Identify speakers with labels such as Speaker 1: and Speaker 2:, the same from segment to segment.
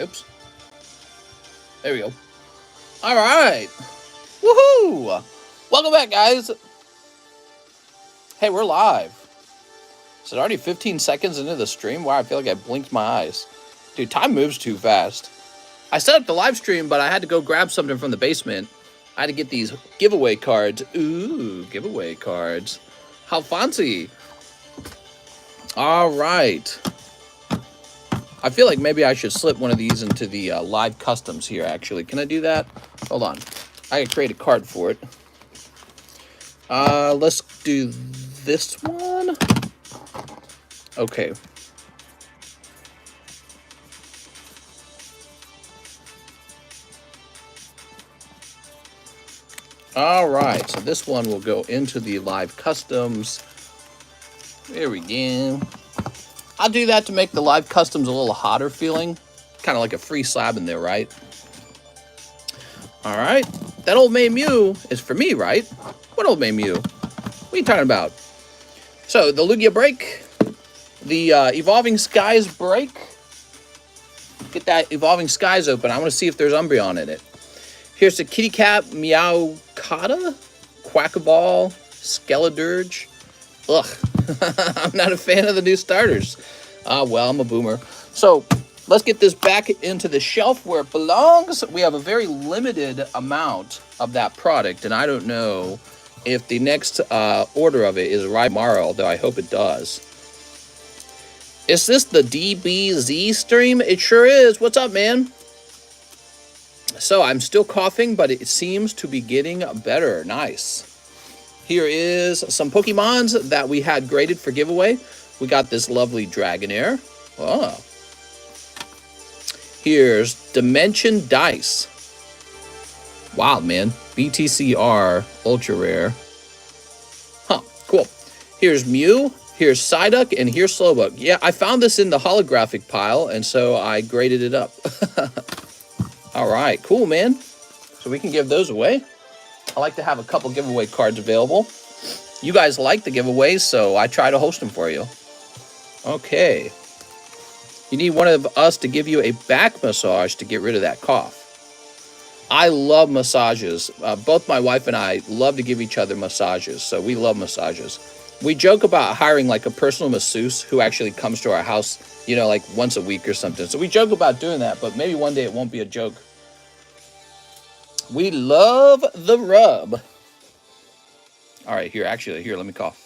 Speaker 1: Oops. There we go. All right. Woohoo! Welcome back, guys. Hey, we're live. Is it already 15 seconds into the stream? Wow, I feel like I blinked my eyes. Dude, time moves too fast. I set up the live stream, but I had to go grab something from the basement. I had to get these giveaway cards. Ooh, giveaway cards. How fancy. All right. I feel like maybe I should slip one of these into the live customs here, actually. Can I do that? Hold on. I can create a card for it. Let's do this one. Okay. All right, so this one will go into the live customs. There we go. I'll do that to make the live customs a little hotter feeling. Kind of like a free slab in there, right? All right. That old May Mew is for me, right? What old May Mew? What are you talking about? So, the Lugia break. The Evolving Skies break. Get that Evolving Skies open. I want to see if there's Umbreon in it. Here's the Kitty Cat Meowcata, Quackaball, Skeledirge. Ugh, I'm not a fan of the new starters. Well, I'm a boomer. So, let's get this back into the shelf where it belongs. We have a very limited amount of that product, and I don't know if the next order of it is right tomorrow, although I hope it does. Is this the DBZ stream? It sure is. What's up, man? So, I'm still coughing, but it seems to be getting better. Nice. Here is some Pokemons that we had graded for giveaway. We got this lovely Dragonair. Oh. Here's Dimension Dice. Wow, man. BTCR, ultra rare. Huh, cool. Here's Mew, here's Psyduck, and here's Slowbug. Yeah, I found this in the holographic pile, and so I graded it up. All right, cool, man. So we can give those away. I like to have a couple giveaway cards available. You guys like the giveaways, so I try to host them for you. Okay. You need one of us to give you a back massage to get rid of that cough. I love massages. Both my wife and I love to give each other massages, so we love massages. We joke about hiring like a personal masseuse who actually comes to our house, you know, like once a week or something. So we joke about doing that, but maybe one day it won't be a joke. We love the rub. All right, here, let me cough.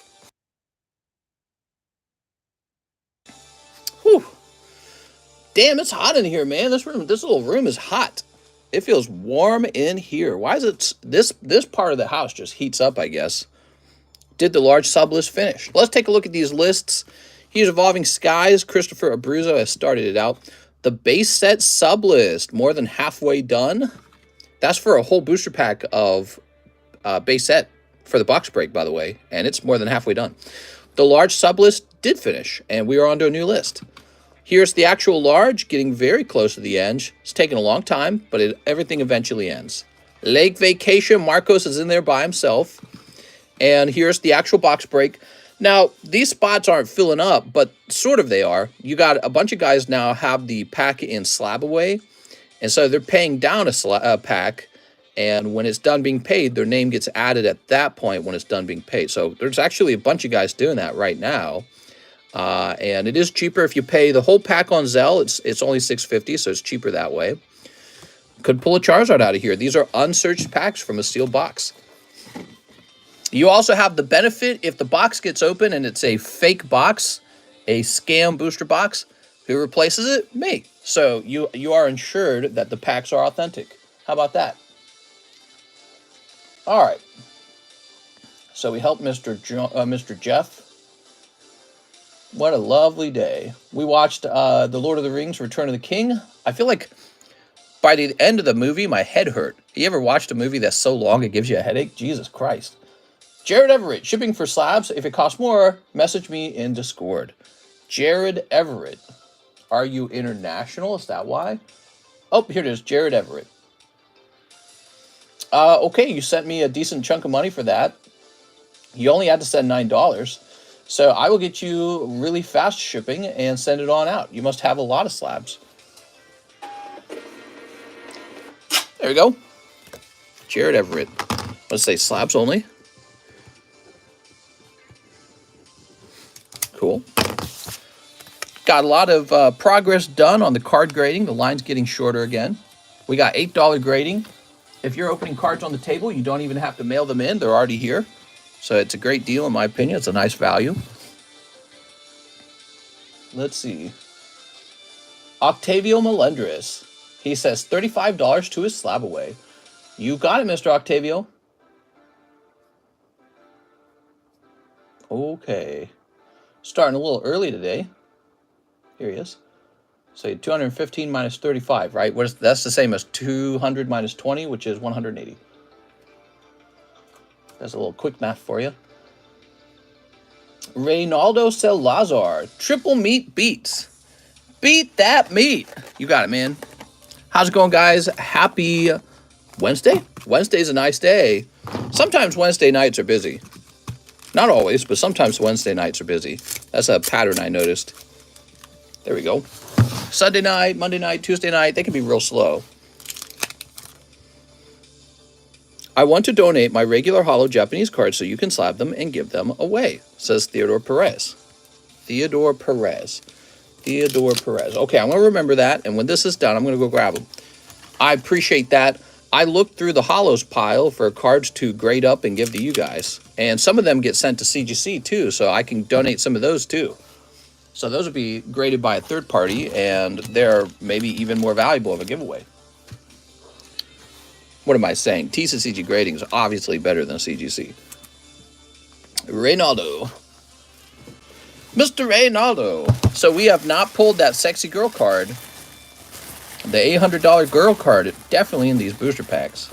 Speaker 1: Whew. Damn, it's hot in here, man. This little room is hot. It feels warm in here. Why is it this part of the house just heats up, I guess? Did the large Sublist finish? Let's take a look at these lists. Here's Evolving Skies. Christopher Abruzzo has started it out. The base set Sublist, more than halfway done. That's for a whole booster pack of base set for the box break, by the way, and it's more than halfway done. The large Sublist did finish, and we are onto a new list. Here's the actual large, getting very close to the end. It's taken a long time, but everything eventually ends. Lake Vacation, Marcos is in there by himself. And here's the actual box break. Now, these spots aren't filling up, but sort of they are. You got a bunch of guys now have the pack in SLAB-AWAY, and so they're paying down a pack, and when it's done being paid, their name gets added at that point when it's done being paid. So there's actually a bunch of guys doing that right now. And it is cheaper if you pay the whole pack on ZELLE. It's only $6.50, so it's cheaper that way. Could pull a Charizard out of here. These are unsearched packs from a sealed box. You also have the benefit if the box gets open and it's a fake box, a scam booster box. Who replaces it? Me. So you are ensured that the packs are authentic. How about that? All right. So we helped Mr. Jeff. What a lovely day. We watched The Lord of the Rings, Return of the King. I feel like by the end of the movie, my head hurt. You ever watched a movie that's so long it gives you a headache? Jesus Christ. Jared Everett, shipping for slabs. If it costs more, message me in Discord. Jared Everett. Are you international? Is that why? Oh, here it is. Jared Everett. Okay, you sent me a decent chunk of money for that. You only had to send $9. So I will get you really fast shipping and send it on out. You must have a lot of slabs. There we go. Jared Everett. Let's say slabs only. Cool. Got a lot of progress done on the card grading. The line's getting shorter again. We got $8 grading. If you're opening cards on the table, you don't even have to mail them in. They're already here. So it's a great deal, in my opinion. It's a nice value. Let's see. Octavio Melendres. He says $35 to his SLAB-AWAY. You got it, Mr. Octavio. Okay. Starting a little early today. Here he is. So 215 minus 35, right? That's the same as 200 minus 20, which is 180. That's a little quick math for you. Reynaldo Salazar. Triple meat beats. Beat that meat. You got it, man. How's it going, guys? Happy Wednesday? Wednesday's a nice day. Sometimes Wednesday nights are busy. Not always, but sometimes Wednesday nights are busy. That's a pattern I noticed. There we go. Sunday night, Monday night, Tuesday night, they can be real slow. I want to donate my regular hollow Japanese cards so you can slab them and give them away, says Theodore Perez. Theodore Perez. Theodore Perez. Okay, I'm going to remember that, and when this is done, I'm going to go grab them. I appreciate that. I looked through the hollows pile for cards to grade up and give to you guys, and some of them get sent to CGC too, so I can donate some of those too. So those would be graded by a third party, and they're maybe even more valuable of a giveaway. What am I saying? TCCG grading is obviously better than CGC. Reynaldo. Mr. Reynaldo. So we have not pulled that sexy girl card. The $800 girl card, definitely in these booster packs.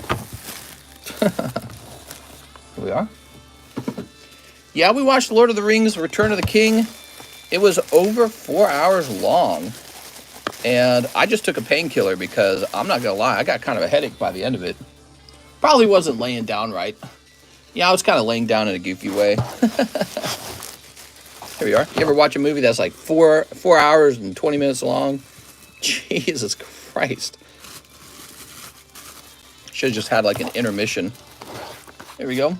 Speaker 1: Here we are. Yeah, we watched Lord of the Rings, Return of the King. It was over 4 hours long. And I just took a painkiller because, I'm not going to lie, I got kind of a headache by the end of it. Probably wasn't laying down right. Yeah, I was kind of laying down in a goofy way. Here we are. You ever watch a movie that's like 4 hours and 20 minutes long? Jesus Christ. Should have just had like an intermission. Here we go.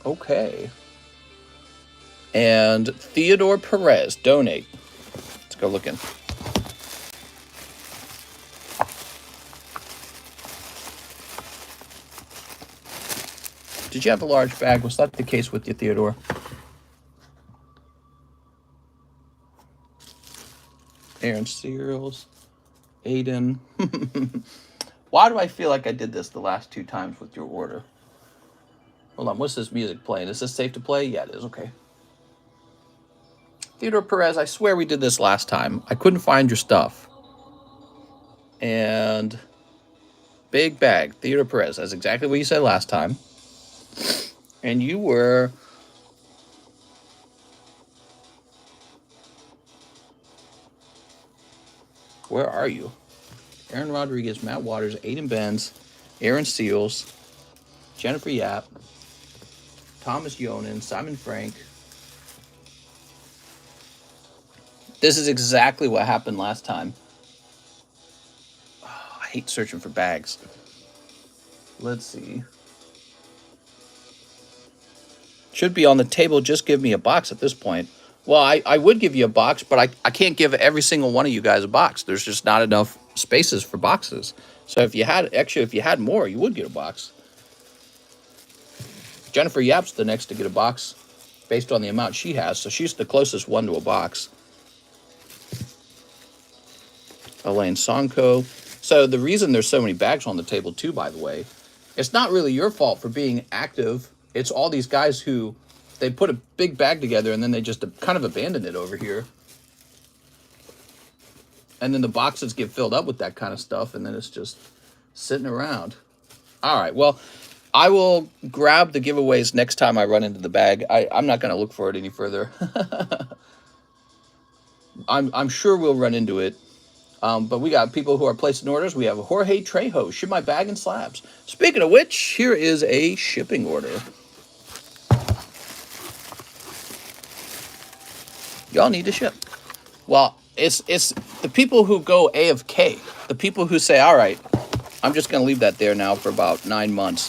Speaker 1: Okay. And Theodore Perez, donate. Let's go looking. Did you have a large bag? Was that the case with you, Theodore? Aaron Seals, Aiden. Why do I feel like I did this the last 2 times with your order? Hold on, what's this music playing? Is this safe to play? Yeah, it is. Okay. Theodore Perez, I swear we did this last time. I couldn't find your stuff. And big bag, Theodore Perez. That's exactly what you said last time. And you were... Where are you? Aaron Rodriguez, Matt Waters, Aiden Benz, Aaron Seals, Jennifer Yap, Thomas Yonan, Simon Frank. This is exactly what happened last time. Oh, I hate searching for bags. Let's see. Should be on the table. Just give me a box at this point. Well, I would give you a box, but I can't give every single one of you guys a box. There's just not enough spaces for boxes. So if you had more, you would get a box. Jennifer Yap's the next to get a box based on the amount she has, so she's the closest one to a box. Elaine Sonko. So the reason there's so many bags on the table too, by the way, it's not really your fault for being active. It's all these guys who, they put a big bag together and then they just kind of abandon it over here. And then the boxes get filled up with that kind of stuff and then it's just sitting around. All right, well, I will grab the giveaways next time I run into the bag. I'm not going to look for it any further. I'm sure we'll run into it. But we got people who are placing orders. We have Jorge Trejo, ship my bag in slabs. Speaking of which, here is a shipping order. Y'all need to ship. Well, It's the people who go AFK, the people who say, all right, I'm just going to leave that there now for about 9 months.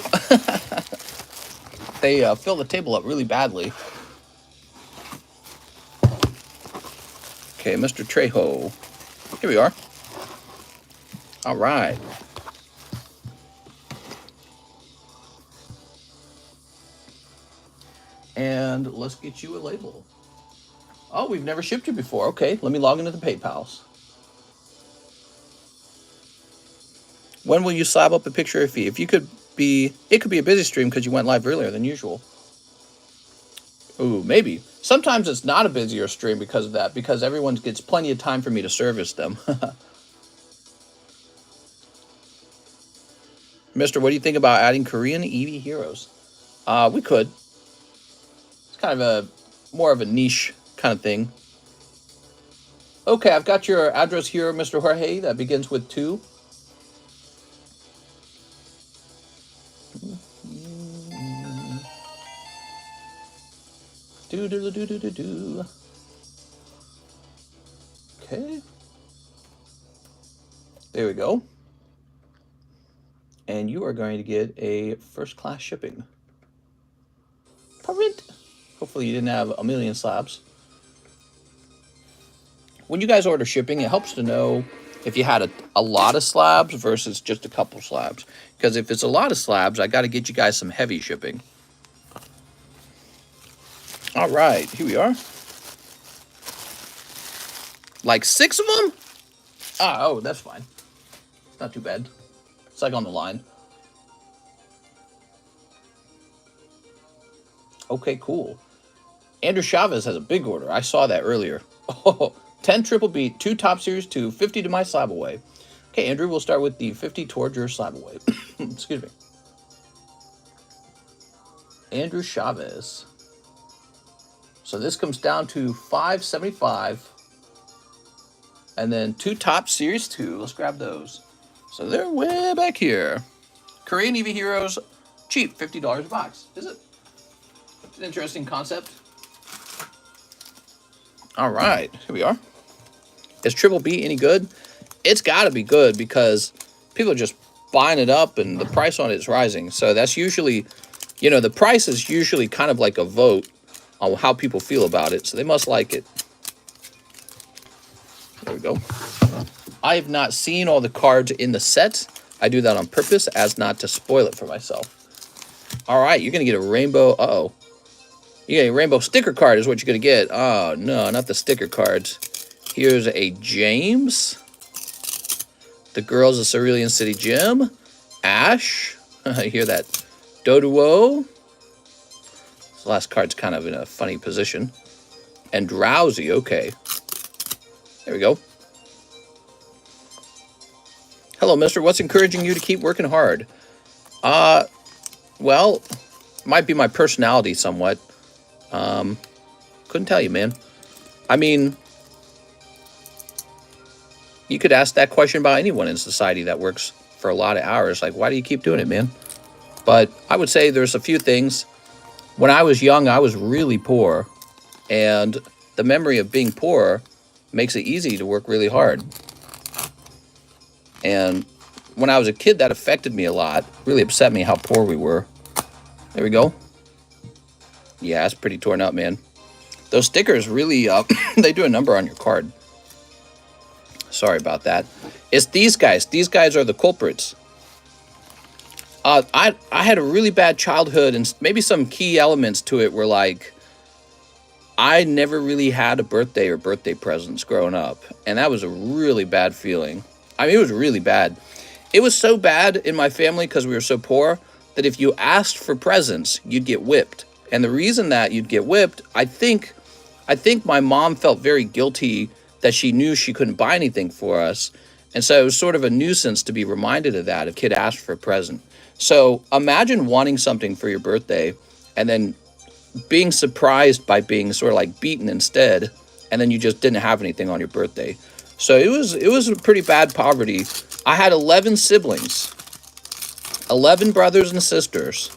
Speaker 1: They fill the table up really badly. Okay, Mr. Trejo. Here we are. All right. And let's get you a label. Oh, we've never shipped you before. Okay, let me log into the PayPals. When will you slab up a picture of fee? If you could be, it could be a busy stream because you went live earlier than usual. Ooh, maybe. Sometimes it's not a busier stream because of that, because everyone gets plenty of time for me to service them. Mister, what do you think about adding Korean Eevee heroes? We could. It's kind of a more of a niche kind of thing. Okay, I've got your address here, Mr. Jorge. That begins with 2. Do. Okay. There we go. And you are going to get a first-class shipping. Print. Hopefully you didn't have a million slabs. When you guys order shipping, it helps to know if you had a lot of slabs versus just a couple slabs. Because if it's a lot of slabs, I got to get you guys some heavy shipping. All right, here we are. Like 6 of them? Oh, that's fine. Not too bad. It's like on the line. Okay, cool. Andrew Chavez has a big order. I saw that earlier. Oh, 10 triple beat, 2 top series, 2, 50 to my SLAB-AWAY. Okay, Andrew, we'll start with the 50 towards your SLAB-AWAY. Excuse me. Andrew Chavez. So this comes down to 575. And then 2 top series 2. Let's grab those. So they're way back here. Korean Eevee Heroes, cheap, $50 a box. Is it? It's an interesting concept. All right, here we are. Is Triple B any good? It's got to be good because people are just buying it up and the price on it is rising. So that's usually, you know, the price is usually kind of like a vote on how people feel about it. So they must like it. There we go. I have not seen all the cards in the set. I do that on purpose as not to spoil it for myself. All right, you're going to get a rainbow. Uh-oh. You get a rainbow sticker card is what you're going to get. Oh, no, not the sticker cards. Here's a James. The Girls of Cerulean City Gym. Ash. I hear that. Doduo. This last card's kind of in a funny position. And Drowsy. Okay. There we go. Hello, mister. What's encouraging you to keep working hard? Well, might be my personality somewhat. Couldn't tell you, man. I mean, you could ask that question about anyone in society that works for a lot of hours. Like, why do you keep doing it, man? But I would say there's a few things. When I was young, I was really poor. And the memory of being poor makes it easy to work really hard. And when I was a kid, that affected me a lot. Really upset me how poor we were. There we go. Yeah, it's pretty torn up, man. Those stickers really, they do a number on your card. Sorry about that. It's these guys. These guys are the culprits. I had a really bad childhood, and maybe some key elements to it were like, I never really had a birthday or birthday presents growing up. And that was a really bad feeling. I mean, it was really bad. It was so bad in my family because we were so poor that if you asked for presents, you'd get whipped. And the reason that you'd get whipped, I think my mom felt very guilty that she knew she couldn't buy anything for us. And so it was sort of a nuisance to be reminded of that if a kid asked for a present. So imagine wanting something for your birthday and then being surprised by being sort of like beaten instead, and then you just didn't have anything on your birthday. So it was a pretty bad poverty. I had 11 siblings, 11 brothers and sisters,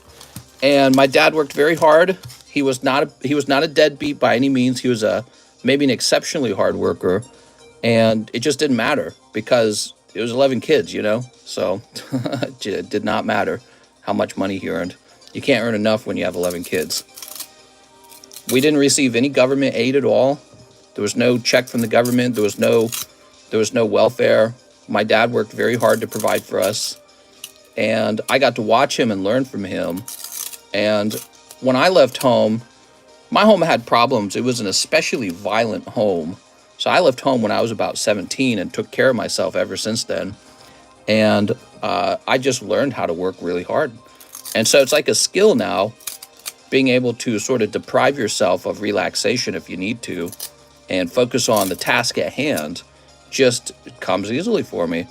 Speaker 1: and my dad worked very hard. He was not a deadbeat by any means. He was maybe an exceptionally hard worker, And it just didn't matter because it was 11 kids, you know? So it did not matter how much money he earned. You can't earn enough when you have 11 kids. We didn't receive any government aid at all. There was no check from the government. There was no welfare. My dad worked very hard to provide for us. And I got to watch him and learn from him. And when I left home, my home had problems. It was an especially violent home. So I left home when I was about 17 and took care of myself ever since then. And I just learned how to work really hard. And so it's like a skill now, being able to sort of deprive yourself of relaxation if you need to and focus on the task at hand just comes easily for me.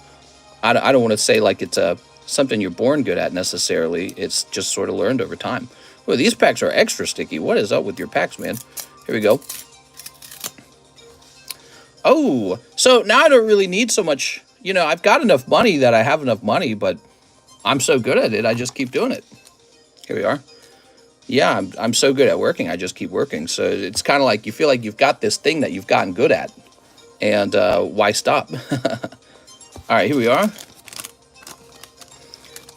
Speaker 1: I don't want to say like it's something you're born good at necessarily. It's just sort of learned over time. Well, these packs are extra sticky. What is up with your packs, man? Here we go. Oh, so now I don't really need so much. You know, I've got enough money that I have enough money, but I'm so good at it, I just keep doing it. Here we are. Yeah, I'm so good at working, I just keep working. So it's kind of like you feel like you've got this thing that you've gotten good at. And why stop? All right, here we are.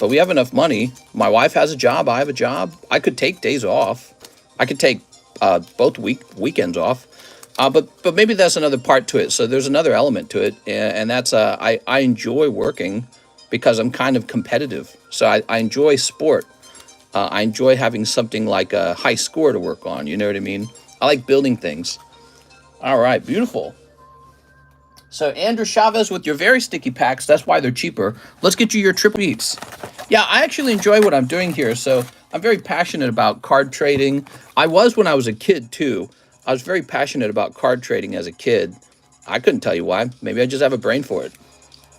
Speaker 1: But we have enough money. My wife has a job. I have a job. I could take days off. I could take both weekends off. But maybe that's another part to it. So there's another element to it. And that's I enjoy working because I'm kind of competitive. So I enjoy sport. I enjoy having something like a high score to work on. You know what I mean? I like building things. All right, beautiful. So Andrew Chavez with your very sticky packs. That's why they're cheaper. Let's get you your triple beats. Yeah, I actually enjoy what I'm doing here. So I'm very passionate about card trading. I was when I was a kid too. I was very passionate about card trading as a kid. I couldn't tell you why. Maybe I just have a brain for it.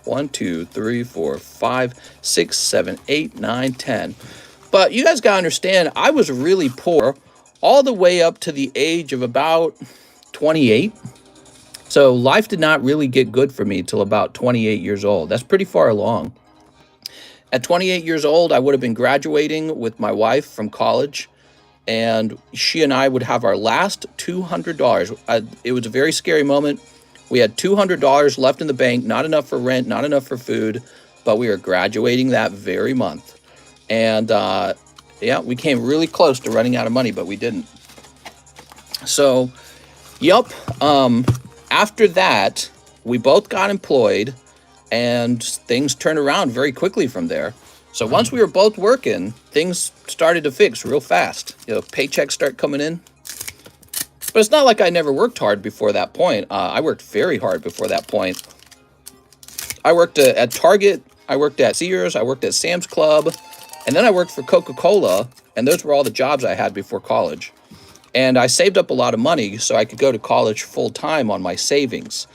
Speaker 1: 1, 2, 3, 4, 5, 6, 7, 8, 9, 10. But you guys gotta understand, I was really poor all the way up to the age of about 28. So life did not really get good for me till about 28 years old. That's pretty far along. At 28 years old, I would have been graduating with my wife from college, and she and I would have our last $200. It was a very scary moment. We had $200 left in the bank, not enough for rent, not enough for food, but we were graduating that very month. And yeah, we came really close to running out of money, but we didn't. So, yep. After that, we both got employed, and things turned around very quickly from there. So once we were both working, things started to fix real fast. You know, paychecks start coming in. But it's not like I never worked hard before that point. I worked very hard before that point. I worked at Target, I worked at Sears, I worked at Sam's Club, and then I worked for Coca-Cola, and those were all the jobs I had before college. And I saved up a lot of money so I could go to college full-time on my savings.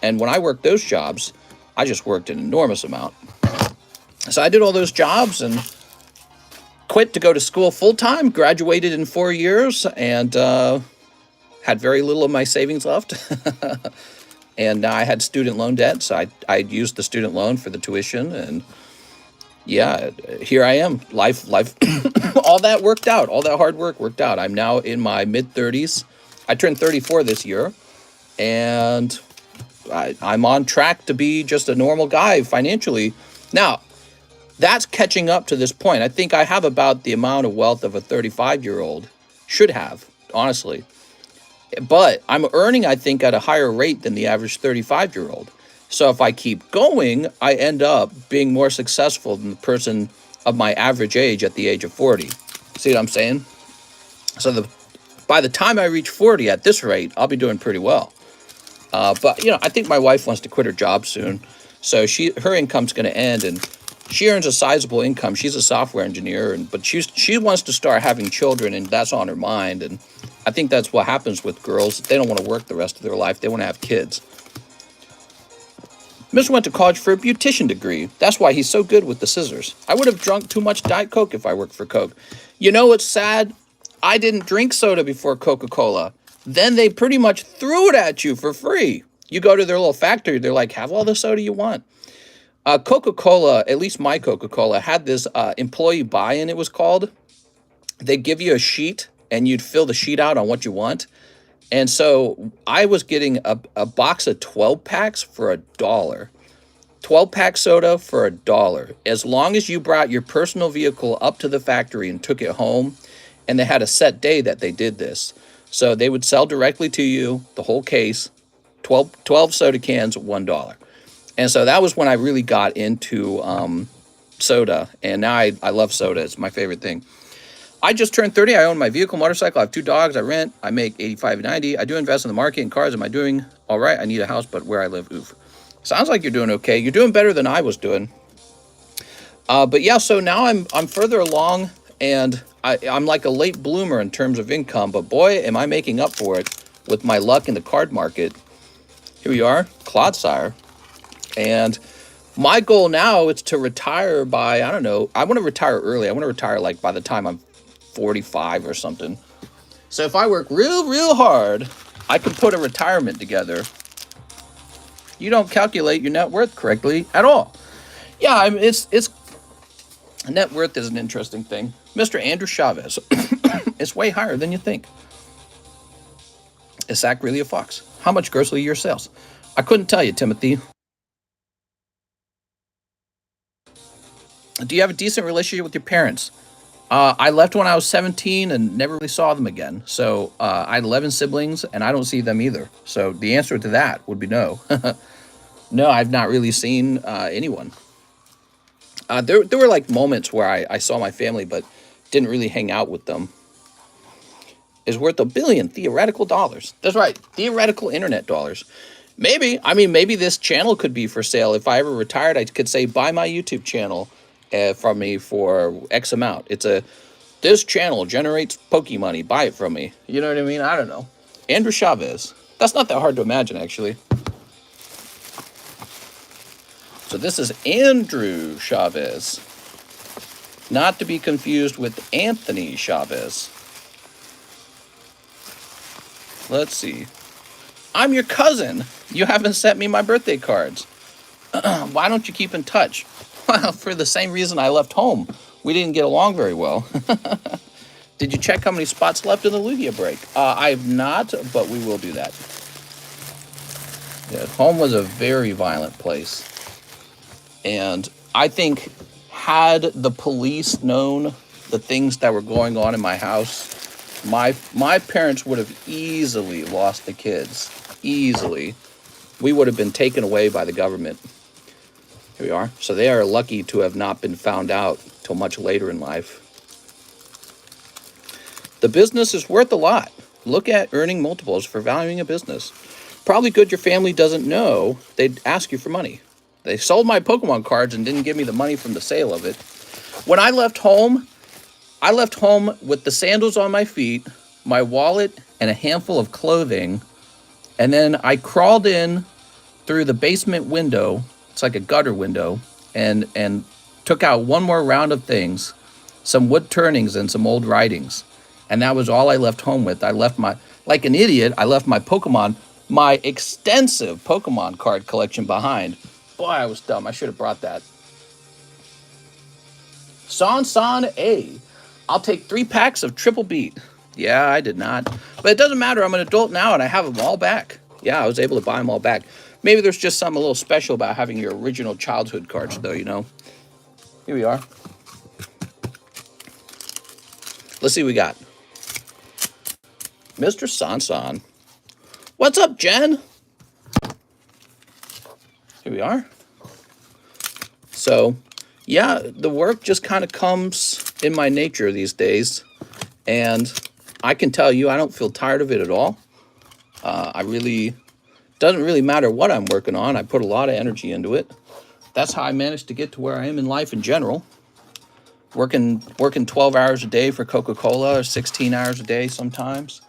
Speaker 1: And when I worked those jobs, I just worked an enormous amount. So I did all those jobs and quit to go to school full-time, graduated in 4 years, and had very little of my savings left. And now I had student loan debt, so I used the student loan for the tuition, and yeah, here I am. Life, all that worked out. All that hard work worked out. I'm now in my mid-30s. I turned 34 this year, and I'm on track to be just a normal guy financially. Now, that's catching up to this point. I think I have about the amount of wealth of a 35-year-old should have, honestly. But I'm earning, I think, at a higher rate than the average 35-year-old. So if I keep going, I end up being more successful than the person of my average age at the age of 40. See what I'm saying? So by the time I reach 40 at this rate, I'll be doing pretty well. But, you know, I think my wife wants to quit her job soon. So her income's going to end, and she earns a sizable income. She's a software engineer, but she wants to start having children, and that's on her mind. And I think that's what happens with girls. They don't want to work the rest of their life. They want to have kids. Mr. went to college for a beautician degree. That's why he's so good with the scissors. I would have drunk too much Diet Coke if I worked for Coke. You know what's sad? I didn't drink soda before Coca-Cola. Then they pretty much threw it at you for free. You go to their little factory, they're like, have all the soda you want. Coca-Cola, at least my Coca-Cola, had this employee buy-in, it was called. They'd give you a sheet, and you'd fill the sheet out on what you want. And so I was getting a box of 12 packs for $1. 12-pack soda for $1. As long as you brought your personal vehicle up to the factory and took it home, and they had a set day that they did this. So they would sell directly to you, the whole case, 12 soda cans, $1. And so that was when I really got into soda, and now I love soda. It's my favorite thing. I just turned 30. I own my vehicle, motorcycle. I have 2 dogs. I rent. I make 85, 90. I do invest in the market and cars. Am I doing all right? I need a house, but where I live, oof. Sounds like you're doing okay. You're doing better than I was doing. But yeah, so now I'm further along, and I'm like a late bloomer in terms of income. But boy, am I making up for it with my luck in the card market. Here we are, Clodsire. And my goal now is to retire by, I don't know, I want to retire early. I want to retire like by the time I'm 45 or something. So if I work real hard, I can put a retirement together. You don't calculate your net worth correctly at all. Yeah, I mean, it's net worth is an interesting thing. Mr. Andrew Chavez, it's way higher than you think. Is Zach really a fox? How much grossly year sales? I couldn't tell you, Timothy. Do you have a decent relationship with your parents? I left when I was 17 and never really saw them again. So I had 11 siblings, and I don't see them either. So the answer to that would be no. No, I've not really seen anyone. There were like moments where I saw my family, but didn't really hang out with them. Is worth $1 billion theoretical dollars. That's right, theoretical internet dollars. Maybe, I mean, maybe this channel could be for sale. If I ever retired, I could say, buy my YouTube channel from me for X amount. This channel generates Poke money. Buy it from me. You know what I mean? I don't know. Andrew Chavez. That's not that hard to imagine, actually. So this is Andrew Chavez. Not to be confused with Anthony Chavez. Let's see. I'm your cousin. You haven't sent me my birthday cards. Why don't you keep in touch? Well, for the same reason I left home. We didn't get along very well. Did you check how many spots left in the Lugia break? I have not, but we will do that. Yeah, home was a very violent place. And I think had the police known the things that were going on in my house, my parents would have easily lost the kids. Easily. We would have been taken away by the government. Here we are. So they are lucky to have not been found out till much later in life. The business is worth a lot. Look at earning multiples for valuing a business. Probably good your family doesn't know they'd ask you for money. They sold my Pokemon cards and didn't give me the money from the sale of it. When I left home with the sandals on my feet, my wallet, and a handful of clothing. And then I crawled in through the basement window. It's like a gutter window, and took out one more round of things, some wood turnings and some old writings. And that was all I left home with. I left like an idiot, I left my extensive Pokemon card collection behind. Boy, I was dumb. I should have brought that. San A. I'll take 3 packs of Triple Beat. Yeah, I did not. But it doesn't matter. I'm an adult now, and I have them all back. Yeah, I was able to buy them all back. Maybe there's just something a little special about having your original childhood cards, though, you know. Here we are. Let's see what we got. Mr. Sansan. What's up, Jen? Here we are. So, yeah, the work just kind of comes in my nature these days. And I can tell you, I don't feel tired of it at all. Doesn't really matter what I'm working on. I put a lot of energy into it. That's how I managed to get to where I am in life in general. Working 12 hours a day for Coca-Cola, or 16 hours a day sometimes.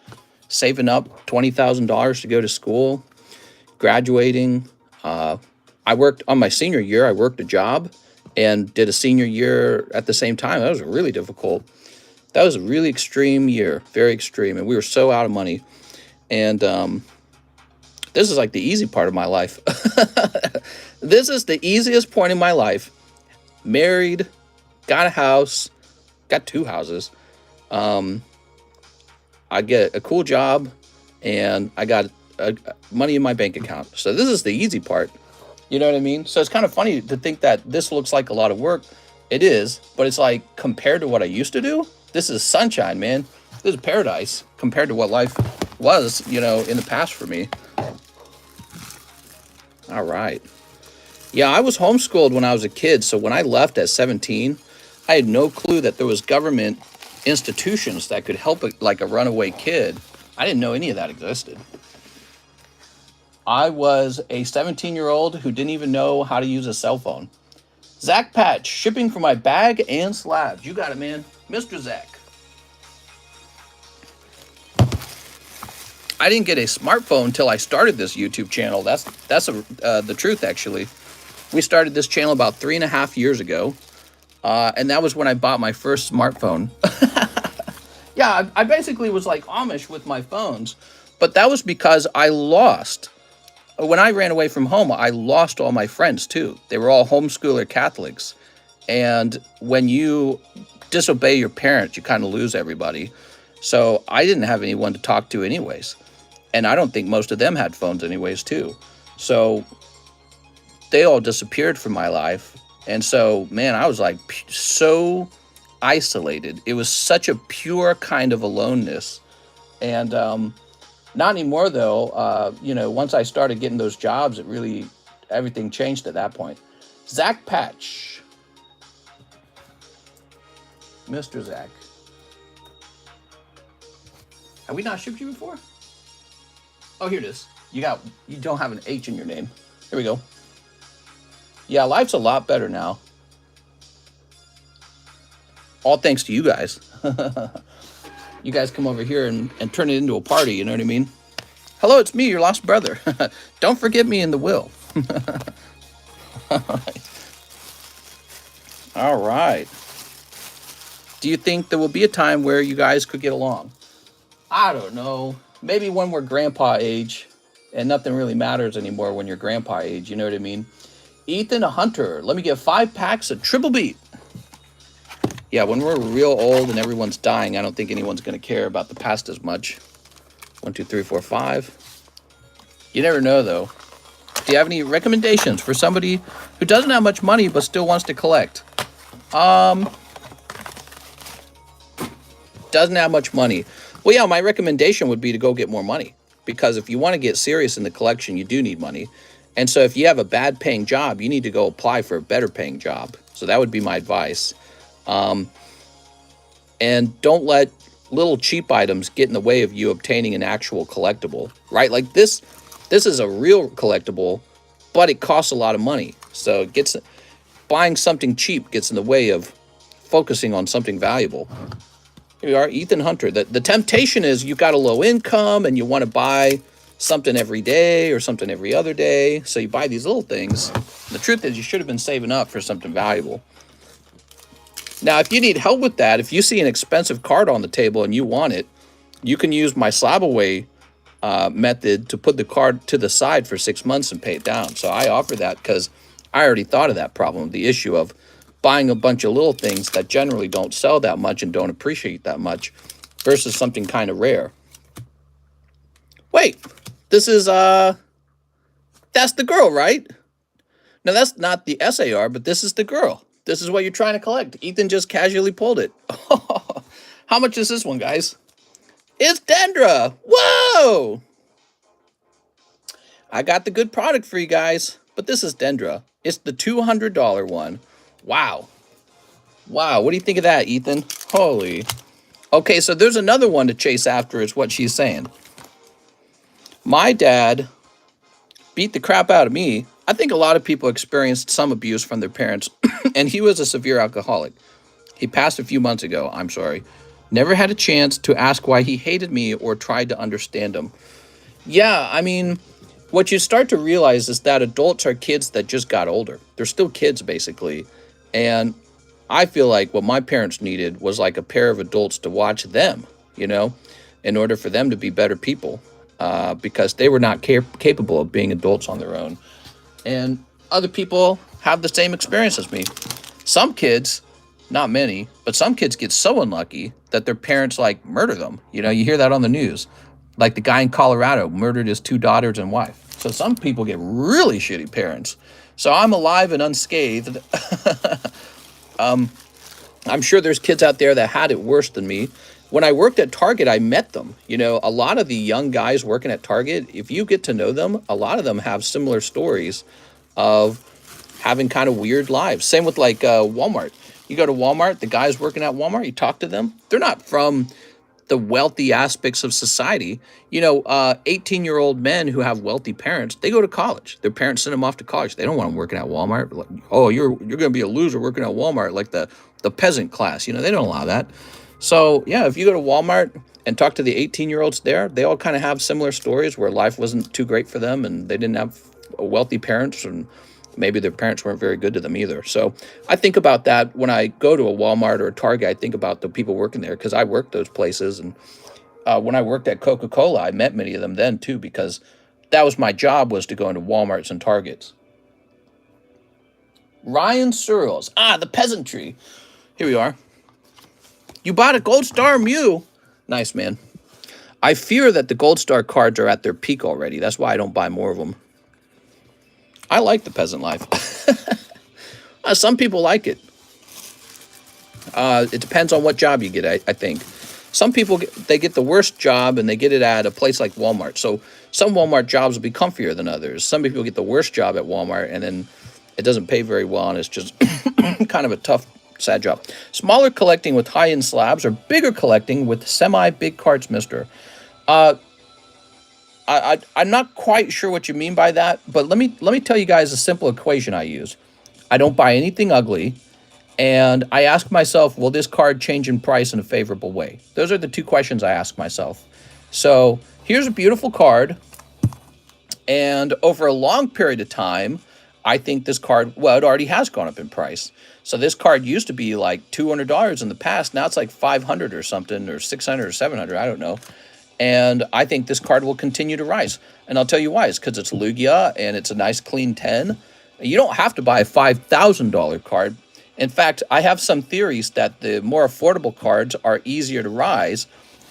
Speaker 1: Saving up $20,000 to go to school. Graduating. I worked on my senior year. I worked a job and did a senior year at the same time. That was really difficult. That was a really extreme year. Very extreme. And we were so out of money. And this is like the easy part of my life. This is the easiest point in my life. Married, got a house, got 2 houses. I get a cool job, and I got money in my bank account. So this is the easy part. You know what I mean? So it's kind of funny to think that this looks like a lot of work. It is, but it's like compared to what I used to do, this is sunshine, man. This is paradise compared to what life was, you know, in the past for me. All right. Yeah, I was homeschooled when I was a kid, so when I left at 17, I had no clue that there was government institutions that could help like a runaway kid. I didn't know any of that existed. I was a 17-year-old who didn't even know how to use a cell phone. Zach Patch, shipping for my bag and slabs. You got it, man. Mr. Zach. I didn't get a smartphone until I started this YouTube channel. That's the truth, actually. We started this channel about 3.5 years ago. And that was when I bought my first smartphone. Yeah, I basically was like Amish with my phones. But that was because I lost. When I ran away from home, I lost all my friends too. They were all homeschooler Catholics. And when you disobey your parents, you kind of lose everybody. So I didn't have anyone to talk to anyways. And I don't think most of them had phones anyways too. So they all disappeared from my life. And so, man, I was like so isolated. It was such a pure kind of aloneness. And not anymore, though. You know, once I started getting those jobs, everything changed at that point. Zach Patch. Mr. Zach. Have we not shipped you before? Oh, here it is. You don't have an H in your name. Here we go. Yeah, life's a lot better now. All thanks to you guys. You guys come over here and turn it into a party, you know what I mean? Hello, it's me, your lost brother. Don't forget me in the will. All right. Do you think there will be a time where you guys could get along? I don't know. Maybe when we're grandpa age, and nothing really matters anymore when you're grandpa age, you know what I mean? Ethan Hunter, let me get 5 packs of Triple Beat. Yeah, when we're real old and everyone's dying, I don't think anyone's going to care about the past as much. 1, 2, 3, 4, 5. You never know, though. Do you have any recommendations for somebody who doesn't have much money but still wants to collect? Doesn't have much money. Well, yeah, my recommendation would be to go get more money. Because if you want to get serious in the collection, you do need money. And so if you have a bad paying job, you need to go apply for a better paying job. So that would be my advice. And don't let little cheap items get in the way of you obtaining an actual collectible, right? Like this is a real collectible, but it costs a lot of money. So buying something cheap gets in the way of focusing on something valuable. Here we are, Ethan Hunter. The temptation is you've got a low income and you want to buy something every day or something every other day. So you buy these little things. The truth is you should have been saving up for something valuable. Now, if you need help with that, if you see an expensive card on the table and you want it, you can use my SLAB-AWAY method to put the card to the side for 6 months and pay it down. So I offer that because I already thought of that problem, the issue of buying a bunch of little things that generally don't sell that much and don't appreciate that much versus something kind of rare. Wait, this is, that's the girl, right? No, that's not the SAR, but this is the girl. This is what you're trying to collect. Ethan just casually pulled it. How much is this one, guys? It's Dendra. Whoa! I got the good product for you guys, but this is Dendra. It's the $200 one. Wow. Wow, what do you think of that, Ethan? Holy. Okay, so there's another one to chase after is what she's saying. My dad beat the crap out of me. I think a lot of people experienced some abuse from their parents, and he was a severe alcoholic. He passed a few months ago, I'm sorry. Never had a chance to ask why he hated me or tried to understand him. Yeah, I mean, what you start to realize is that adults are kids that just got older. They're still kids, basically. And I feel like what my parents needed was like a pair of adults to watch them, you know, in order for them to be better people, because they were not capable of being adults on their own. And other people have the same experience as me. Some kids, not many, but some kids get so unlucky that their parents like murder them. You know, you hear that on the news. Like the guy in Colorado murdered his 2 daughters and wife. So some people get really shitty parents. So I'm alive and unscathed. I'm sure there's kids out there that had it worse than me. When I worked at Target, I met them. You know, a lot of the young guys working at Target, if you get to know them, a lot of them have similar stories of having kind of weird lives. Same with like Walmart. You go to Walmart, the guys working at Walmart, you talk to them. They're not from the wealthy aspects of society. You know, 18-year-old men who have wealthy parents, they go to college. Their parents send them off to college. They don't want them working at Walmart. Like, oh, you're going to be a loser working at Walmart, like the peasant class. You know, they don't allow that. So, yeah, if you go to Walmart and talk to the 18-year-olds there, they all kind of have similar stories where life wasn't too great for them and they didn't have wealthy parents, and maybe their parents weren't very good to them either. So I think about that when I go to a Walmart or a Target. I think about the people working there because I worked those places. And when I worked at Coca-Cola, I met many of them then too, because that was my job, was to go into Walmarts and Targets. Ryan Searles. The peasantry. Here we are. You bought a Gold Star Mew. Nice, man. I fear that the Gold Star cards are at their peak already. That's why I don't buy more of them. I like the peasant life. Some people like it. It depends on what job you get, I think. Some people, they get the worst job and they get it at a place like Walmart. So some Walmart jobs will be comfier than others. Some people get the worst job at Walmart and then it doesn't pay very well and it's just kind of a tough, sad job. Smaller collecting with high-end slabs or bigger collecting with semi-big cards, mister. I'm not quite sure what you mean by that, but let me tell you guys a simple equation I use. I don't buy anything ugly, and I ask myself, will this card change in price in a favorable way? Those are the 2 questions I ask myself. So here's a beautiful card, and over a long period of time, I think this card, well, it already has gone up in price. So this card used to be like $200 in the past. Now it's like $500 or something, or $600 or $700, I don't know. And I think this card will continue to rise. And I'll tell you why. It's because it's Lugia and it's a nice clean 10. You don't have to buy a $5,000 card. In fact, I have some theories that the more affordable cards are easier to rise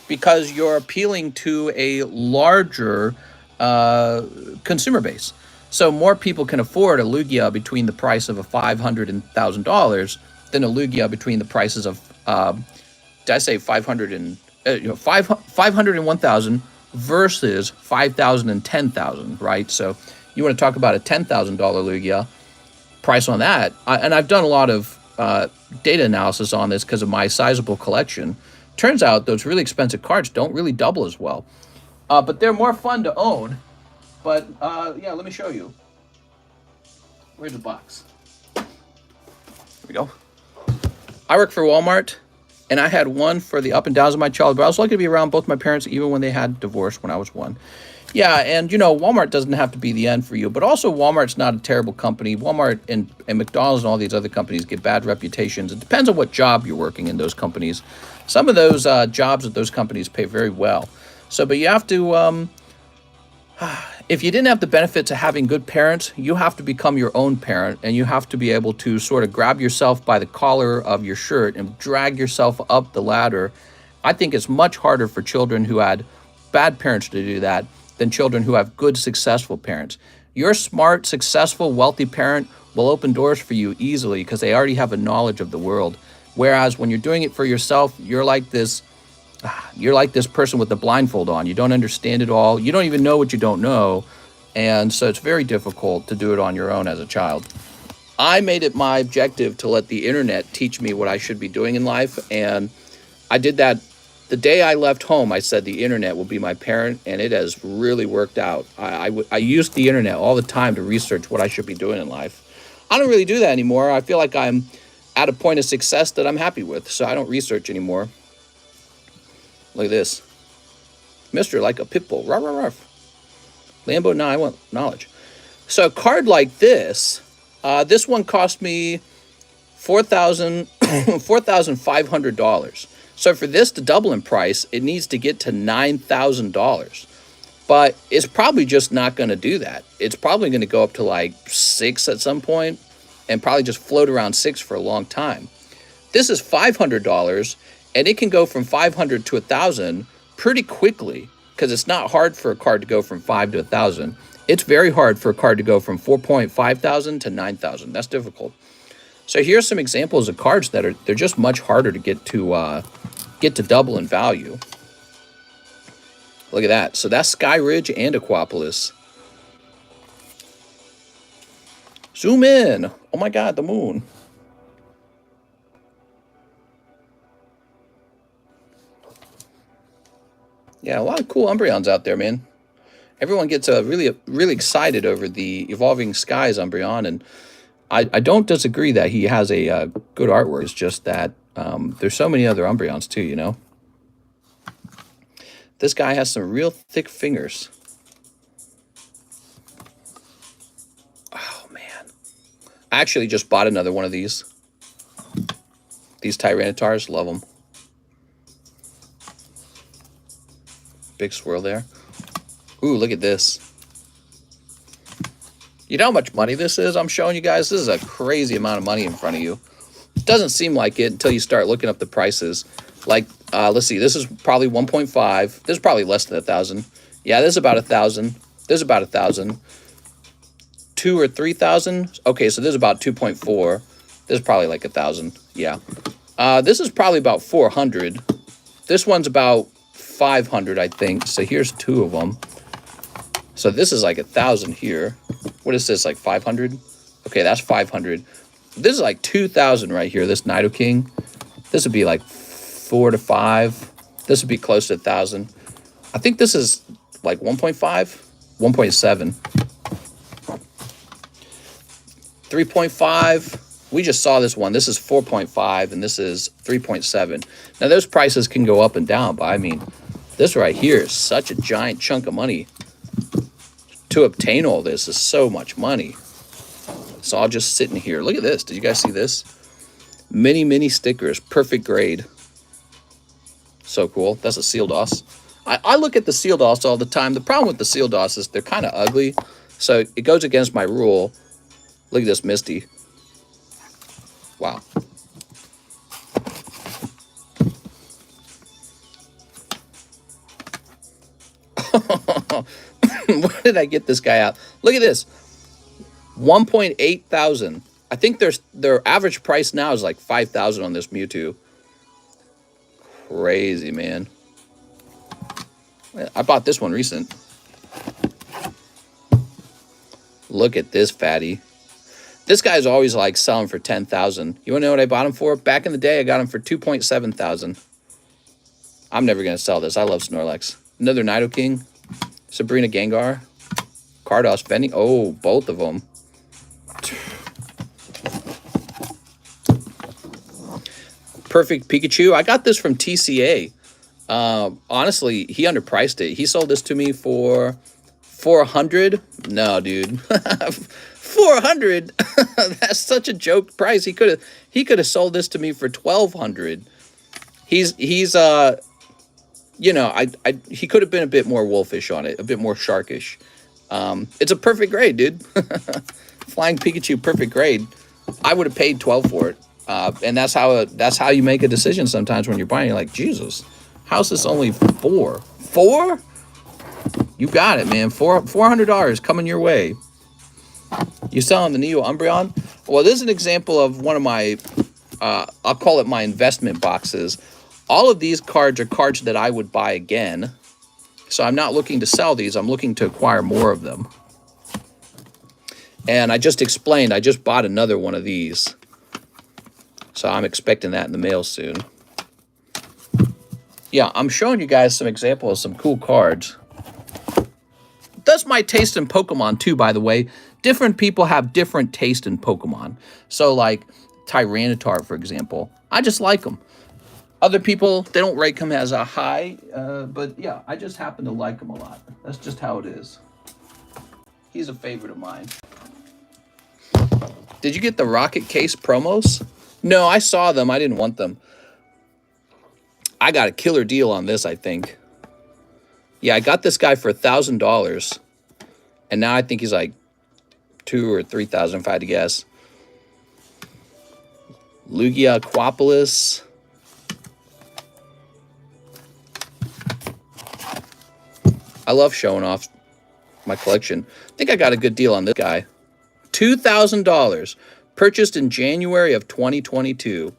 Speaker 1: because you're appealing to a larger consumer base. So more people can afford a Lugia between the price of a $500 and $1,000 than a Lugia between the prices of, did I say 500 and... 500 and 1,000 versus 5,000 and 10,000, right? So you want to talk about a $10,000 Lugia price on that. And I've done a lot of data analysis on this because of my sizable collection. Turns out those really expensive cards don't really double as well. But they're more fun to own. But yeah, let me show you. Where's the box? Here we go. I work for Walmart. And I had one for the up and downs of my childhood, but I was lucky to be around both my parents, even when they had divorced when I was 1. Yeah, and you know, Walmart doesn't have to be the end for you, but also Walmart's not a terrible company. Walmart and McDonald's and all these other companies get bad reputations. It depends on what job you're working in those companies. Some of those jobs at those companies pay very well. So, but you have to, if you didn't have the benefits of having good parents, you have to become your own parent, and you have to be able to sort of grab yourself by the collar of your shirt and drag yourself up the ladder. I think it's much harder for children who had bad parents to do that than children who have good, successful parents. Your smart, successful, wealthy parent will open doors for you easily because they already have a knowledge of the world. Whereas when you're doing it for yourself, you're like this person with the blindfold on. You don't understand it all. You don't even know what you don't know. And so it's very difficult to do it on your own as a child. I made it my objective to let the internet teach me what I should be doing in life. And I did that the day I left home. I said the internet will be my parent, and it has really worked out. I used the internet all the time to research what I should be doing in life. I don't really do that anymore. I feel like I'm at a point of success that I'm happy with, so I don't research anymore. Look at this. Mister, like a pit bull. Ruff, ruff, ruff. Lambo, no, I want knowledge. So a card like this, this one cost me $4,500. So for this to double in price, it needs to get to $9,000. But it's probably just not going to do that. It's probably going to go up to like 6 at some point and probably just float around 6 for a long time. This is $500, and it can go from 500 to 1,000 pretty quickly. because it's not hard for a card to go from 5 to 1,000. It's very hard for a card to go from 4.5 thousand to 9,000. That's difficult. So here's some examples of cards that they're just much harder to get to double in value. Look at that. So that's Skyridge and Aquapolis. Zoom in. Oh my God, the moon. Yeah, a lot of cool Umbreons out there, man. Everyone gets really excited over the Evolving Skies Umbreon, and I don't disagree that he has a good artwork. It's just that there's so many other Umbreons too, you know. This guy has some real thick fingers. Oh man, I actually just bought another one of these. These Tyrannitars, love them. Big swirl there. Ooh, look at this. You know how much money this is? I'm showing you guys. This is a crazy amount of money in front of you. It doesn't seem like it until you start looking up the prices. Like, let's see. This is probably 1.5. This is probably less than 1,000. Yeah, this is about 1,000. This is about 1,000. 2 or 3,000. Okay, so this is about 2.4. This is probably like 1,000. Yeah. This is probably about 400. This one's about 500, I think. So here's 2 of them. So this is like 1,000 here. What is this, like 500? Okay, that's 500. This is like 2,000 right here, this Nidoking. This would be like 4 to 5. This would be close to 1,000. I think this is like 1.5, 1.7. 3.5. We just saw this one. This is 4.5 and this is 3.7. Now those prices can go up and down, but I mean, this right here is such a giant chunk of money. To obtain all this is so much money. It's all just sitting here. Look at this. Did you guys see this? Mini stickers. Perfect grade. So cool. That's a Seal DOS. I look at the Seal DOS all the time. The problem with the Seal DOS is they're kind of ugly. So it goes against my rule. Look at this Misty. Wow. Where did I get this guy out? Look at this. 1.8 thousand. I think their average price now is like 5,000 on this Mewtwo. Crazy, man. I bought this one recent. Look at this fatty. This guy's always like selling for 10,000. You want to know what I bought him for? Back in the day, I got him for 2.7 thousand. I'm never going to sell this. I love Snorlax. Another Nidoking. Sabrina Gengar. Cardos Benny. Oh, both of them. Perfect Pikachu. I got this from TCA. Honestly, he underpriced it. He sold this to me for 400. No, dude. 400. That's such a joke price. He could have sold this to me for 1,200. He's you know, he could have been a bit more wolfish on it, a bit more sharkish. It's a perfect grade, dude. Flying Pikachu, perfect grade. I would have paid 12 for it. And that's how you make a decision sometimes when you're buying. You're like, Jesus, how's this only 4? 4? You got it, man. $400 coming your way. You selling the Neo Umbreon? Well, this is an example of one of my, I'll call it my investment boxes. All of these cards are cards that I would buy again. So I'm not looking to sell these. I'm looking to acquire more of them. And I just explained, I just bought another one of these. So I'm expecting that in the mail soon. Yeah, I'm showing you guys some examples of some cool cards. That's my taste in Pokemon too, by the way. Different people have different taste in Pokemon. So like Tyranitar, for example. I just like them. Other people, they don't rate him as a high, but yeah, I just happen to like him a lot. That's just how it is. He's a favorite of mine. Did you get the Rocket Case promos? No, I saw them. I didn't want them. I got a killer deal on this, I think. Yeah, I got this guy for $1,000. And now I think he's like 2,000 or 3,000 if I had to guess. Lugia Aquapolis. I love showing off my collection. I think I got a good deal on this guy. $2,000. Purchased in January of 2022.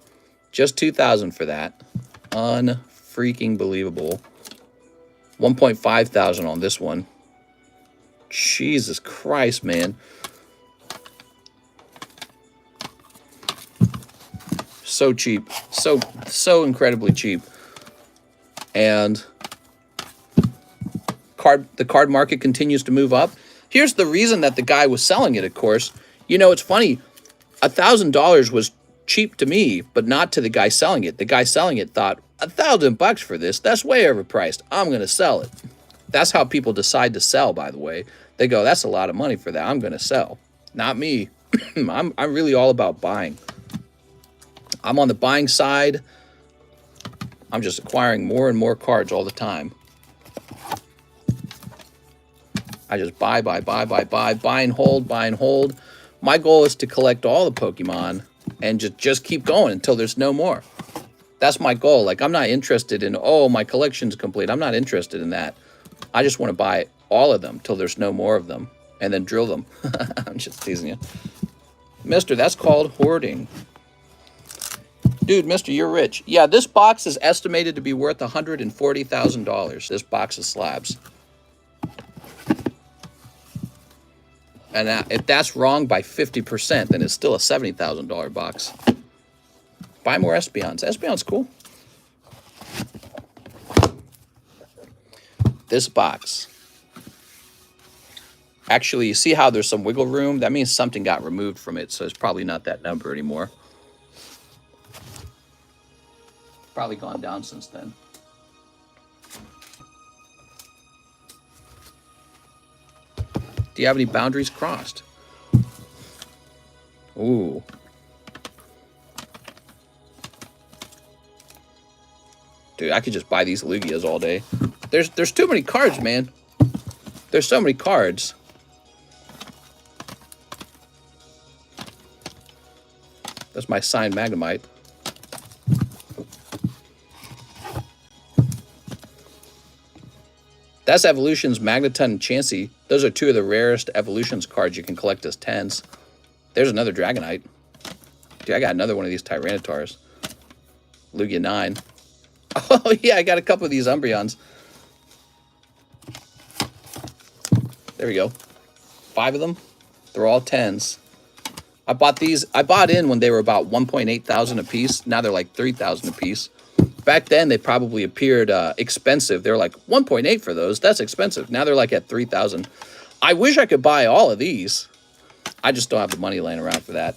Speaker 1: Just $2,000 for that. Unfreaking believable. 1.5 thousand on this one. Jesus Christ, man. So cheap. So incredibly cheap. And the card market continues to move up. Here's the reason that the guy was selling it, of course. You know, it's funny. $1,000 was cheap to me, but not to the guy selling it. The guy selling it thought, $1,000 for this? That's way overpriced. I'm going to sell it. That's how people decide to sell, by the way. They go, that's a lot of money for that. I'm going to sell. Not me. I'm really all about buying. I'm on the buying side. I'm just acquiring more and more cards all the time. I just buy and hold. My goal is to collect all the Pokemon and just keep going until there's no more. That's my goal. Like, I'm not interested in, oh, my collection's complete. I'm not interested in that. I just want to buy all of them till there's no more of them and then drill them. I'm just teasing you. Mister, that's called hoarding. Dude, mister, you're rich. Yeah, this box is estimated to be worth $140,000. This box of slabs. And if that's wrong by 50%, then it's still a $70,000 box. Buy more Espeons. Espeon's cool. This box. Actually, you see how there's some wiggle room? That means something got removed from it, so it's probably not that number anymore. Probably gone down since then. Do you have any boundaries crossed? Ooh. Dude, I could just buy these Lugias all day. There's too many cards, man. There's so many cards. That's my signed Magnemite. That's Evolution's Magneton and Chansey. Those are two of the rarest Evolutions cards you can collect as 10s. There's another Dragonite. Dude, I got another one of these Tyrannitars. Lugia 9. Oh, yeah, I got a couple of these Umbreons. There we go. 5 of them. They're all 10s. I bought these. I bought in when they were about 1.8 thousand a piece. Now they're like 3,000 a piece. Back then, they probably appeared expensive. They're like 1.8 for those. That's expensive. Now they're like at 3,000. I wish I could buy all of these. I just don't have the money laying around for that.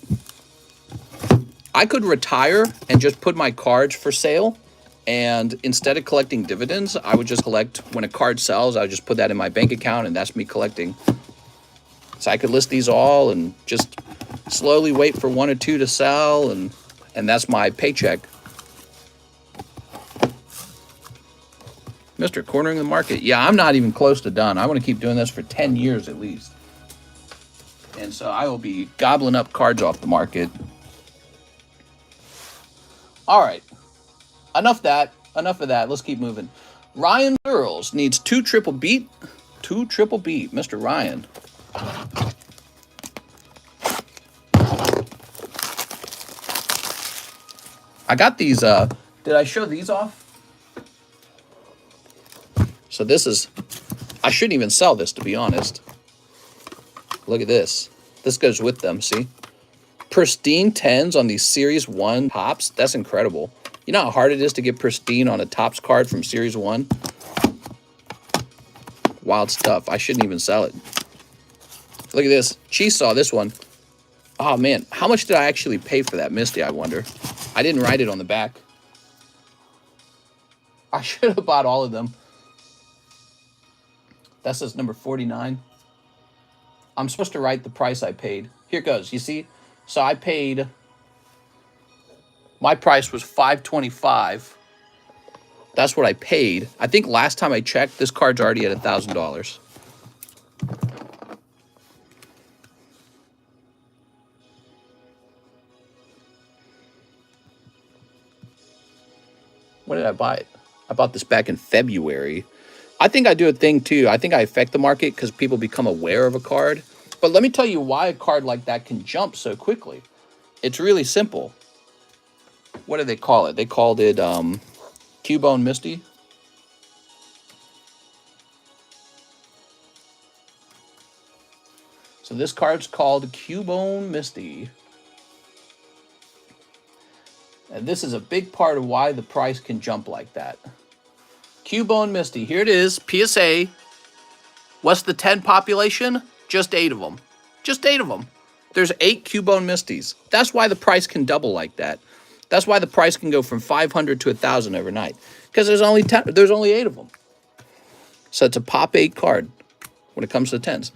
Speaker 1: I could retire and just put my cards for sale. And instead of collecting dividends, I would just collect when a card sells. I would just put that in my bank account, and that's me collecting. So I could list these all and just slowly wait for 1 or 2 to sell, and that's my paycheck. Mr. Cornering the market. Yeah, I'm not even close to done. I want to keep doing this for 10 years at least. And so I will be gobbling up cards off the market. All right. Enough of that. Let's keep moving. Ryan Earls needs 2 triple beat. 2 triple beat. Mr. Ryan. I got these. Did I show these off? So this is, I shouldn't even sell this, to be honest. Look at this. This goes with them, see? Pristine 10s on these Series 1 tops. That's incredible. You know how hard it is to get pristine on a tops card from Series 1? Wild stuff. I shouldn't even sell it. Look at this. Cheese saw this one. Oh, man. How much did I actually pay for that Misty, I wonder? I didn't write it on the back. I should have bought all of them. That says number 49. I'm supposed to write the price I paid. Here it goes. You see? So I paid... My price was $525. That's what I paid. I think last time I checked, this card's already at $1,000. When did I buy it? I bought this back in February. I think I do a thing too. I think I affect the market because people become aware of a card. But let me tell you why a card like that can jump so quickly. It's really simple. What do they call it? They called it Cubone Misty. So this card's called Cubone Misty. And this is a big part of why the price can jump like that. Cubone Misty. Here it is. PSA. What's the 10 population? Just 8 of them. Just 8 of them. There's 8 Cubone Misties. That's why the price can double like that. That's why the price can go from 500 to 1,000 overnight. Because there's only 8 of them. So it's a pop 8 card when it comes to the 10s.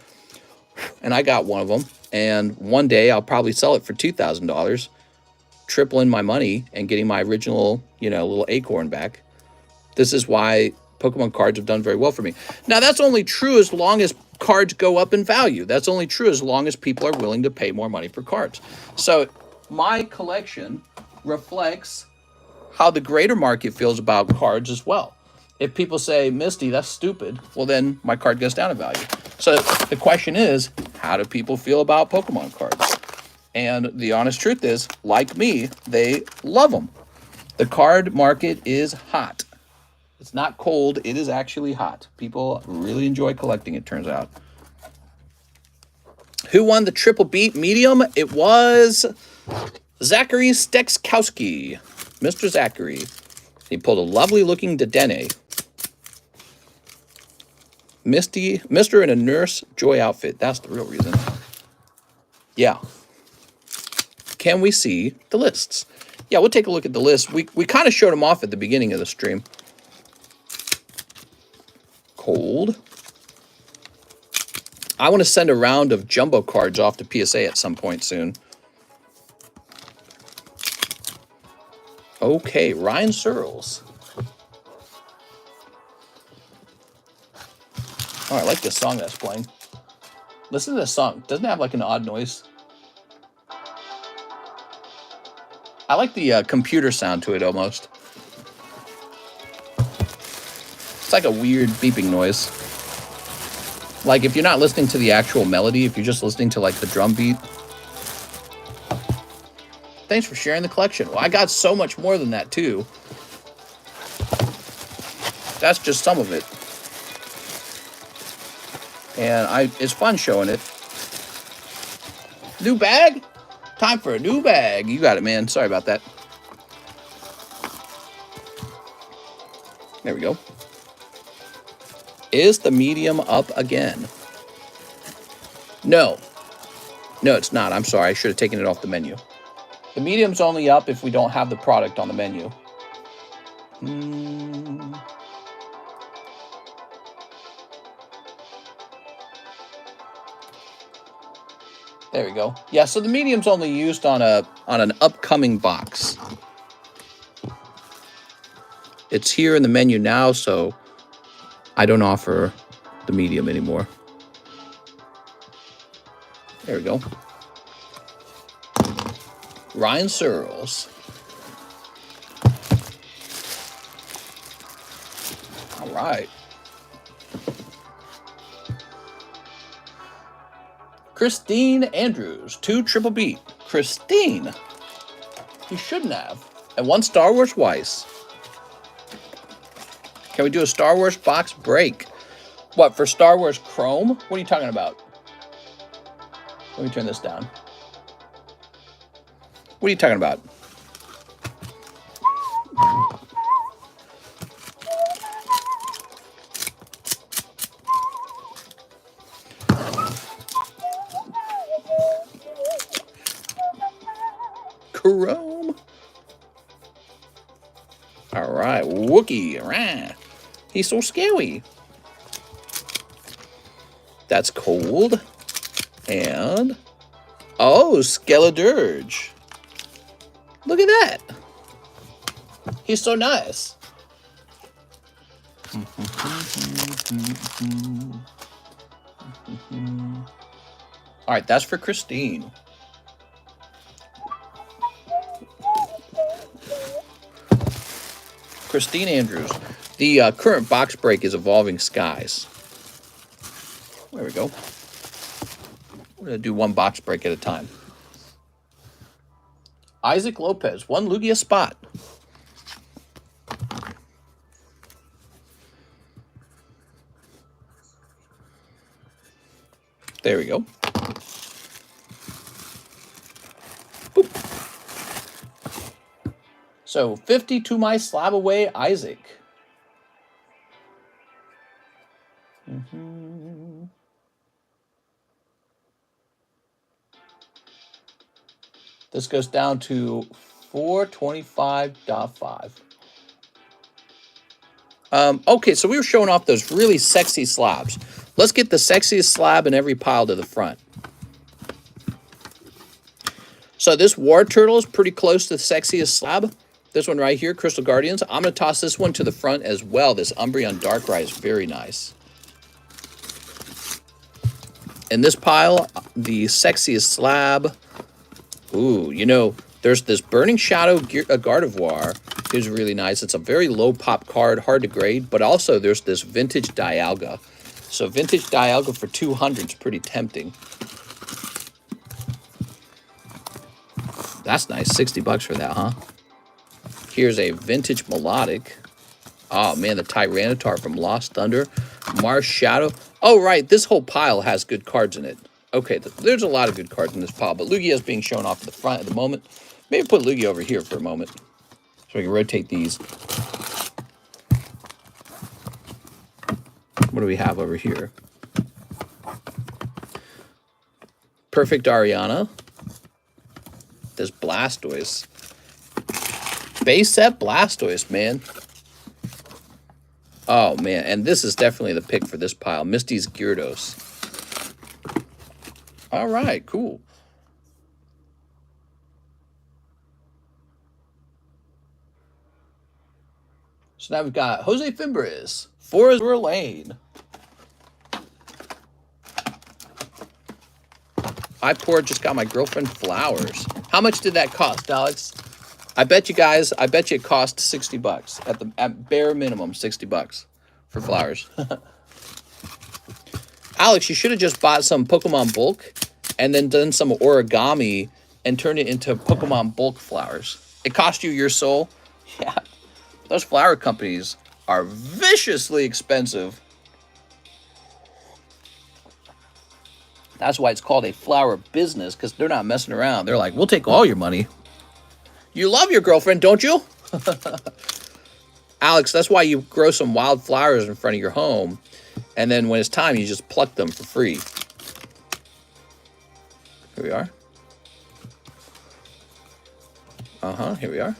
Speaker 1: And I got one of them. And one day I'll probably sell it for $2,000, tripling my money and getting my original, little acorn back. This is why Pokemon cards have done very well for me. Now, that's only true as long as cards go up in value. That's only true as long as people are willing to pay more money for cards. So my collection reflects how the greater market feels about cards as well. If people say, Misty, that's stupid, well, then my card goes down in value. So the question is, how do people feel about Pokemon cards? And the honest truth is, like me, they love them. The card market is hot. It's not cold. It is actually hot. People really enjoy collecting, it turns out. Who won the triple beat medium? It was Zachary Stekowski. Mr. Zachary. He pulled a lovely looking Dedenne. Mr. in a Nurse Joy outfit. That's the real reason. Yeah. Can we see the lists? Yeah, we'll take a look at the list. We kind of showed them off at the beginning of the stream. Cold. I want to send a round of jumbo cards off to PSA at some point soon. Okay, Ryan Searles. Oh, I like this song that's playing. Listen to this song. Doesn't it have like an odd noise? I like the computer sound to it almost. It's like a weird beeping noise. Like if you're not listening to the actual melody, if you're just listening to like the drum beat. Thanks for sharing the collection. Well, I got so much more than that too. That's just some of it. And it's fun showing it. New bag? Time for a new bag. You got it, man. Sorry about that. There we go. Is the medium up again? No. No, it's not. I'm sorry. I should have taken it off the menu. The medium's only up if we don't have the product on the menu. There we go. Yeah, so the medium's only used on an upcoming box. It's here in the menu now, so I don't offer the medium anymore. There we go. Ryan Searles. All right. Christine Andrews, 2 triple beat. Christine. You shouldn't have. And 1 Star Wars WEISS. Can we do a Star Wars box break? What, for Star Wars Chrome? What are you talking about? Let me turn this down. What are you talking about? Chrome. All right, Wookie. Rah. He's so scary. That's cold. And oh, Skeledirge. Look at that. He's so nice. All right, that's for Christine. Christine Andrews. The current box break is Evolving Skies. There we go. We're going to do one box break at a time. Isaac Lopez, 1 Lugia spot. There we go. Boop. So 50 to my SLAB-AWAY Isaac. This goes down to 425.5. Okay, so we were showing off those really sexy slabs. Let's get the sexiest slab in every pile to the front. So this War Turtle is pretty close to the sexiest slab. This one right here, Crystal Guardians. I'm going to toss this one to the front as well. This Umbreon Darkrai is very nice. In this pile, the sexiest slab. Ooh, you know, there's this Burning Shadow Gardevoir. It's really nice. It's a very low pop card, hard to grade, but also there's this Vintage Dialga. So Vintage Dialga for 200 is pretty tempting. That's nice, 60 bucks for that, huh? Here's a Vintage Melodic. Oh man, the Tyranitar from Lost Thunder. Mars Shadow. Oh right, this whole pile has good cards in it. Okay, there's a lot of good cards in this pile, but Lugia is being shown off at the front at the moment. Maybe put Lugia over here for a moment, so we can rotate these. What do we have over here? Perfect Ariana. This Blastoise. Base set Blastoise, man. Oh, man. And this is definitely the pick for this pile. Misty's Gyarados. All right, cool. So now we've got Jose Fimbres, Forest Lane. I just got my girlfriend flowers. How much did that cost, Alex? I bet you guys, it cost 60 bucks. At bare minimum, 60 bucks for flowers. Alex, you should have just bought some Pokemon bulk and then done some origami and turned it into Pokemon bulk flowers. It cost you your soul. Yeah, those flower companies are viciously expensive. That's why it's called a flower business, because they're not messing around. They're like, we'll take all your money. You love your girlfriend, don't you? Alex, that's why you grow some wild flowers in front of your home, and then when it's time, you just pluck them for free. Here we are. Here we are.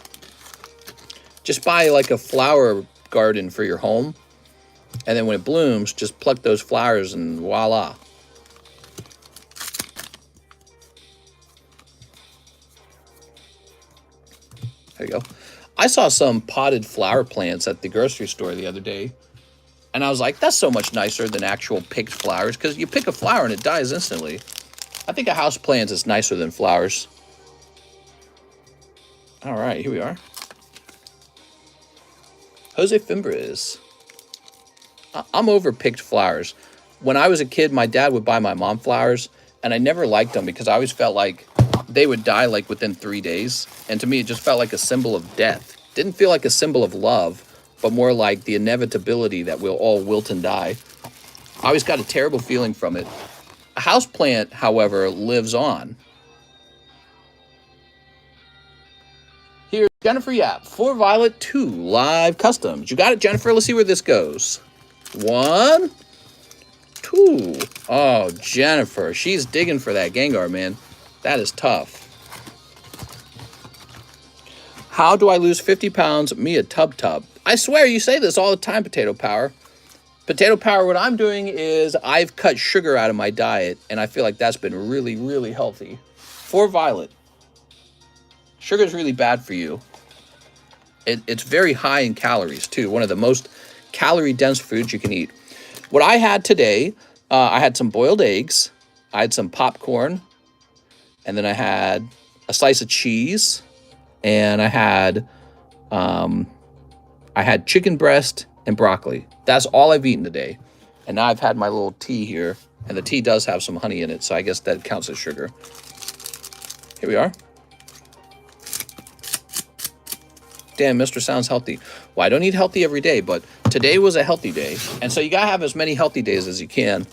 Speaker 1: Just buy like a flower garden for your home, and then when it blooms, just pluck those flowers and voila. There you go. I saw some potted flower plants at the grocery store the other day, and I was like, that's so much nicer than actual picked flowers, because you pick a flower and it dies instantly. I think a house plant is nicer than flowers. All right, here we are. Jose Fimbres. I'm over picked flowers. When I was a kid, my dad would buy my mom flowers, and I never liked them because I always felt like they would die like within 3 days. And to me, it just felt like a symbol of death. Didn't feel like a symbol of love, but more like the inevitability that we'll all wilt and die. I always got a terrible feeling from it. A houseplant, however, lives on. Here's Jennifer Yap, 4 Violet, 2 live customs. You got it, Jennifer? Let's see where this goes. 1, 2. Oh, Jennifer. She's digging for that Gengar, man. That is tough. How do I lose 50 pounds? Me a tub. I swear you say this all the time, Potato Power. Potato Power, what I'm doing is I've cut sugar out of my diet, and I feel like that's been really, really healthy. 4 Violet. Sugar is really bad for you. It's very high in calories, too. One of the most calorie-dense foods you can eat. What I had today, I had some boiled eggs. I had some popcorn. And then I had a slice of cheese, and I had chicken breast and broccoli. That's all I've eaten today. And now I've had my little tea here. And the tea does have some honey in it, so I guess that counts as sugar. Here we are. Damn, Mr. Sounds healthy. Well, I don't eat healthy every day, but today was a healthy day. And so you gotta have as many healthy days as you can.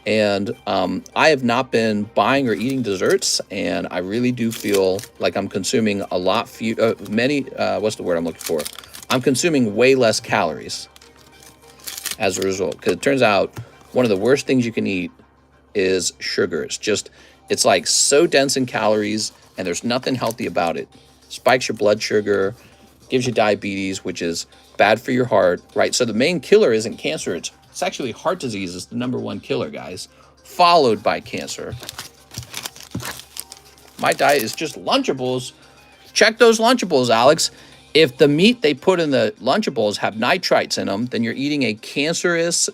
Speaker 1: And I have not been buying or eating desserts, and I really do feel like I'm consuming a lot what's the word I'm looking for? I'm consuming way less calories as a result. Because it turns out one of the worst things you can eat is sugar. It's like so dense in calories, and there's nothing healthy about it. Spikes your blood sugar, gives you diabetes, which is bad for your heart, right? So the main killer isn't cancer. It's actually heart disease is the #1 killer, guys, followed by cancer. My diet is just Lunchables. Check those Lunchables, Alex. If the meat they put in the Lunchables have nitrites in them, then you're eating a cancerous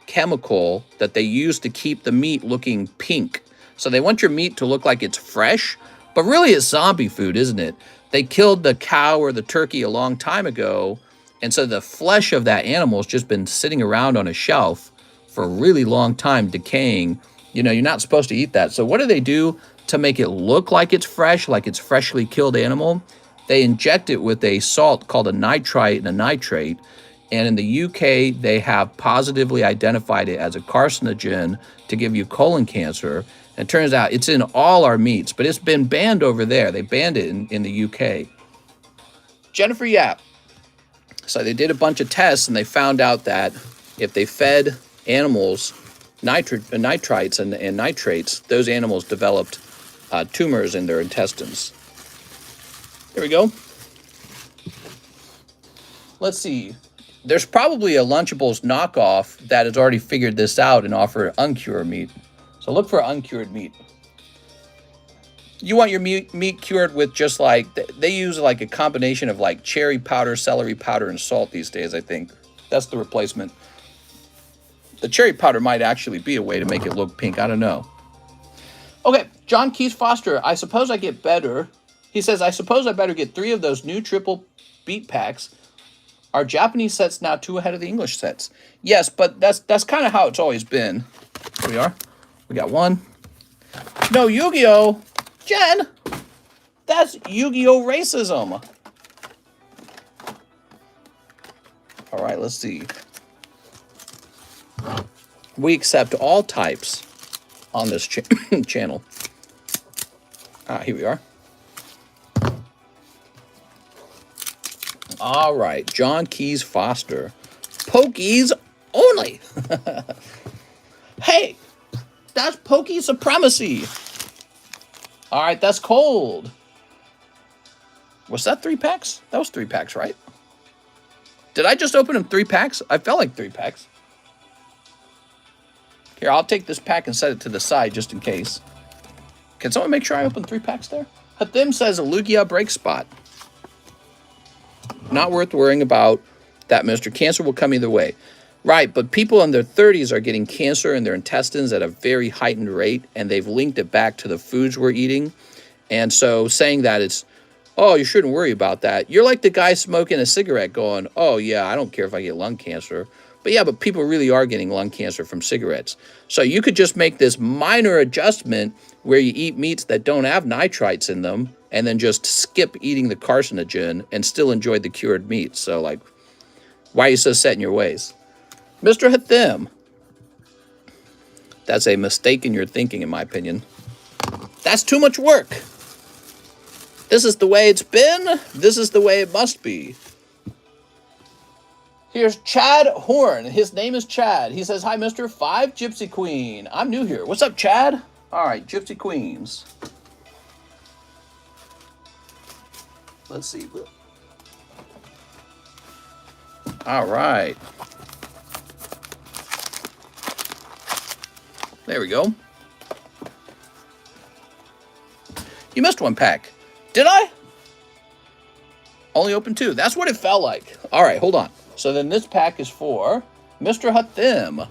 Speaker 1: chemical that they use to keep the meat looking pink. So they want your meat to look like it's fresh, but really it's zombie food, isn't it? They killed the cow or the turkey a long time ago, and so the flesh of that animal has just been sitting around on a shelf for a really long time, decaying. You know, you're not supposed to eat that. So what do they do to make it look like it's fresh, like it's freshly killed animal? They inject it with a salt called a nitrite and a nitrate. And in the UK, they have positively identified it as a carcinogen to give you colon cancer. And it turns out it's in all our meats, but it's been banned over there. They banned it in the UK. Jennifer Yap. So they did a bunch of tests, and they found out that if they fed animals nitrites and nitrates, those animals developed tumors in their intestines. Here we go. Let's see. There's probably a Lunchables knockoff that has already figured this out and offer uncured meat. So look for uncured meat. You want your meat cured with just like, they use like a combination of like cherry powder, celery powder, and salt these days, I think. That's the replacement. The cherry powder might actually be a way to make it look pink. I don't know. Okay, John Keith Foster. I suppose I get better. He says, I suppose I better get 3 of those new triple beat packs. Are Japanese sets now 2 ahead of the English sets? Yes, but that's kind of how it's always been. Here we are. We got 1. No, Yu-Gi-Oh! Jen! That's Yu-Gi-Oh! Racism! Alright, let's see. We accept all types on this channel. Here we are. All right, John Keys Foster. Pokies only. Hey, that's Pokey supremacy. All right, that's cold. Was that 3 packs? That was 3 packs, right? Did I just open them 3 packs? I felt like 3 packs. Here, I'll take this pack and set it to the side just in case. Can someone make sure I open 3 packs there? Hathim says a Lugia break spot. Not worth worrying about that, Mr. Cancer will come either way. Right, but people in their 30s are getting cancer in their intestines at a very heightened rate, and they've linked it back to the foods we're eating. And so saying that it's, oh, you shouldn't worry about that. You're like the guy smoking a cigarette going, oh, yeah, I don't care if I get lung cancer. But yeah, but people really are getting lung cancer from cigarettes. So you could just make this minor adjustment where you eat meats that don't have nitrites in them and then just skip eating the carcinogen and still enjoy the cured meat. So, like, why are you so set in your ways? Mr. Hathim. That's a mistake in your thinking, in my opinion. That's too much work. This is the way it's been. This is the way it must be. Here's Chad Horn. His name is Chad. He says, hi, Mr. 5 Gypsy Queen. I'm new here. What's up, Chad? All right, Gypsy Queens. Let's see. All right. There we go. You missed 1 pack. Did I? Only opened 2. That's what it felt like. All right, hold on. So then this pack is for Mr. Hathim.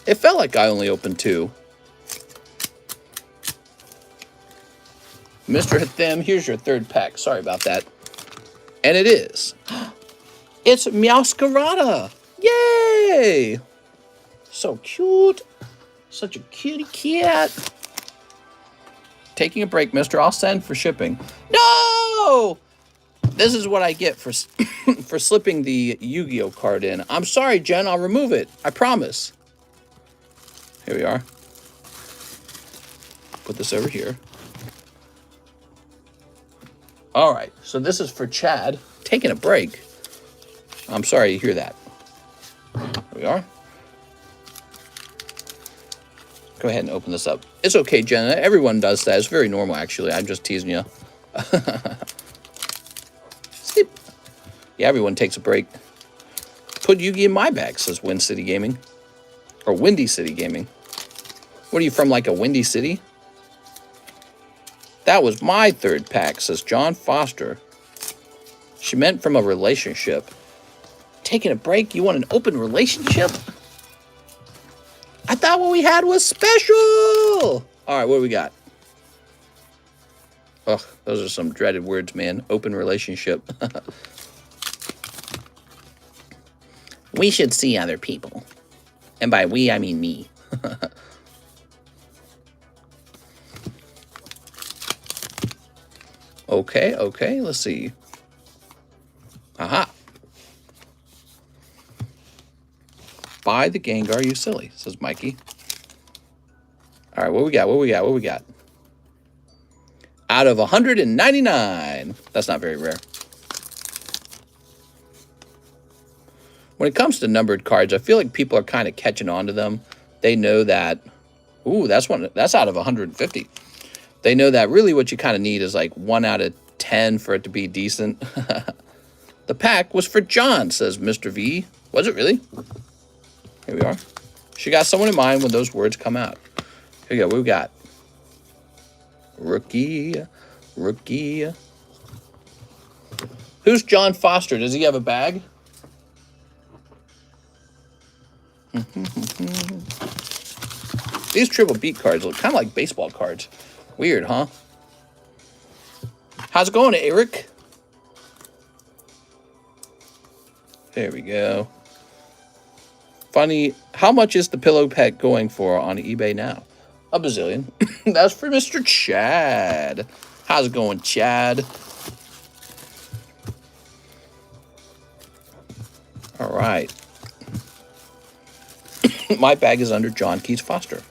Speaker 1: It felt like I only opened 2. Mr. Hathim, here's your 3rd pack. Sorry about that. And it is It's Meowscarada. Yay! So cute. Such a cutie cat. Taking a break, mister. I'll send for shipping. No! This is what I get for for slipping the Yu-Gi-Oh card in. I'm sorry, Jen. I'll remove it. I promise. Here we are. Put this over here. All right. So this is for Chad. Taking a break. I'm sorry you hear that. Here we are. Go ahead and open this up. It's okay, Jen. Everyone does that. It's very normal, actually. I'm just teasing you. Sleep. Yeah, everyone takes a break. Put Yugi in my bag, says Wind City Gaming. Or Windy City Gaming. What are you from, like a windy city? That was my third pack, says John Foster. She meant from a relationship. Taking a break? You want an open relationship? I thought what we had was special. All right, what do we got? Ugh, those are some dreaded words, man. Open relationship. We should see other people. And by we, I mean me. Okay, let's see. Aha. Buy the Gengar, you silly, says Mikey. All right, what we got? Out of 199. That's not very rare. When it comes to numbered cards, I feel like people are kind of catching on to them. They know that, ooh, that's out of 150. They know that really what you kind of need is like 1 out of 10 for it to be decent. The pack was for John, says Mr. V. Was it really? Here we are. She got someone in mind when those words come out. Here we go. What we got? Rookie. Who's John Foster? Does he have a bag? These triple beat cards look kind of like baseball cards. Weird, huh? How's it going, Eric? There we go. Funny, how much is the pillow pet going for on eBay now? A bazillion. That's for Mr. Chad. How's it going, Chad? All right. My bag is under John Keys Foster.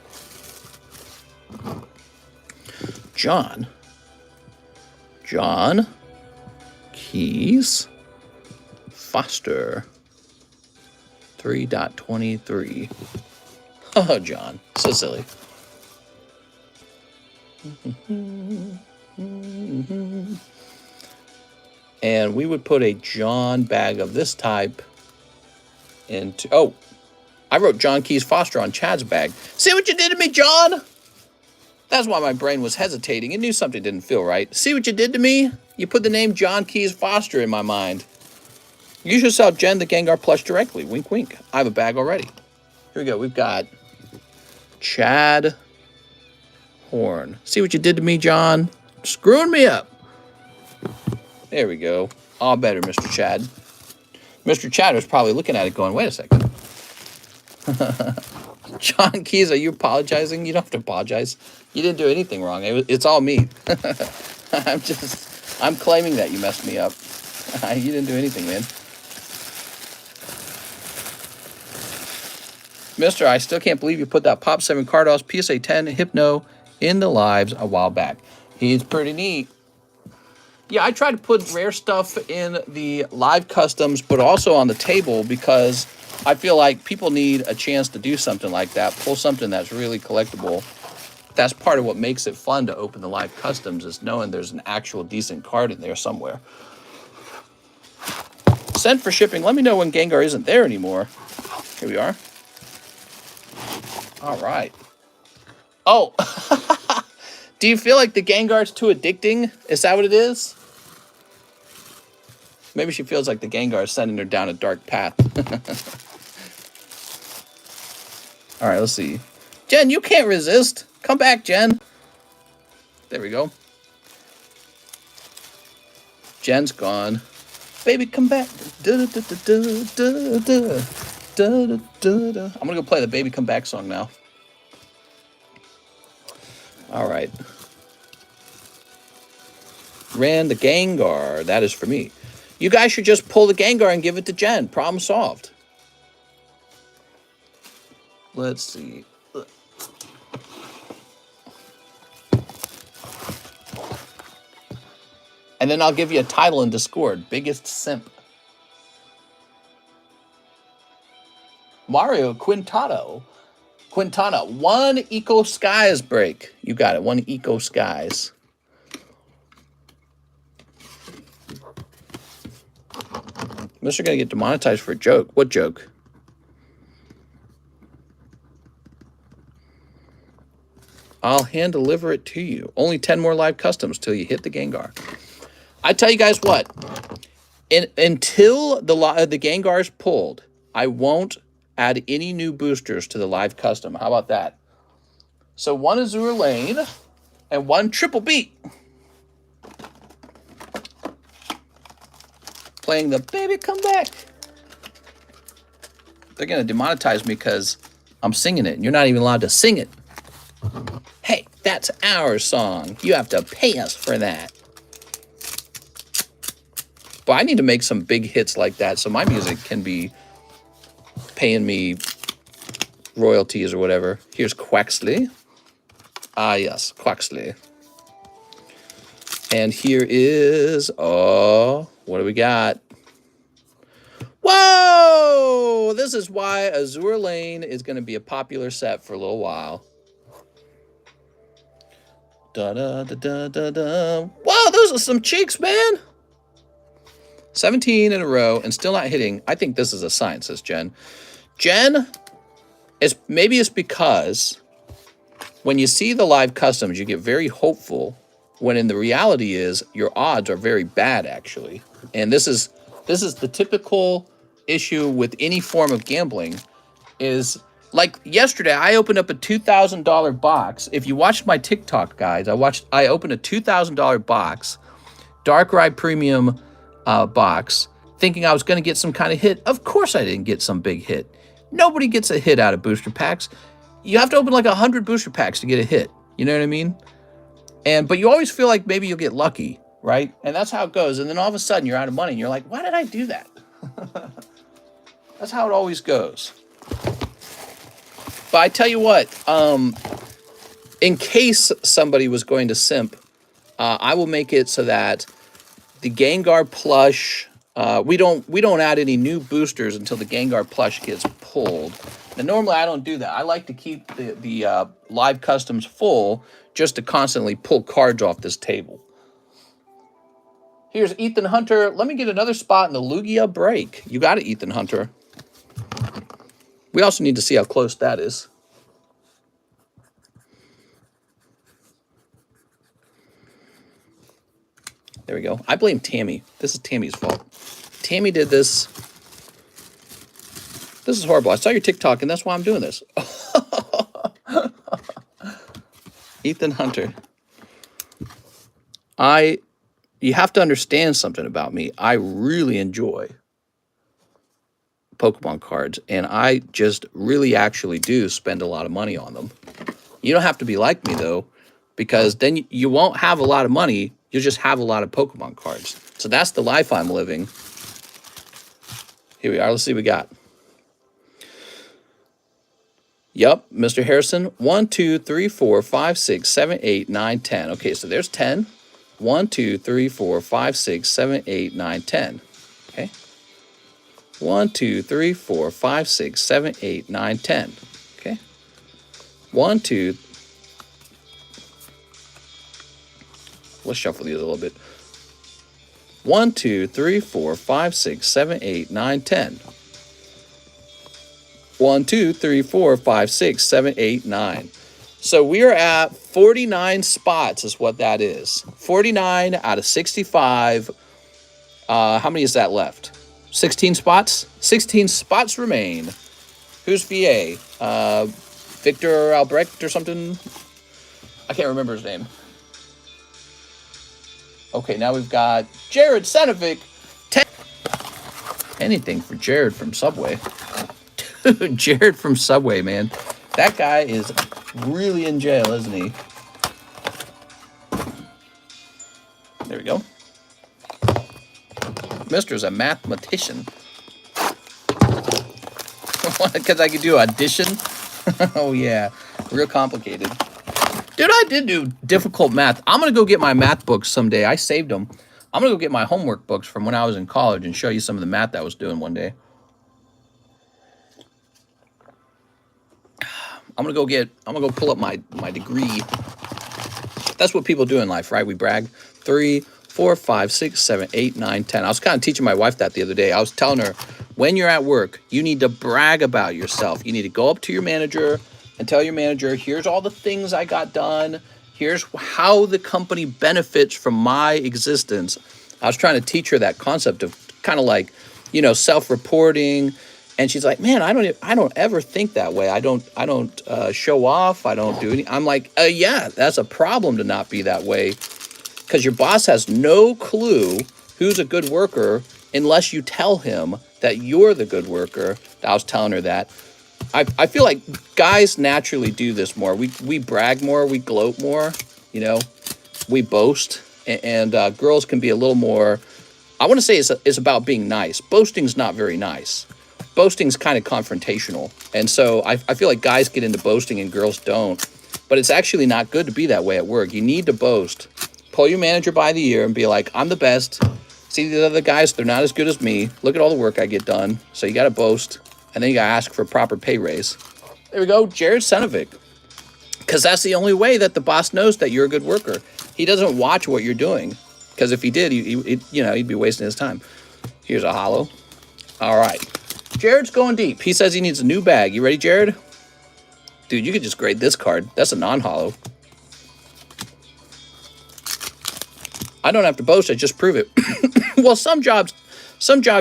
Speaker 1: John Keys Foster 3.23. Oh, John, so silly. And we would put a John bag of this type into, oh, I wrote John Keys Foster on Chad's bag. See what you did to me, John? That's why my brain was hesitating. It knew something didn't feel right. See what you did to me? You put the name John Keys Foster in my mind. You should sell Jen the Gengar plush directly. Wink, wink. I have a bag already. Here we go. We've got Chad Horn. See what you did to me, John? Screwing me up. There we go. All better, Mr. Chad. Mr. Chad was probably looking at it going, wait a second. John Keys, are you apologizing? You don't have to apologize. You didn't do anything wrong. It's all me. I'm claiming that you messed me up. You didn't do anything, man. Mister, I still can't believe you put that Pop 7 Cardos PSA 10 Hypno in the lives a while back. He's pretty neat. Yeah, I try to put rare stuff in the live customs, but also on the table because I feel like people need a chance to do something like that, pull something that's really collectible. That's part of what makes it fun to open the live customs, is knowing there's an actual decent card in there somewhere. Sent for shipping. Let me know when Gengar isn't there anymore. Here we are. All right. Oh, do you feel like the Gengar's too addicting? Is that what it is? Maybe she feels like the Gengar is sending her down a dark path. All right, let's see. Jen, you can't resist. Come back, Jen. There we go. Jen's gone. Baby, come back. I'm gonna go play the Baby Come Back song now. All right. Ran the Gengar. That is for me. You guys should just pull the Gengar and give it to Jen. Problem solved. Let's see. And then I'll give you a title in Discord. Biggest simp. Mario Quintana. 1 Eco Skies break. You got it. 1 Eco Skies. Unless you're going to get demonetized for a joke. What joke? I'll hand deliver it to you. Only 10 more live customs till you hit the Gengar. I tell you guys what. Until the Gengar is pulled, I won't add any new boosters to the live custom. How about that? So 1 Azure Lane and 1 Triple Beat. Playing the Baby Come Back. They're going to demonetize me because I'm singing it, and you're not even allowed to sing it. Hey, that's our song. You have to pay us for that. But I need to make some big hits like that so my music can be paying me royalties or whatever. Here's Quaxley. Ah, yes, Quaxley. And here is, what do we got? Whoa! This is why Azure Lane is going to be a popular set for a little while. Da-da-da-da-da-da. Whoa, those are some cheeks, man! 17 in a row and still not hitting. I think this is a sign, says Jen. Jen, maybe it's because when you see the live customs, you get very hopeful, when in the reality is your odds are very bad, actually. And this is the typical issue with any form of gambling. Is like yesterday, I opened up a $2,000 box. If you watched my TikTok, guys, I opened a $2,000 box, Darkrai Premium box, thinking I was going to get some kind of hit. Of course I didn't get some big hit. Nobody gets a hit out of booster packs. You have to open like 100 booster packs to get a hit. You know what I mean? But you always feel like maybe you'll get lucky, right? And that's how it goes. And then all of a sudden you're out of money and you're like, why did I do that? That's how it always goes. But I tell you what, in case somebody was going to simp, I will make it so that the Gengar plush, we don't add any new boosters until the Gengar plush gets pulled. Now, normally I don't do that. I like to keep the live customs full just to constantly pull cards off this table. Here's Ethan Hunter. Let me get another spot in the Lugia break. You got it, Ethan Hunter. We also need to see how close that is. There we go. I blame Tammy. This is Tammy's fault. Tammy did this. This is horrible. I saw your TikTok, and that's why I'm doing this. Ethan Hunter. You have to understand something about me. I really enjoy Pokemon cards, and I just really actually do spend a lot of money on them. You don't have to be like me, though, because then you won't have a lot of money. You'll just have a lot of Pokemon cards. So that's the life I'm living. Here we are. Let's see what we got. Yep, Mr. Harrison. 1, 2, 3, 4, 5, 6, 7, 8, 9, 10. Okay, so there's 10. 1, 2, 3, 4, 5, 6, 7, 8, 9, 10. Okay. 1, 2, 3, 4, 5, 6, 7, 8, 9, 10. Okay. 1, 2. Let's shuffle these a little bit. 1, 2, 3, 4, 5, 6, 7, 8, 9, 10. 1, 2, 3, 4, 5, 6, 7, 8, 9. So we are at 49 spots is what that is. 49 out of 65. How many is that left? 16 spots? 16 spots remain. Who's VA? Victor Albrecht or something? I can't remember his name. Okay, now we've got Jared Senovic. anything for Jared from Subway. Dude, Jared from Subway, man. That guy is really in jail, isn't he? There we go. Mister's a mathematician. Because I could do addition? Oh, yeah. Real complicated. Dude, I did do difficult math. I'm going to go get my math books someday. I saved them. I'm going to go get my homework books from when I was in college and show you some of the math I was doing one day. I'm going to go pull up my degree. That's what people do in life, right? We brag. 3, 4, 5, 6, 7, 8, 9, 10. I was kind of teaching my wife that the other day. I was telling her, when you're at work, you need to brag about yourself. You need to go up to your manager and tell your manager, here's all the things I got done. Here's how the company benefits from my existence. I was trying to teach her that concept of kind of like, you know, self-reporting. And she's like, man, I don't ever think that way. I don't show off. I don't do any. I'm like, yeah, that's a problem to not be that way, because your boss has no clue who's a good worker unless you tell him that you're the good worker. I was telling her that. I feel like guys naturally do this more. We brag more. We gloat more. You know, we boast. And girls can be a little more, I want to say it's about being nice. Boasting's not very nice. Boasting's kind of confrontational. And so I feel like guys get into boasting and girls don't. But it's actually not good to be that way at work. You need to boast. Pull your manager by the ear and be like, I'm the best. See the other guys, they're not as good as me. Look at all the work I get done. So you got to boast. And then you got to ask for a proper pay raise. There we go, Jared Senovic. Because that's the only way that the boss knows that you're a good worker. He doesn't watch what you're doing. Because if he did, he'd be wasting his time. Here's a hollow. All right. Jared's going deep. He says he needs a new bag. You ready, Jared? Dude, you could just grade this card. That's a non-hollow. I don't have to boast. I just prove it. Well, some jobs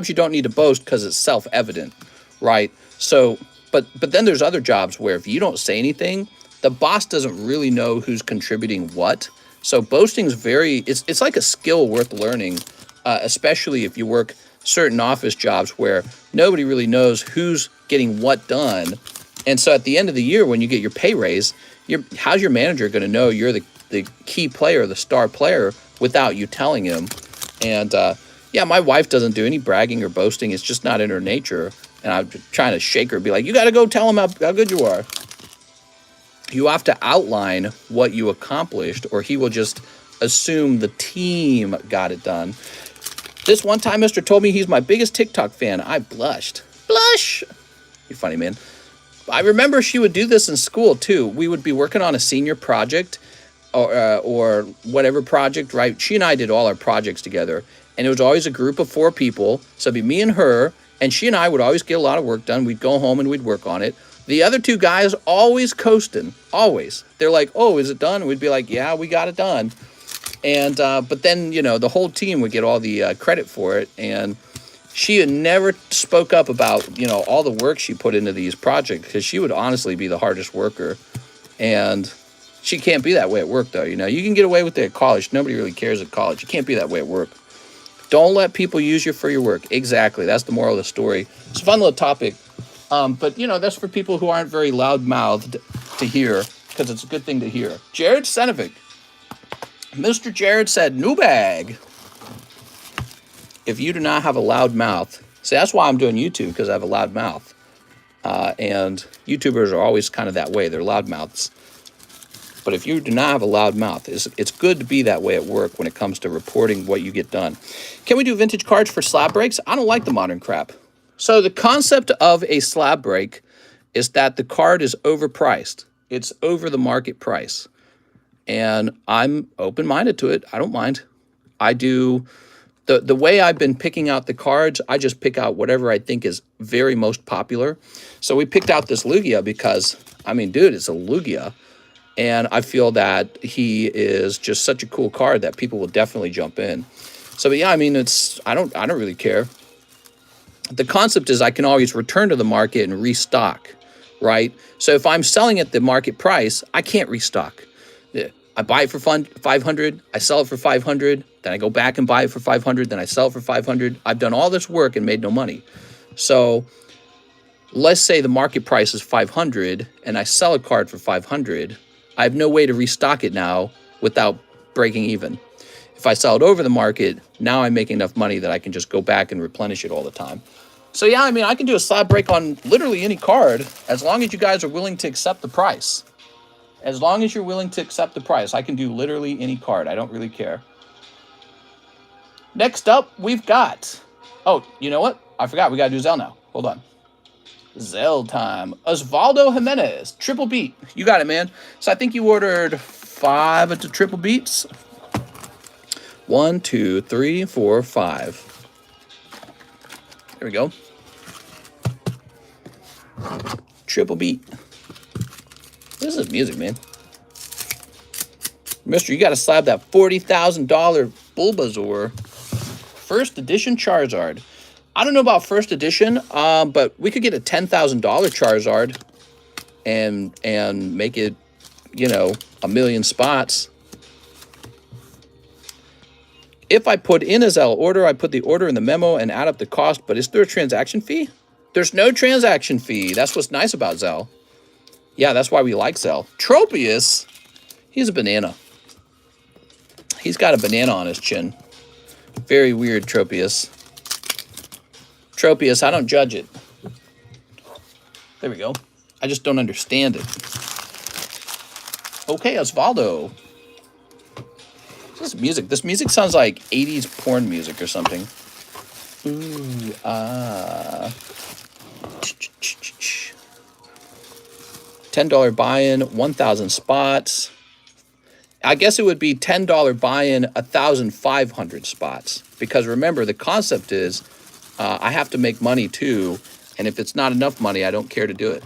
Speaker 1: you don't need to boast because it's self-evident, right? So, but then there's other jobs where if you don't say anything, the boss doesn't really know who's contributing what. So boasting's it's like a skill worth learning, especially if you work certain office jobs where nobody really knows who's getting what done. And so at the end of the year, when you get your pay raise, how's your manager going to know you're the key player, the star player, without you telling him? And yeah, my wife doesn't do any bragging or boasting. It's just not in her nature. And I'm trying to shake her, be like, you got to go tell him how good you are. You have to outline what you accomplished, or he will just assume the team got it done. This one time, Mr. told me he's my biggest TikTok fan. I blushed. Blush! You're funny, man. I remember she would do this in school, too. We would be working on a senior project or whatever project, right? She and I did all our projects together. And it was always a group of 4 people. So it'd be me and her. And she and I would always get a lot of work done. We'd go home and we'd work on it. The other 2 guys always coasting. Always. They're like, oh, is it done? And we'd be like, yeah, we got it done. And but then, you know, the whole team would get all the credit for it. And she had never spoke up about, you know, all the work she put into these projects, because she would honestly be the hardest worker. And she can't be that way at work, though. You know, you can get away with it at college. Nobody really cares at college. You can't be that way at work. Don't let people use you for your work. Exactly. That's the moral of the story. It's a fun little topic. But, you know, that's for people who aren't very loud-mouthed to hear, because it's a good thing to hear. Jared Senovic. Mr. Jared said, new bag. If you do not have a loud mouth, see, that's why I'm doing YouTube, because I have a loud mouth. And YouTubers are always kind of that way. They're loud mouths. But if you do not have a loud mouth, it's good to be that way at work when it comes to reporting what you get done. Can we do vintage cards for slab breaks? I don't like the modern crap. So the concept of a slab break is that the card is overpriced. It's over the market price. And I'm open-minded to it. I don't mind. I do. The way I've been picking out the cards, I just pick out whatever I think is very most popular. So we picked out this Lugia because, I mean, dude, it's a Lugia. And I feel that he is just such a cool card that people will definitely jump in. So, but yeah, I mean, I don't really care. The concept is I can always return to the market and restock, right? So if I'm selling at the market price, I can't restock. I buy it for 500, I sell it for 500, then I go back and buy it for 500, then I sell it for 500. I've done all this work and made no money. So let's say the market price is 500 and I sell a card for 500. I have no way to restock it now without breaking even. If I sell it over the market, now I'm making enough money that I can just go back and replenish it all the time. So yeah, I mean, I can do a slab break on literally any card as long as you guys are willing to accept the price. As long as you're willing to accept the price, I can do literally any card. I don't really care. Next up, we've got... Oh, you know what? I forgot. We got to do Zelle now. Hold on. Zelle time. Osvaldo Jimenez. Triple beat. You got it, man. So I think you ordered 5 of the triple beats. 1, 2, 3, 4, 5. There we go. Triple beat. This is music, man. Mister, you got to slab that $40,000 Bulbasaur. First edition Charizard. I don't know about first edition, but we could get a $10,000 Charizard and make it, you know, a million spots. If I put in a Zelle order, I put the order in the memo and add up the cost, but is there a transaction fee? There's no transaction fee. That's what's nice about Zelle. Yeah, that's why we like Zelle. Tropius, he's a banana. He's got a banana on his chin. Very weird, Tropius. Tropius, I don't judge it. There we go. I just don't understand it. Okay, Osvaldo. This music. This music sounds like 80s porn music or something. Ooh, $10 buy-in, 1,000 spots. I guess it would be $10 buy-in, 1,500 spots. Because remember, the concept is I have to make money too. And if it's not enough money, I don't care to do it.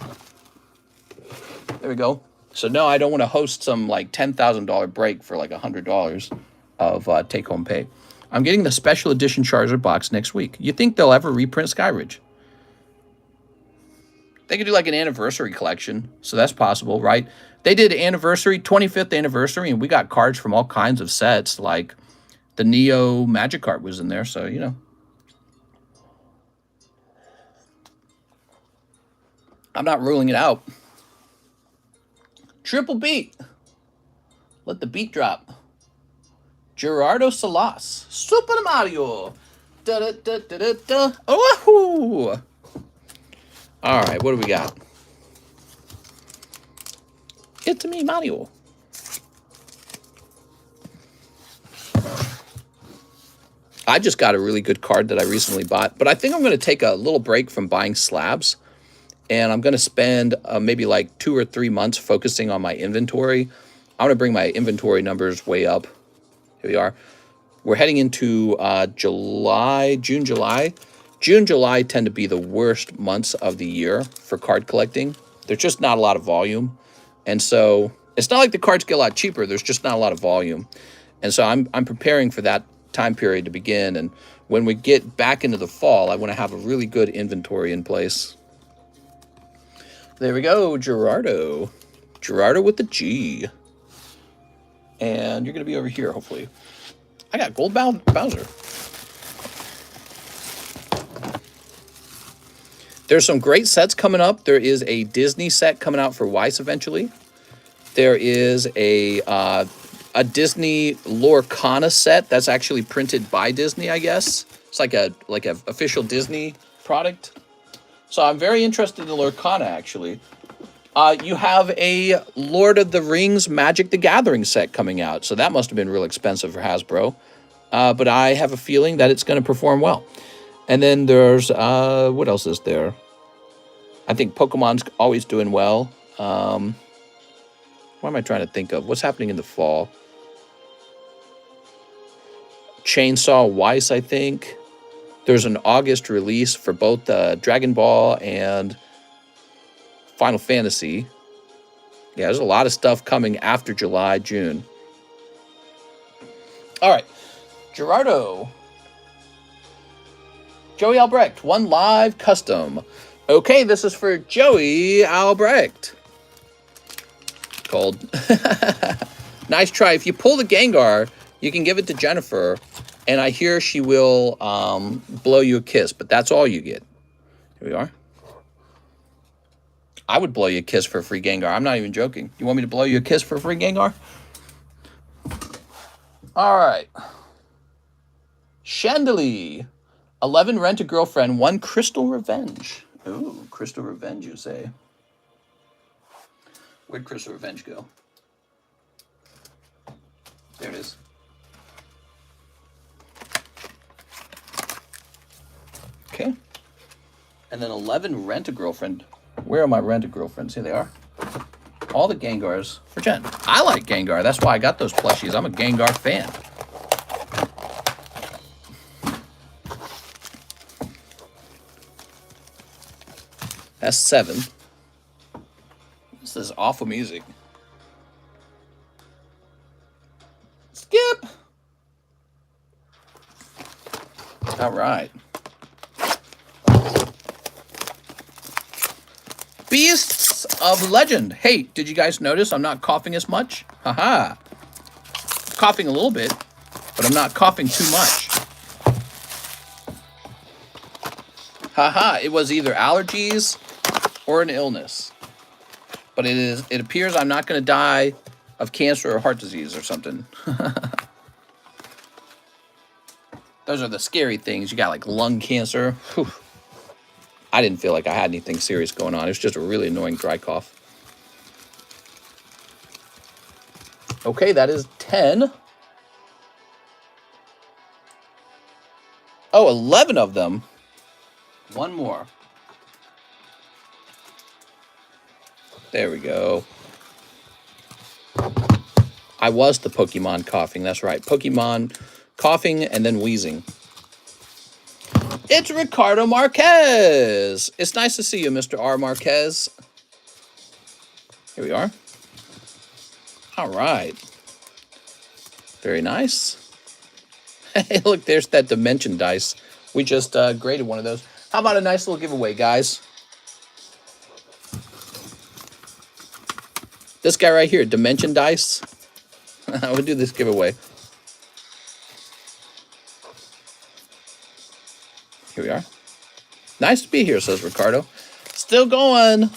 Speaker 1: There we go. So no, I don't want to host some like $10,000 break for like $100 of take-home pay. I'm getting the special edition Charizard box next week. You think they'll ever reprint Skyridge? They could do like an anniversary collection, so that's possible, right? They did anniversary, 25th anniversary, and we got cards from all kinds of sets, like the Neo Magikarp was in there, so, you know. I'm not ruling it out. Triple beat. Let the beat drop. Gerardo Salas. Super Mario. Da da da da da da. Oh! All right, what do we got? It's me, Mario. I just got a really good card that I recently bought, but I think I'm going to take a little break from buying slabs, and I'm going to spend maybe like 2 or 3 months focusing on my inventory. I'm going to bring my inventory numbers way up. Here we are. We're heading into June, July. June, July tend to be the worst months of the year for card collecting. There's just not a lot of volume. And so it's not like the cards get a lot cheaper. There's just not a lot of volume. And so I'm preparing for that time period to begin. And when we get back into the fall, I want to have a really good inventory in place. There we go, Gerardo. Gerardo with the G. And you're going to be over here, hopefully. I got Gold Bowser. There's some great sets coming up. There is a Disney set coming out for WEISS eventually. There is a Disney Lorcana set that's actually printed by Disney, I guess. It's like a official Disney product. So I'm very interested in Lorcana, actually. You have a Lord of the Rings Magic the Gathering set coming out. So that must have been real expensive for Hasbro. But I have a feeling that it's going to perform well. And then there's, what else is there? I think Pokemon's always doing well. What am I trying to think of? What's happening in the fall? Chainsaw WEISS, I think. There's an August release for both Dragon Ball and Final Fantasy. Yeah, there's a lot of stuff coming after July, June. All right. Gerardo. Joey Albrecht, one live custom. Okay, this is for Joey Albrecht. Cold. Nice try. If you pull the Gengar, you can give it to Jennifer, and I hear she will blow you a kiss, but that's all you get. Here we are. I would blow you a kiss for a free Gengar. I'm not even joking. You want me to blow you a kiss for a free Gengar? All right. Chandelier. 11 Rent-A-Girlfriend, 1 Crystal Revenge. Ooh, Crystal Revenge, you say. Where'd Crystal Revenge go? There it is. Okay. And then 11 Rent-A-Girlfriend. Where are my Rent-A-Girlfriends? Here they are. All the Gengars for Jen. I like Gengar. That's why I got those plushies. I'm a Gengar fan. That's 7. This is awful music. Skip. All right. Beasts of Legend. Hey, did you guys notice I'm not coughing as much? Haha. Coughing a little bit, but I'm not coughing too much. Haha, it was either allergies or an illness. But it appears I'm not going to die of cancer or heart disease or something. Those are the scary things. You got like lung cancer. Whew. I didn't feel like I had anything serious going on. It was just a really annoying dry cough. Okay, that is 10. Oh, 11 of them. One more. There we go. I was the Pokemon coughing. That's right. Pokemon coughing and then wheezing. It's Ricardo Marquez. It's nice to see you, Mr. R. Marquez. Here we are. All right. Very nice. Hey, look, there's that Dimension dice. We just graded one of those. How about a nice little giveaway, guys? This guy right here, Dimension Dice. I would do this giveaway. Here we are. Nice to be here, says Ricardo. Still going.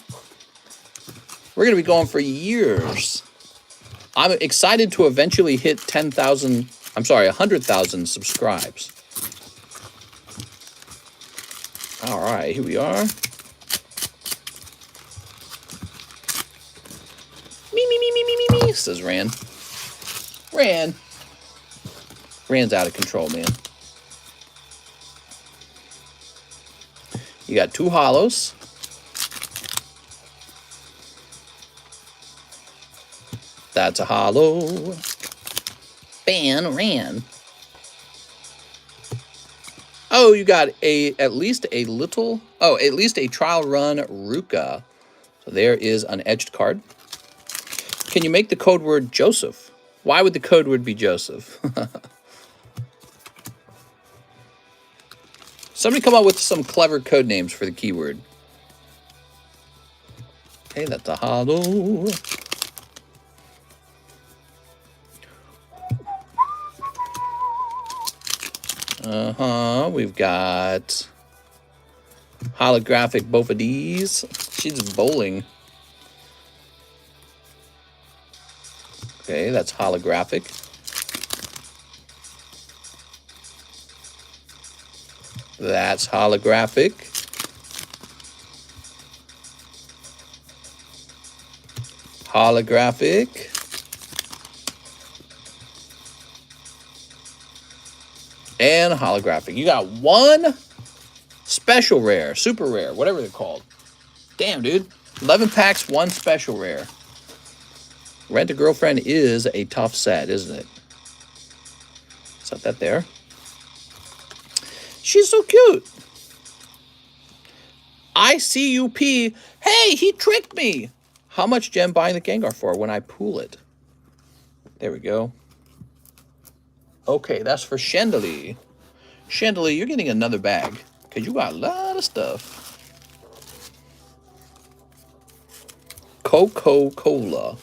Speaker 1: We're going to be going for years. I'm excited to eventually hit 10,000, I'm sorry, 100,000 subscribes. All right, here we are. Me, says Rand. Rand's out of control, man. You got 2 hollows. That's a hollow. Rand. Oh, you got at least a trial run Ruka. So there is an edged card. Can you make the code word Joseph? Why would the code word be Joseph? Somebody come up with some clever code names for the keyword. Okay, that's a hollow. We've got holographic both of these. She's bowling. Okay, that's holographic. That's holographic. Holographic. And holographic. You got 1 special rare, super rare, whatever they're called. Damn, dude. 11 packs, 1 special rare. Rent-A-Girlfriend is a tough set, isn't it? Set that there. She's so cute. ICUP. Hey, he tricked me. How much gem buying the Gengar for when I pool it? There we go. Okay, that's for Chandelier. Chandelier, you're getting another bag because you got a lot of stuff. Coca-Cola.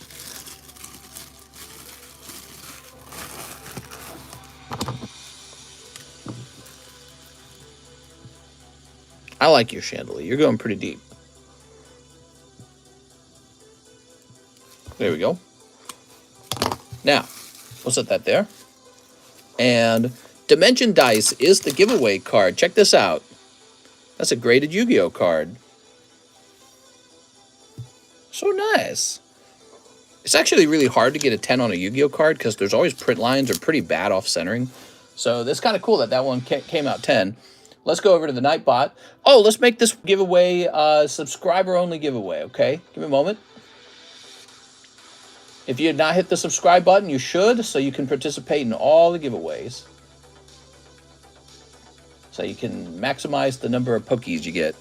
Speaker 1: I like your chandelier. You're going pretty deep. There we go. Now, we'll set that there. And Dimension Dice is the giveaway card. Check this out. That's a graded Yu-Gi-Oh card. So nice. It's actually really hard to get a 10 on a Yu-Gi-Oh card because there's always print lines are pretty bad off centering. So this is kind of cool that that one came out 10. Let's go over to the Nightbot. Oh, let's make this giveaway subscriber-only giveaway, okay? Give me a moment. If you had not hit the subscribe button, you should, so you can participate in all the giveaways. So you can maximize the number of Pokies you get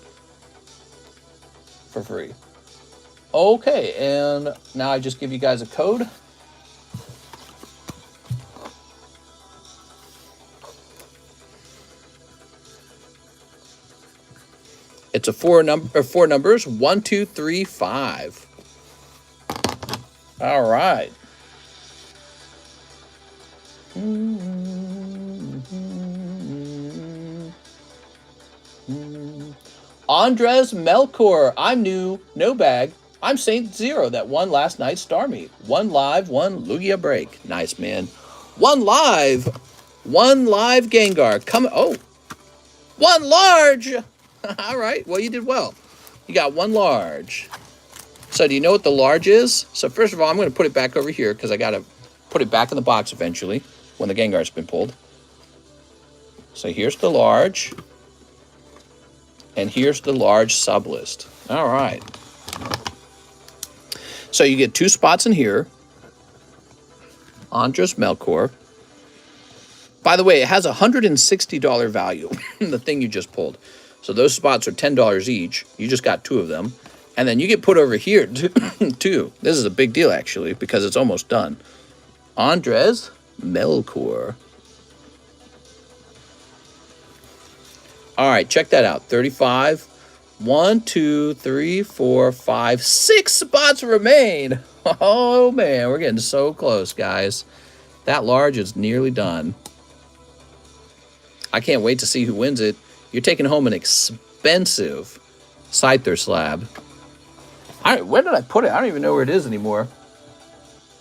Speaker 1: for free. Okay, and now I just give you guys a code. It's a four numbers, 1, 2, 3, 5. All right. Andres Melkor, I'm new, no bag. I'm Saint Zero that won last night's Star Meet. 1 live, 1 Lugia break. Nice, man. 1 live Gengar. Come, oh, 1 large. All right, well, you did well. You got 1 large. So do you know what the large is? So first of all, I'm going to put it back over here because I got to put it back in the box eventually when the Gengar's been pulled. So here's the large. And here's the large Sublist. All right. So you get 2 spots in here. Andres Melkor. By the way, it has a $160 value, the thing you just pulled. So those spots are $10 each. You just got 2 of them. And then you get put over here, too. This is a big deal, actually, because it's almost done. Andres Melkor. All right, check that out. 35. 1, 2, 3, 4, 5, 6 spots remain. Oh, man, we're getting so close, guys. That large is nearly done. I can't wait to see who wins it. You're taking home an expensive Scyther slab. Where did I put it? I don't even know where it is anymore.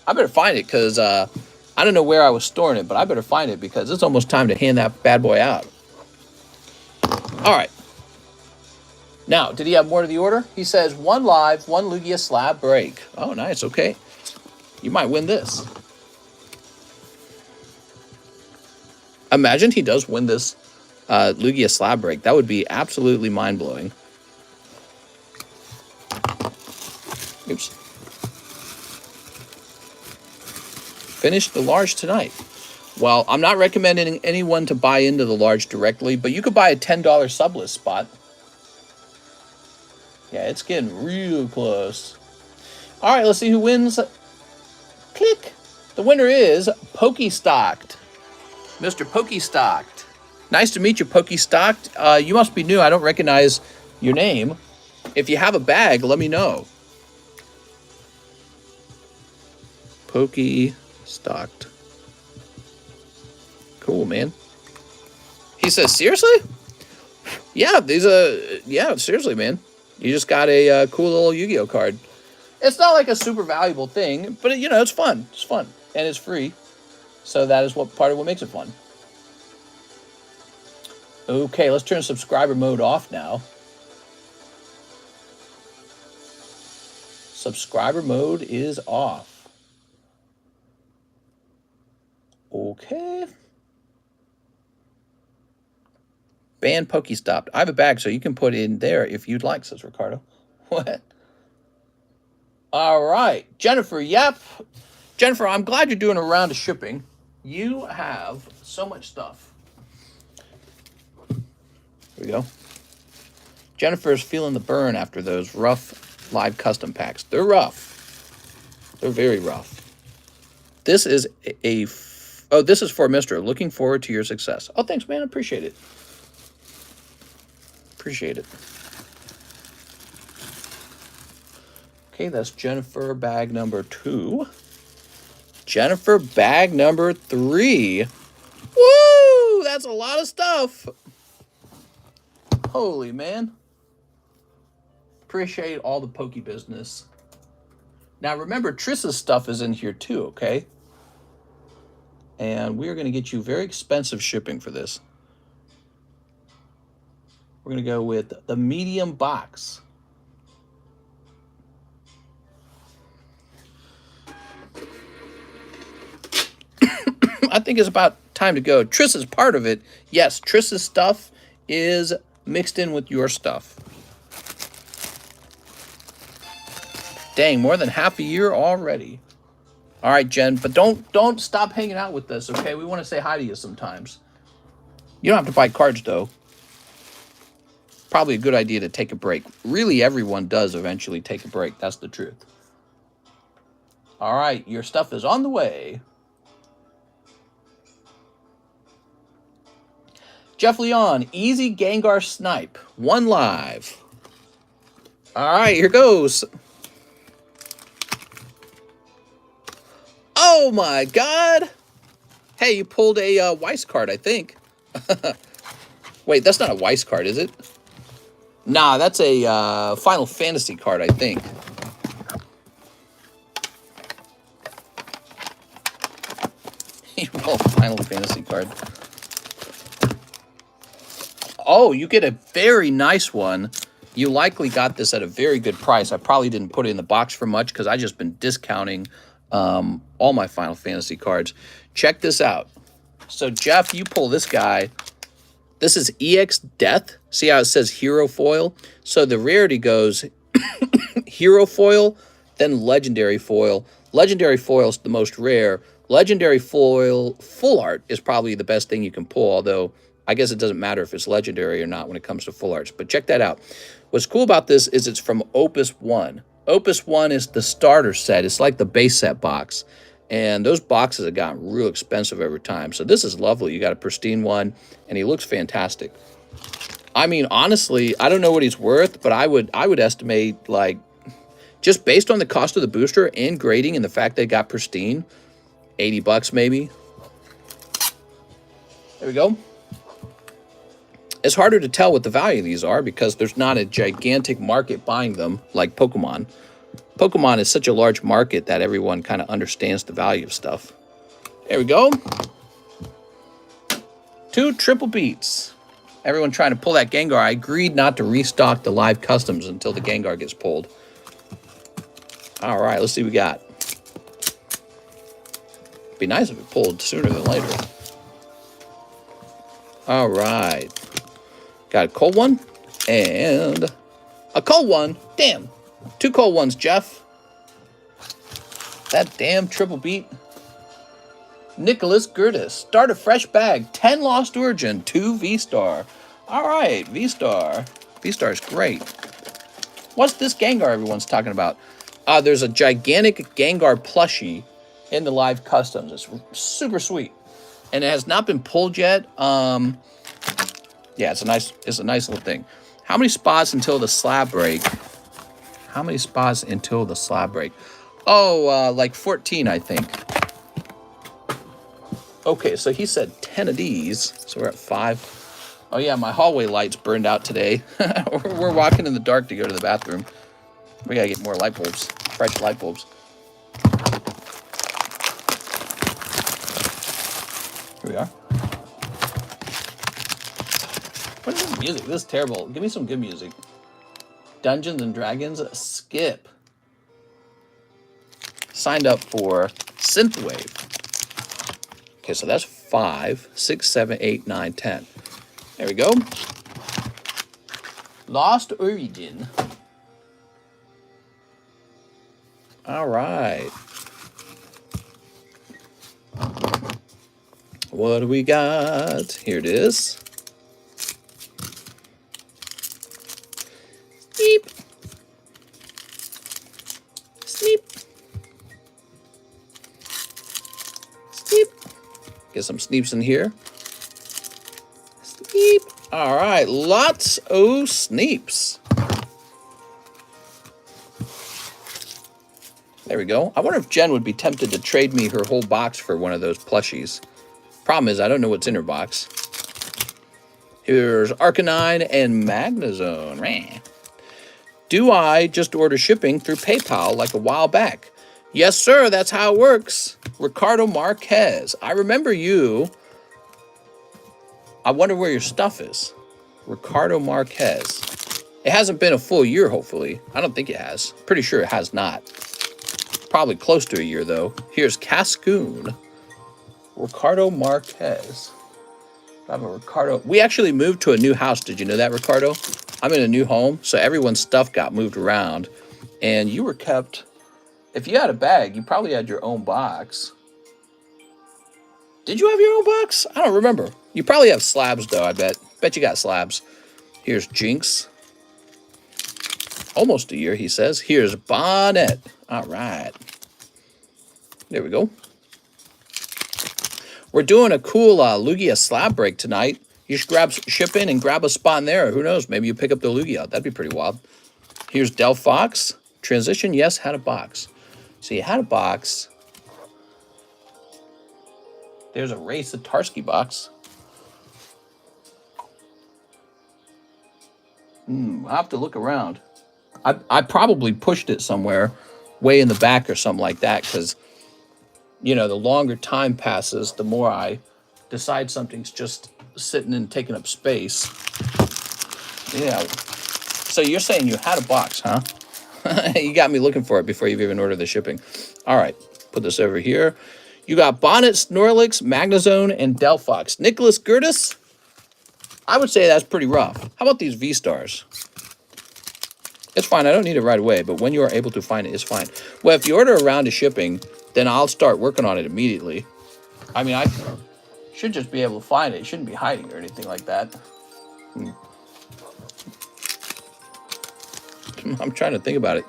Speaker 1: I better find it because I don't know where I was storing it, but I better find it because it's almost time to hand that bad boy out. All right. Now, did he have more to the order? He says 1 live, 1 Lugia slab break. Oh, nice. Okay. You might win this. Imagine he does win this Lugia slab break. That would be absolutely mind-blowing. Oops. Finish the large tonight. Well, I'm not recommending anyone to buy into the large directly, but you could buy a $10 Sublist spot. Yeah, it's getting real close. All right, let's see who wins. Click. The winner is Pokestocked. Mr. Pokestocked. Nice to meet you, Pokestocked. You must be new. I don't recognize your name. If you have a bag, let me know. Pokestocked. Cool, man. He says, seriously? Yeah, yeah, seriously, man. You just got a cool little Yu-Gi-Oh card. It's not like a super valuable thing, but you know, it's fun. It's fun, and it's free. So that is part of what makes it fun. Okay, let's turn subscriber mode off now. Subscriber mode is off. Okay. Ban Pokestopped. I have a bag, so you can put it in there if you'd like, says Ricardo. What? All right. Jennifer, yep. Jennifer, I'm glad you're doing a round of shipping. You have so much stuff. Here we go. Jennifer is feeling the burn after those rough live custom packs. They're rough. They're very rough. This is oh, this is for Mr. Looking forward to your success. Oh, thanks, man. I appreciate it. Appreciate it. Okay, that's Jennifer bag number 2. Jennifer bag number 3. Woo! That's a lot of stuff. Holy man. Appreciate all the pokey business. Now remember, Triss's stuff is in here too, okay? And we're going to get you very expensive shipping for this. We're going to go with the medium box. I think it's about time to go. Triss is part of it. Yes, Triss's stuff is mixed in with your stuff. Dang, more than half a year already. All right, Jen, but don't stop hanging out with us, okay? We want to say hi to you sometimes. You don't have to buy cards, though. Probably a good idea to take a break. Really, everyone does eventually take a break. That's the truth. All right, your stuff is on the way. Jeff Leon, easy Gengar snipe. 1 live. All right, here goes. Oh my God. Hey, you pulled a WEISS card, I think. Wait, that's not a WEISS card, is it? Nah, that's a Final Fantasy card, I think. You pull a Final Fantasy card. Oh, you get a very nice one. You likely got this at a very good price. I probably didn't put it in the box for much because I just been discounting all my Final Fantasy cards. Check this out. So, Jeff, you pull this guy. This is EX Death. See how it says Hero Foil? So the rarity goes Hero Foil, then Legendary Foil. Legendary Foil is the most rare. Legendary Foil Full Art is probably the best thing you can pull, although I guess it doesn't matter if it's legendary or not when it comes to full arts. But check that out. What's cool about this is it's from Opus 1. Opus 1 is the starter set. It's like the base set box. And those boxes have gotten real expensive over time. So this is lovely. You got a pristine one, and he looks fantastic. I mean, honestly, I don't know what he's worth, but I would estimate, like, just based on the cost of the booster and grading and the fact they got pristine, 80 bucks maybe. There we go. It's harder to tell what the value of these are because there's not a gigantic market buying them like Pokemon. Pokemon is such a large market that everyone kind of understands the value of stuff. There we go. 2 triple beats. Everyone trying to pull that Gengar. I agreed not to restock the live customs until the Gengar gets pulled. All right, let's see what we got. Be nice if it pulled sooner than later. All right. Got a cold one and a cold one. Damn. 2 cold ones, Jeff. That damn triple beat. Nicholas Gertis. Start a fresh bag. 10 Lost Origin. 2 V-Star. All right, V-Star. V-Star is great. What's this Gengar everyone's talking about? There's a gigantic Gengar plushie in the live customs. It's super sweet. And it has not been pulled yet. Yeah, it's a nice little thing. How many spots until the slab break? How many spots until the slab break? Oh, like 14, I think. Okay, so he said 10 of these. So we're at 5. Oh, yeah, my hallway lights burned out today. We're walking in the dark to go to the bathroom. We got to get more light bulbs, fresh light bulbs. Here we are. What is this music? This is terrible. Give me some good music. Dungeons and Dragons, skip. Signed up for Synthwave. Okay, so that's 5, 6, 7, 8, 9, 10. There we go. Lost Origin. All right. What do we got? Here it is. Sneep. Sneep. Sneep. Get some sneeps in here. Sneep. All right, lots of sneeps. There we go. I wonder if Jen would be tempted to trade me her whole box for one of those plushies. Problem is, I don't know what's in her box. Here's Arcanine and Magnezone. Meh. Do I just order shipping through PayPal like a while back? Yes, sir, that's how it works. Ricardo Marquez. I remember you. I wonder where your stuff is. Ricardo Marquez. It hasn't been a full year, hopefully. I don't think it has. Pretty sure it has not. Probably close to a year, though. Here's Cascoon. Ricardo Marquez. I'm a Ricardo. We actually moved to a new house. Did you know that, Ricardo? I'm in a new home, so everyone's stuff got moved around. And you were kept... If you had a bag, you probably had your own box. Did you have your own box? I don't remember. You probably have slabs, though, I bet. Bet you got slabs. Here's Jinx. Almost a year, he says. Here's Bonnet. All right. There we go. We're doing a cool Lugia slab break tonight. You should ship in and grab a spot in there. Who knows? Maybe you pick up the Lugia. That'd be pretty wild. Here's Del Fox. Transition, yes, had a box. So you had a box. There's a Ray Satarsky box. I'll have to look around. I probably pushed it somewhere way in the back or something like that because, you know, the longer time passes, the more I decide something's just sitting and taking up space. Yeah. So you're saying you had a box, huh? You got me looking for it before you've even ordered the shipping. All right. Put this over here. You got Bonnet, Snorlax, Magnezone, and Delphox. Nicholas Gertis? I would say that's pretty rough. How about these V-Stars? It's fine. I don't need it right away, but when you are able to find it, it's fine. Well, if you order a round of shipping, then I'll start working on it immediately. I mean, I should just be able to find it. It shouldn't be hiding or anything like that. I'm trying to think about it.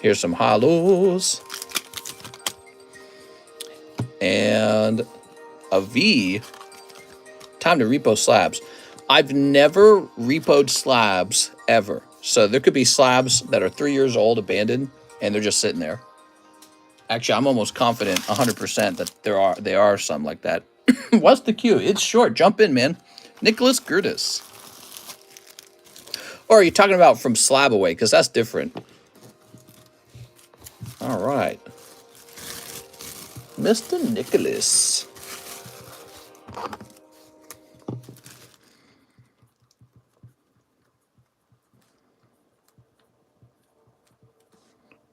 Speaker 1: Here's some hollows. And a V. Time to repo slabs. I've never repoed slabs ever. So there could be slabs that are 3 years old, abandoned, and they're just sitting there. Actually, I'm almost confident 100% that they are some like that. What's the queue? It's short. Jump in, man. Nicholas Gertis. Or are you talking about from SLAB-AWAY? Because that's different. All right. Mr. Nicholas.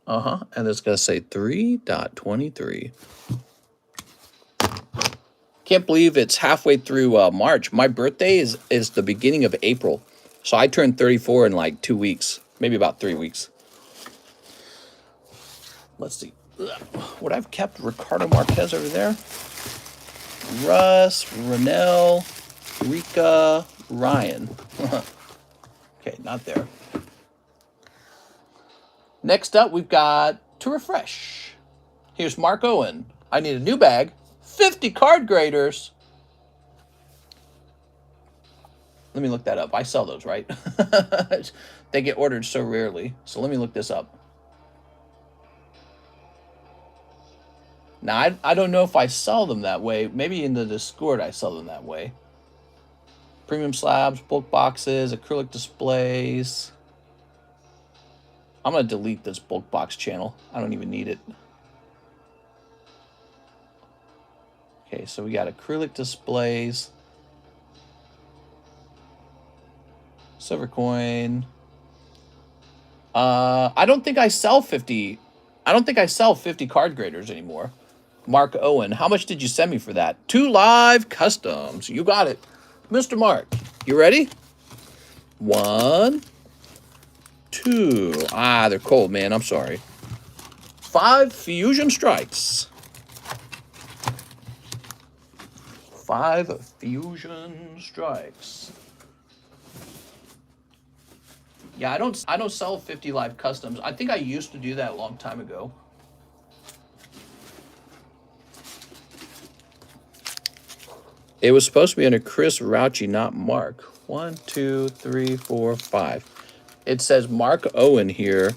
Speaker 1: And it's going to say 3.23. Can't believe it's halfway through March. My birthday is the beginning of April. So I turned 34 in like 2 weeks. Maybe about 3 weeks. Let's see. Would I have kept Ricardo Marquez over there? Russ, Renell, Rika, Ryan. Okay, not there. Next up, we've got to refresh. Here's Mark Owen. I need a new bag. 50 card graders. Let me look that up. I sell those, right? They get ordered so rarely. So let me look this up. Now, I don't know if I sell them that way. Maybe in the Discord I sell them that way. Premium slabs, bulk boxes, acrylic displays. I'm going to delete this bulk box channel. I don't even need it. Okay, so we got acrylic displays. Silver coin. I don't think I sell 50. I don't think I sell 50 card graders anymore. Mark Owen, how much did you send me for that? 2 live customs. You got it. Mr. Mark, you ready? 1, 2. Ah, they're cold, man. I'm sorry. 5 fusion strikes. 5 fusion strikes. Yeah, I don't sell 50 live customs. I think I used to do that a long time ago. It was supposed to be under Chris Raucci, not Mark. 1, 2, 3, 4, 5. It says Mark Owen here.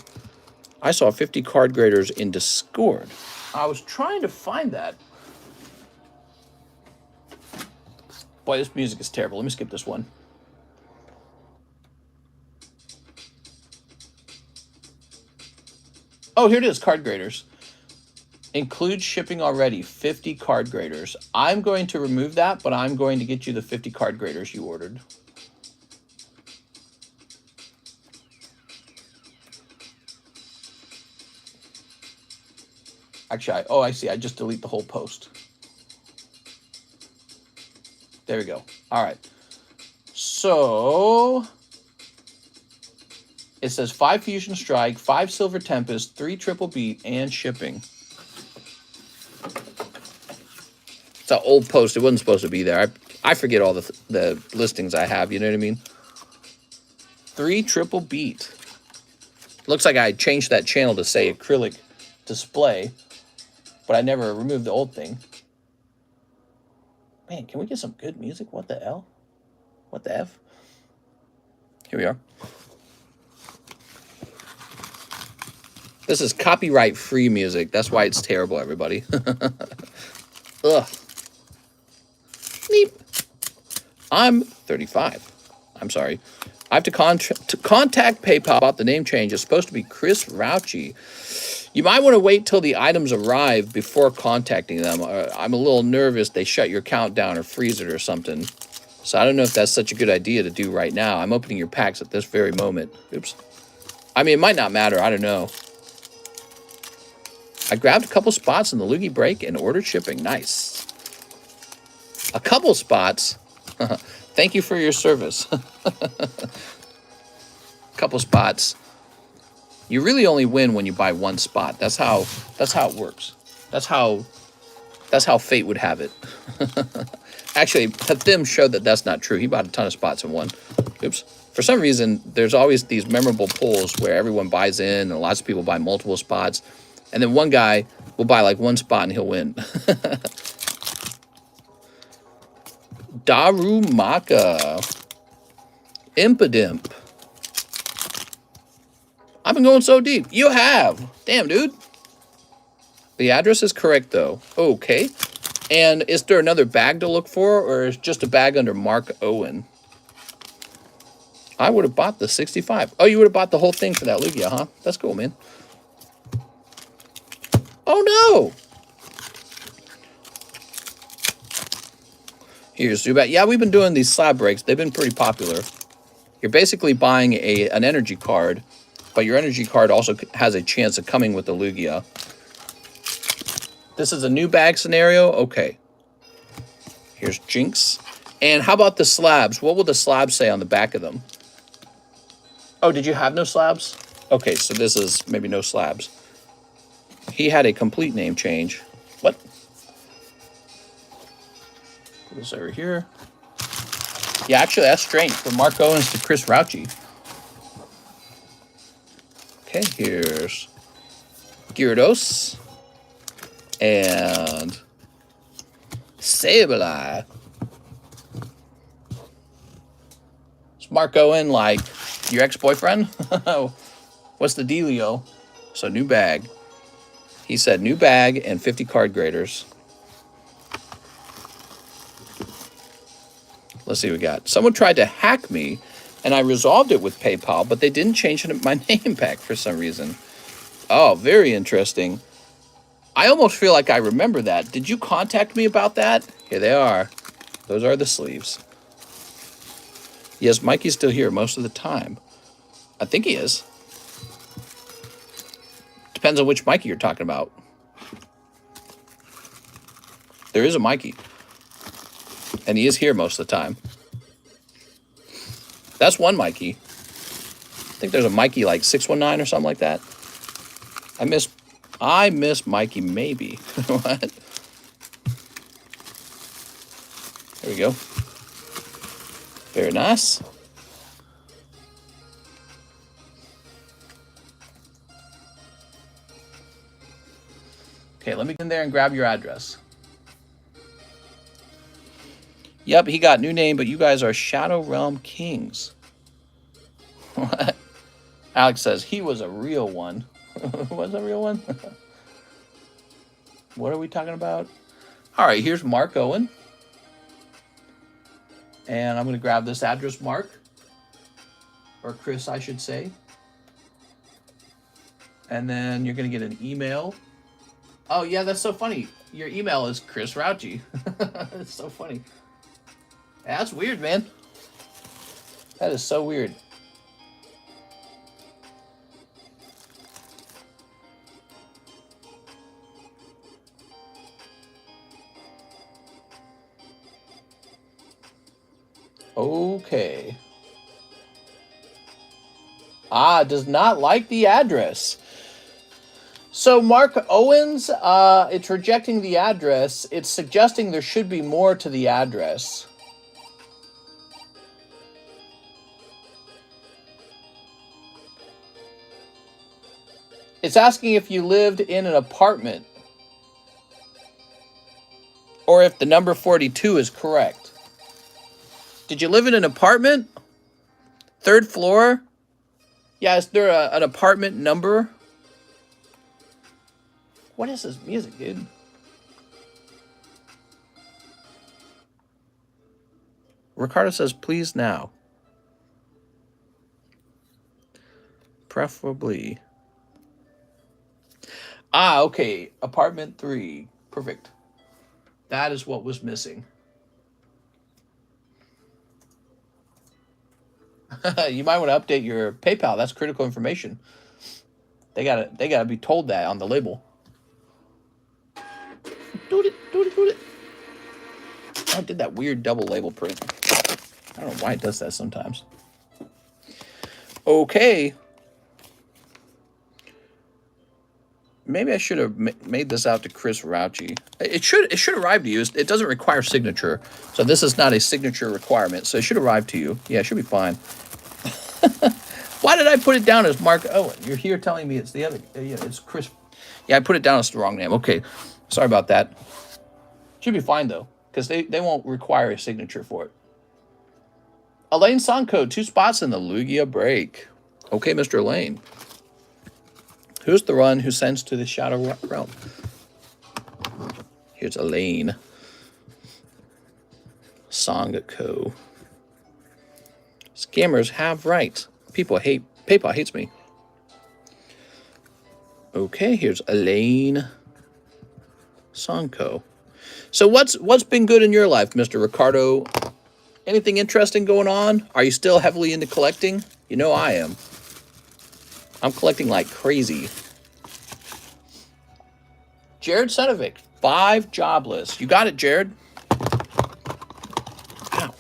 Speaker 1: I saw 50 card graders in Discord. I was trying to find that. Boy, this music is terrible. Let me skip this one. Oh, here it is, card graders. Include shipping already, 50 card graders. I'm going to remove that, but I'm going to get you the 50 card graders you ordered. Actually, oh, I see. I just delete the whole post. There we go. All right. So it says 5 Fusion Strike, 5 Silver Tempest, 3 Triple Beat, and shipping. It's an old post. It wasn't supposed to be there. I forget all the listings I have. You know what I mean? 3 Triple Beat. Looks like I changed that channel to say acrylic display, but I never removed the old thing. Man, can we get some good music? What the L? What the F? Here we are. This is copyright-free music. That's why it's terrible, everybody. Ugh. Neep. I'm 35. I'm sorry. I have to contact PayPal about the name change. It's supposed to be Chris Rouchy. You might want to wait till the items arrive before contacting them. I'm a little nervous they shut your account down or freeze it or something. So I don't know if that's such a good idea to do right now. I'm opening your packs at this very moment. Oops. I mean, it might not matter. I don't know. I grabbed a couple spots in the Lugia break and ordered shipping. Nice. A couple spots. Thank you for your service. Couple spots. You really only win when you buy one spot. That's how it works. That's how fate would have it. Actually, Hathim showed that that's not true. He bought a ton of spots and won. Oops. For some reason, there's always these memorable pulls where everyone buys in and lots of people buy multiple spots. And then one guy will buy like one spot and he'll win. Darumaka. Impidimp. I've been going so deep. You have. Damn, dude. The address is correct, though. Okay. And is there another bag to look for, or is just a bag under Mark Owen? I would have bought the 65. Oh, you would have bought the whole thing for that Lugia, huh? That's cool, man. Oh, no. Here's Zubat. Yeah, we've been doing these slab breaks. They've been pretty popular. You're basically buying an energy card, but your energy card also has a chance of coming with the Lugia. This is a new bag scenario? Okay. Here's Jinx. And how about the slabs? What will the slabs say on the back of them? Oh, did you have no slabs? Okay, so this is maybe no slabs. He had a complete name change. What? Put this over here. Yeah, actually, that's strange. From Mark Owens to Chris Rouchy. Okay, here's Gyarados. And Sableye. Is Mark Owen like your ex-boyfriend? What's the dealio? So new bag. He said new bag and 50 card graders. Let's see what we got. Someone tried to hack me, and I resolved it with PayPal, but they didn't change my name back for some reason. Oh, very interesting. I almost feel like I remember that. Did you contact me about that? Here they are. Those are the sleeves. Yes, Mikey's still here most of the time. I think he is. Depends on which Mikey you're talking about. There is a Mikey. And he is here most of the time. That's one Mikey. I think there's a Mikey like 619 or something like that. I miss Mikey maybe. What? There we go. Very nice. Okay, let me get in there and grab your address. Yep, he got new name, but you guys are Shadow Realm Kings. What? Alex says he was a real one. Was a real one? What are we talking about? All right, here's Mark Owen. And I'm going to grab this address, Mark. Or Chris, I should say. And then you're going to get an email. Oh, yeah, that's so funny. Your email is Chris Rauchi. It's so funny. That's weird, man. That is so weird. Okay. Ah, does not like the address. So Mark Owens, it's rejecting the address. It's suggesting there should be more to the address. It's asking if you lived in an apartment or if the number 42 is correct. Did you live in an apartment? 3rd floor? Yeah, is there an apartment number? What is this music, dude? Ricardo says, please now. Preferably. Ah, okay. Apartment 3. Perfect. That is what was missing. You might want to update your PayPal. That's critical information. They gotta be told that on the label. Do it. I did that weird double label print. I don't know why it does that sometimes. Okay. Maybe I should have made this out to Chris Rauchi. It should arrive to you. It doesn't require signature, so this is not a signature requirement. So it should arrive to you. Yeah, it should be fine. Why did I put it down as Mark Owen? You're here telling me it's the other. Yeah, it's Chris. Yeah, I put it down as the wrong name. Okay, sorry about that. Should be fine though, because they won't require a signature for it. Elaine Sonko, 2 spots in the Lugia break. Okay, Mr. Elaine. Who's the one who sends to the Shadow Realm? Here's Elaine. Sonko. Scammers have rights. PayPal hates me. Okay, here's Elaine Sonko. So what's been good in your life, Mr. Ricardo? Anything interesting going on? Are you still heavily into collecting? You know I am. I'm collecting like crazy. Jared Senovic, 5 jobless. You got it, Jared. Ow.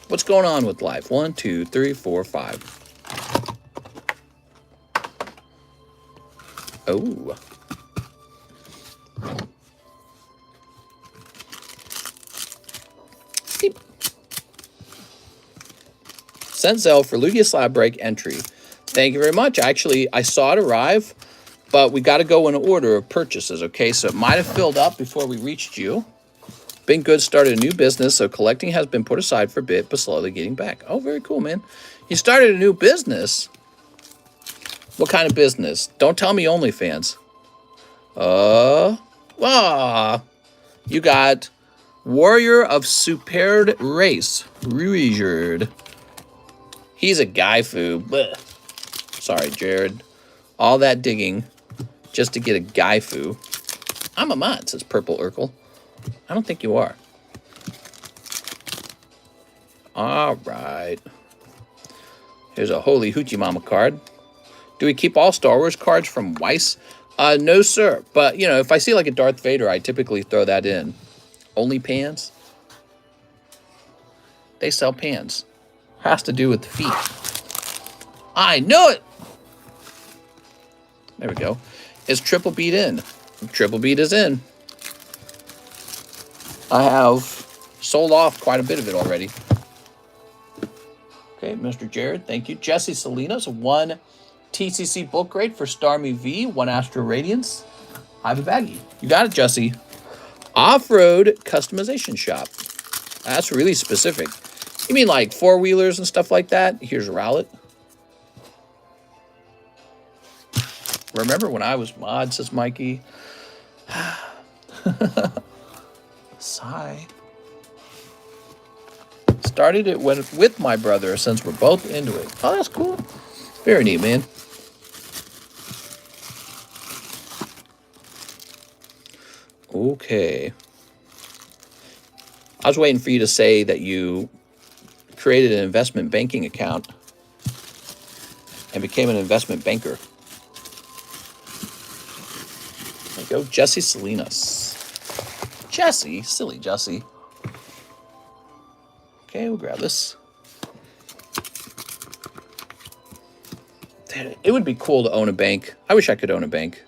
Speaker 1: What's going on with life? 1, 2, 3, 4, 5. Oh. Beep. Sent ZELLE for Lugia Slab Break entry. Thank you very much. Actually, I saw it arrive, but we got to go in order of purchases, okay? So it might have filled up before we reached you. Been good, started a new business, so collecting has been put aside for a bit, but slowly getting back. Oh, very cool, man. You started a new business? What kind of business? Don't tell me OnlyFans. You got Warrior of Superb Race, Ruijerd. He's a gaifu. Blech. Sorry, Jared. All that digging just to get a gaifu. I'm a mod, says Purple Urkel. I don't think you are. All right. Here's a Holy Hoochie Mama card. Do we keep all Star Wars cards from WEISS? No, sir. But, you know, if I see like a Darth Vader, I typically throw that in. Only pans? They sell pans. Has to do with the feet. I know it! There we go. Is Triple Beat in? Triple Beat is in. I have sold off quite a bit of it already. Okay, Mr. Jared, thank you. Jesse Salinas, 1 TCC bulk rate for Starmie V, 1 Astro Radiance. I have a baggie. You got it, Jesse. Off-road customization shop. That's really specific. You mean like 4-wheelers and stuff like that? Here's Rowlet. Remember when I was mod, says Mikey. Sigh. started it with my brother since we're both into it. Oh, that's cool. Very neat, man. Okay. I was waiting for you to say that you created an investment banking account and became an investment banker. There you go, Jesse Salinas. Jesse, silly Jesse. Okay, we'll grab this. It would be cool to own a bank. I wish I could own a bank.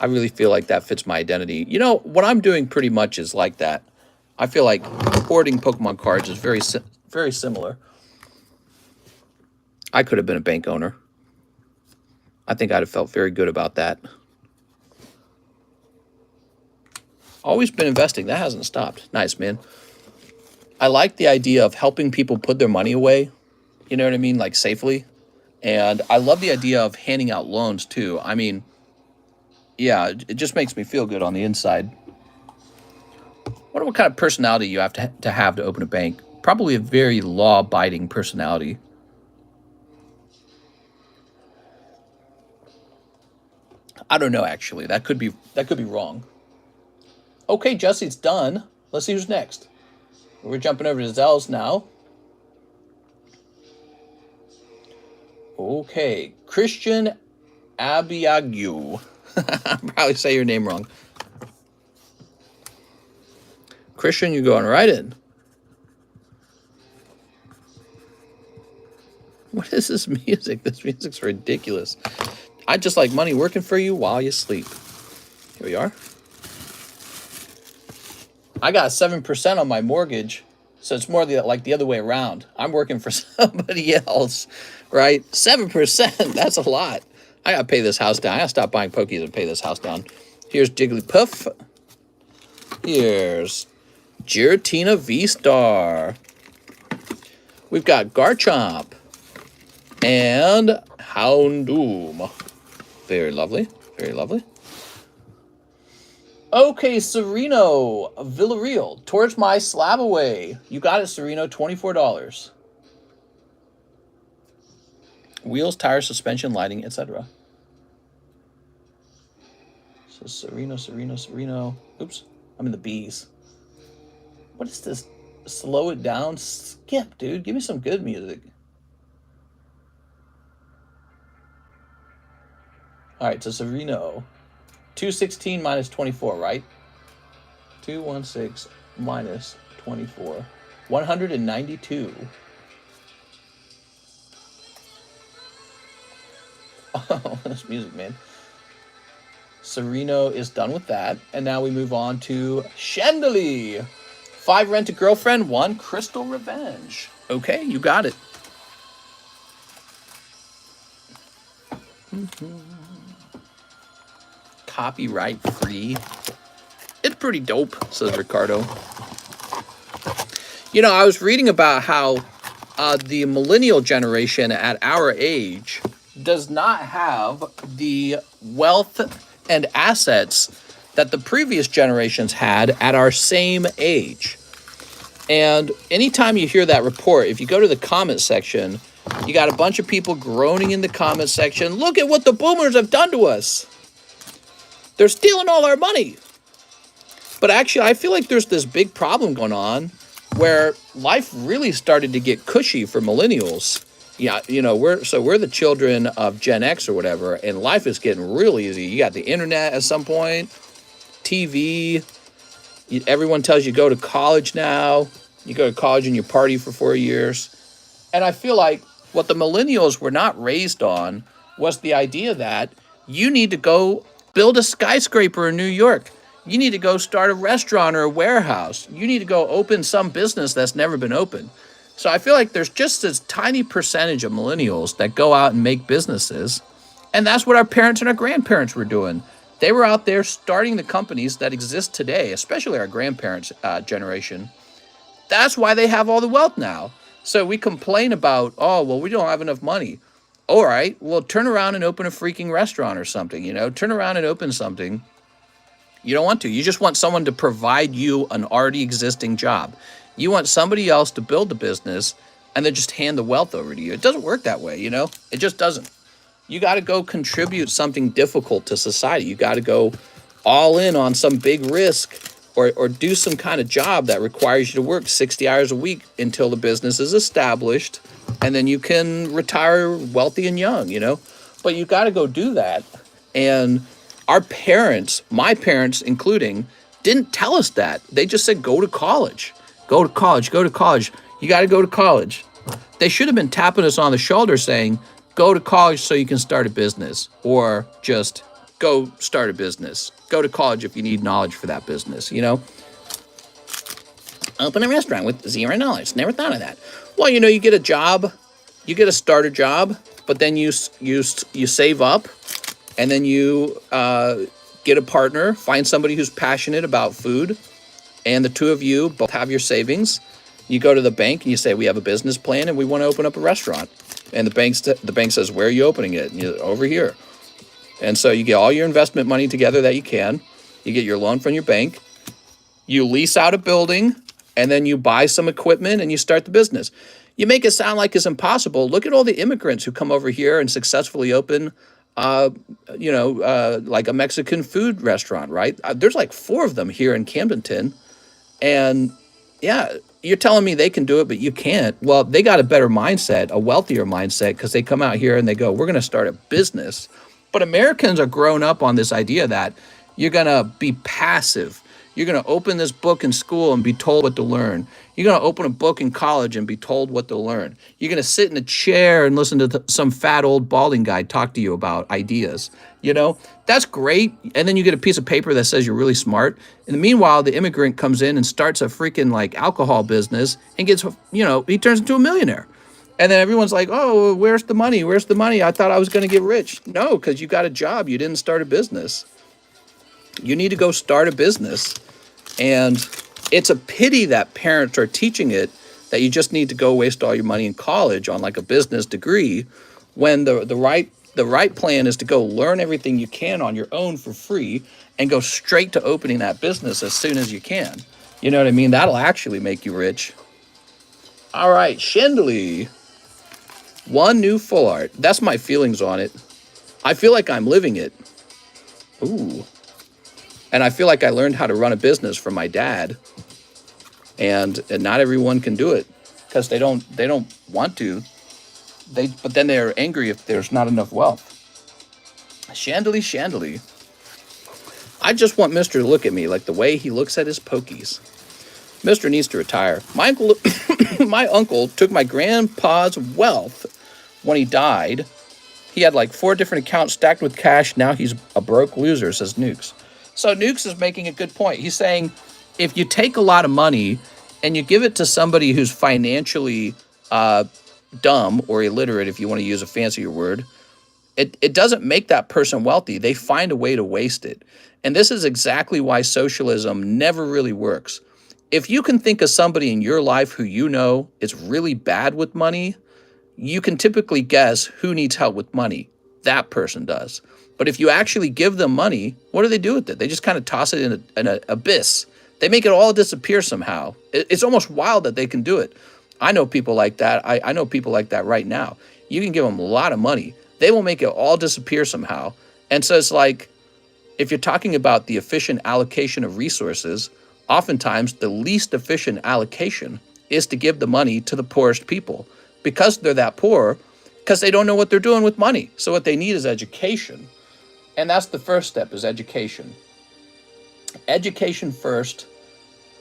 Speaker 1: I really feel like that fits my identity. You know, what I'm doing pretty much is like that. I feel like hoarding Pokemon cards is very similar. I could have been a bank owner. I think I'd have felt very good about that. Always been investing. That hasn't stopped. Nice, man. I like the idea of helping people put their money away. You know what I mean? Like safely. And I love the idea of handing out loans too. I mean, yeah, it just makes me feel good on the inside. Wonder what kind of personality you have to open a bank. Probably a very law-abiding personality. I don't know, actually. That could be wrong. Okay, Jesse, it's done. Let's see who's next. We're jumping over to Zelle's now. Okay, Christian Abiagu. I'll probably say your name wrong. Christian, you're going right in. What is this music? This music's ridiculous. I just like money working for you while you sleep. Here we are. I got 7% on my mortgage, so it's more like the other way around. I'm working for somebody else, right? 7%, that's a lot. I gotta pay this house down. I gotta stop buying Pokies and pay this house down. Here's Jigglypuff. Here's Giratina V-Star. We've got Garchomp and Houndoom. Very lovely, very lovely. Okay, Sereno Villarreal, towards my SLAB-AWAY. You got it, Sereno, $24. Wheels, tires, suspension, lighting, etc. So Sereno. Oops, I'm in the B's. What is this? Slow it down? Skip, dude. Give me some good music. All right, so Sereno. 216 minus 24, right? 216 minus 24. 192. Oh, this music, man. Sereno is done with that. And now we move on to Chandelier. 5 Rent a Girlfriend, 1 Crystal Revenge. Okay, you got it. Copyright free. It's pretty dope, says Ricardo. You know, I was reading about how the millennial generation at our age does not have the wealth and assets that the previous generations had at our same age. And anytime you hear that report, if you go to the comment section, you got a bunch of people groaning in the comment section. Look at what the boomers have done to us. They're stealing all our money. But actually, I feel like there's this big problem going on where life really started to get cushy for millennials. Yeah, you know, we're the children of Gen X or whatever, and life is getting real easy. You got the internet at some point, TV. Everyone tells you go to college now. You go to college and you party for 4 years. And I feel like what the millennials were not raised on was the idea that you need to go build a skyscraper in New York. You need to go start a restaurant or a warehouse. You need to go open some business that's never been opened. So I feel like there's just this tiny percentage of millennials that go out and make businesses. And that's what our parents and our grandparents were doing. They were out there starting the companies that exist today, especially our grandparents' generation. That's why they have all the wealth now. So we complain about, oh, well, we don't have enough money. All right, well, turn around and open a freaking restaurant or something, you know? Turn around and open something. You don't want to. You just want someone to provide you an already existing job. You want somebody else to build the business and then just hand the wealth over to you. It doesn't work that way, you know? It just doesn't. You got to go contribute something difficult to society. You got to go all in on some big risk, or do some kind of job that requires you to work 60 hours a week until the business is established, and then you can retire wealthy and young, you know? But you got to go do that. And our parents, my parents including, didn't tell us that. They just said, go to college. Go to college, go to college. You got to go to college. They should have been tapping us on the shoulder saying, go to college so you can start a business, or just go start a business. Go to college if you need knowledge for that business, you know? Open a restaurant with 0 knowledge. Never thought of that. Well, you know, you get a job, you get a starter job, but then you save up, and then you get a partner, find somebody who's passionate about food, and the two of you both have your savings. You go to the bank and you say, we have a business plan and we want to open up a restaurant. And the bank says, where are you opening it? And you're over here. And so you get all your investment money together that you can. You get your loan from your bank. You lease out a building, and then you buy some equipment and you start the business. You make it sound like it's impossible. Look at all the immigrants who come over here and successfully open, like a Mexican food restaurant, right? There's like 4 of them here in Camdenton. And yeah, you're telling me they can do it, but you can't. Well, they got a better mindset, a wealthier mindset, because they come out here and they go, we're going to start a business. But Americans are grown up on this idea that you're going to be passive. You're going to open this book in school and be told what to learn. You're going to open a book in college and be told what to learn. You're going to sit in a chair and listen to some fat old balding guy talk to you about ideas. You know, that's great. And then you get a piece of paper that says you're really smart. In the meanwhile, the immigrant comes in and starts a freaking like alcohol business and gets, you know, he turns into a millionaire. And then everyone's like, oh, where's the money? Where's the money? I thought I was going to get rich. No, because you got a job. You didn't start a business. You need to go start a business. And it's a pity that parents are teaching it, that you just need to go waste all your money in college on like a business degree, when the right plan is to go learn everything you can on your own for free and go straight to opening that business as soon as you can. You know what I mean? That'll actually make you rich. All right, Shendley. 1 new full art. That's my feelings on it. I feel like I'm living it. Ooh. And I feel like I learned how to run a business from my dad. And not everyone can do it because they don't want to. But then they're angry if there's not enough wealth. Shandily. I just want Mr. to look at me like the way he looks at his pokies. Mr. needs to retire. My uncle took my grandpa's wealth when he died. He had like 4 different accounts stacked with cash. Now he's a broke loser, says Nukes. So Nukes is making a good point. He's saying if you take a lot of money and you give it to somebody who's financially dumb or illiterate, if you want to use a fancier word, it doesn't make that person wealthy. They find a way to waste it. And this is exactly why socialism never really works. If you can think of somebody in your life who you know is really bad with money, you can typically guess who needs help with money. That person does. But if you actually give them money, what do they do with it? They just kind of toss it in an abyss. They make it all disappear somehow. It's almost wild that they can do it. I know people like that. I know people like that right now. You can give them a lot of money. They will make it all disappear somehow. And so it's like, if you're talking about the efficient allocation of resources, oftentimes the least efficient allocation is to give the money to the poorest people, because they're that poor, because they don't know what they're doing with money. So what they need is education. And that's the first step, is education. Education first.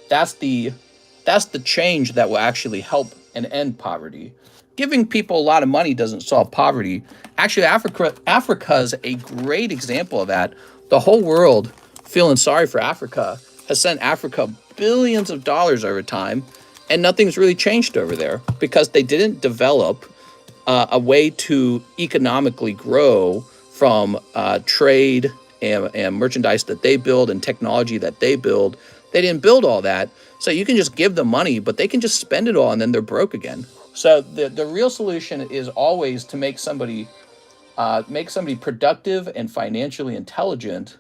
Speaker 1: That's the change that will actually help and end poverty. Giving people a lot of money doesn't solve poverty. Actually, Africa's a great example of that. The whole world, feeling sorry for Africa, has sent Africa billions of dollars over time, and nothing's really changed over there because they didn't develop a way to economically grow from trade and merchandise that they build and technology that they build. They didn't build all that. So you can just give them money, but they can just spend it all and then they're broke again. So the real solution is always to make somebody productive and financially intelligent.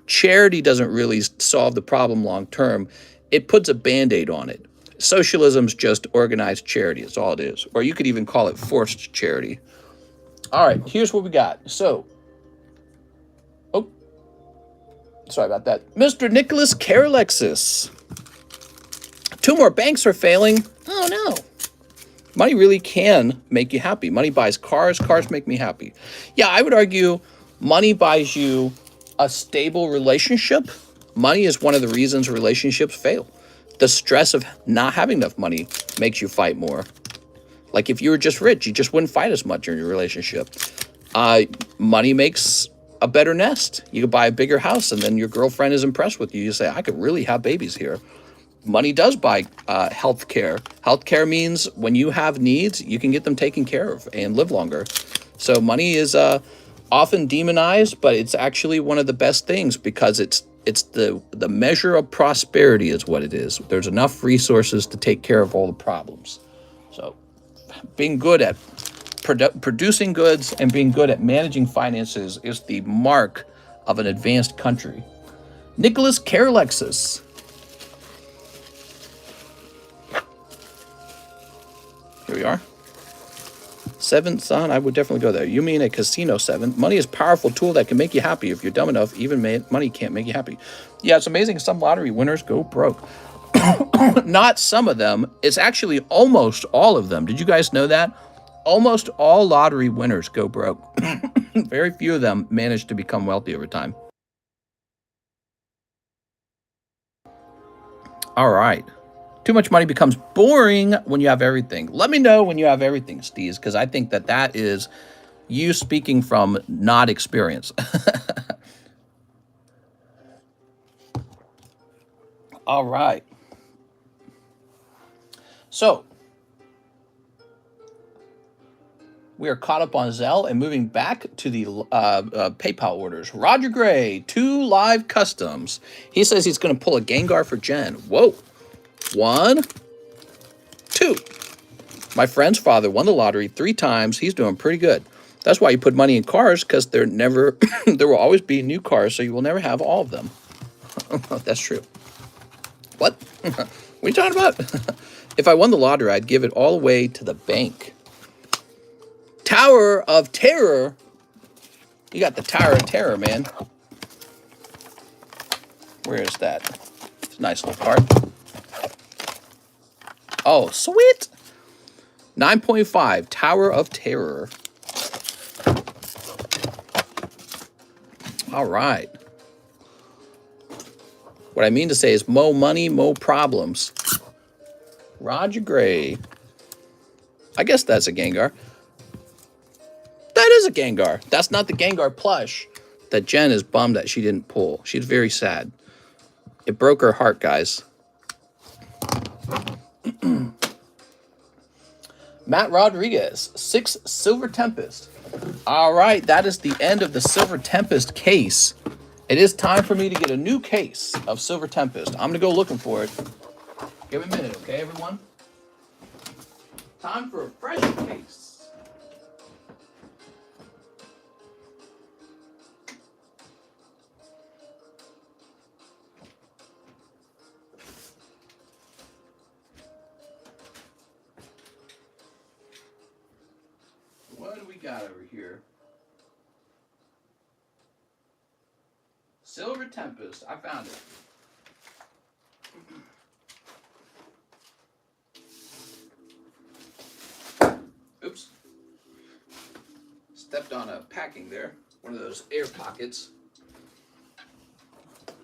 Speaker 1: Charity doesn't really solve the problem long term. It puts a Band-Aid on it. Socialism's just organized charity. It's all it is. Or you could even call it forced charity. All right, here's what we got. So, oh, sorry about that. Mr. Nicholas Carolexis. 2 more banks are failing. Oh, no. Money really can make you happy. Money buys cars. Cars make me happy. Yeah, I would argue money buys you a stable relationship. Money is one of the reasons relationships fail. The stress of not having enough money makes you fight more. Like if you were just rich, you just wouldn't fight as much in your relationship. Money makes a better nest. You could buy a bigger house and then your girlfriend is impressed with you. You say, I could really have babies here. Money does buy health care. Health care means when you have needs, you can get them taken care of and live longer. So money is often demonized, but it's actually one of the best things because it's the measure of prosperity is what it is. There's enough resources to take care of all the problems. So being good at producing goods and being good at managing finances is the mark of an advanced country. Nicholas Carolexis. Here we are. 7th son, I would definitely go there. You mean a casino 7. Money is a powerful tool that can make you happy. If you're dumb enough, even money can't make you happy. Yeah, it's amazing. Some lottery winners go broke. Not some of them. It's actually almost all of them. Did you guys know that? Almost all lottery winners go broke. Very few of them manage to become wealthy over time. All right. Too much money becomes boring when you have everything. Let me know when you have everything, Steez, because I think that is you speaking from not experience. All right. So, we are caught up on Zelle and moving back to the PayPal orders. Roger Gray, 2 live customs. He says he's going to pull a Gengar for Jen. Whoa. 1, 2. My friend's father won the lottery 3 times. He's doing pretty good. That's why you put money in cars, because there will always be new cars, so you will never have all of them. That's true. What? What are you talking about? If I won the lottery, I'd give it all away to the bank. Tower of Terror. You got the Tower of Terror, man. Where is that? It's a nice little card. Oh, sweet. 9.5, Tower of Terror. All right. What I mean to say is mo money, mo problems. Roger Gray. I guess that's a Gengar. That is a Gengar. That's not the Gengar plush that Jen is bummed that she didn't pull. She's very sad. It broke her heart, guys. Matt Rodriguez, 6 Silver Tempest. All right, that is the end of the Silver Tempest case. It is time for me to get a new case of Silver Tempest. I'm going to go looking for it. Give me a minute, okay, everyone? Time for a fresh case. What do we got over here? Silver Tempest. I found it. Oops. Stepped on a packing there. One of those air pockets.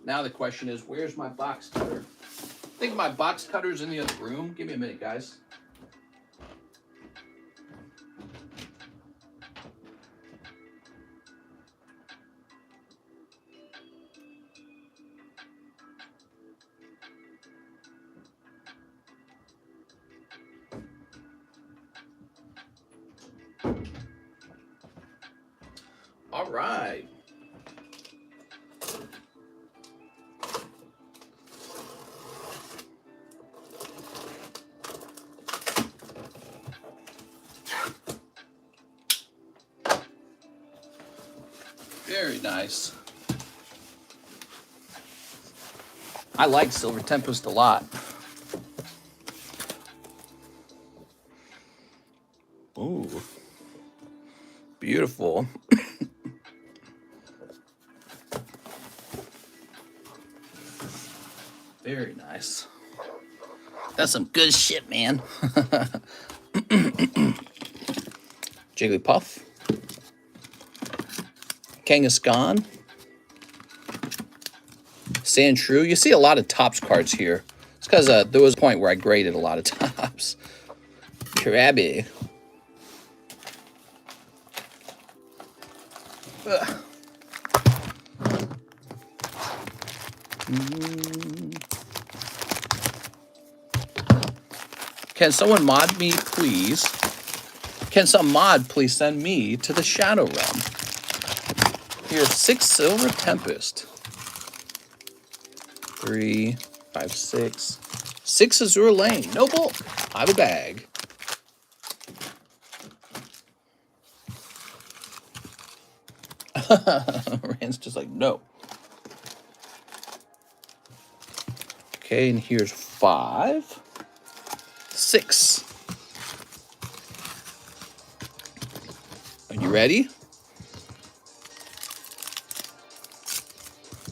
Speaker 1: Now the question is, where's my box cutter? I think my box cutter's in the other room. Give me a minute, guys. All right. Very nice. I like Silver Tempest a lot. Ooh. Beautiful. Very nice. That's some good shit, man. Jigglypuff. Kangaskhan. Sandshrew. You see a lot of Topps cards here. It's because there was a point where I graded a lot of Topps. Krabby. Can someone mod me, please? Can some mod please send me to the Shadow Realm? Here's 6 Silver Tempest. 3, 5, 6. 6 Azure Lane. No bulk. I have a bag. Rand's just like, no. Okay, and here's 5. 6. Are you ready?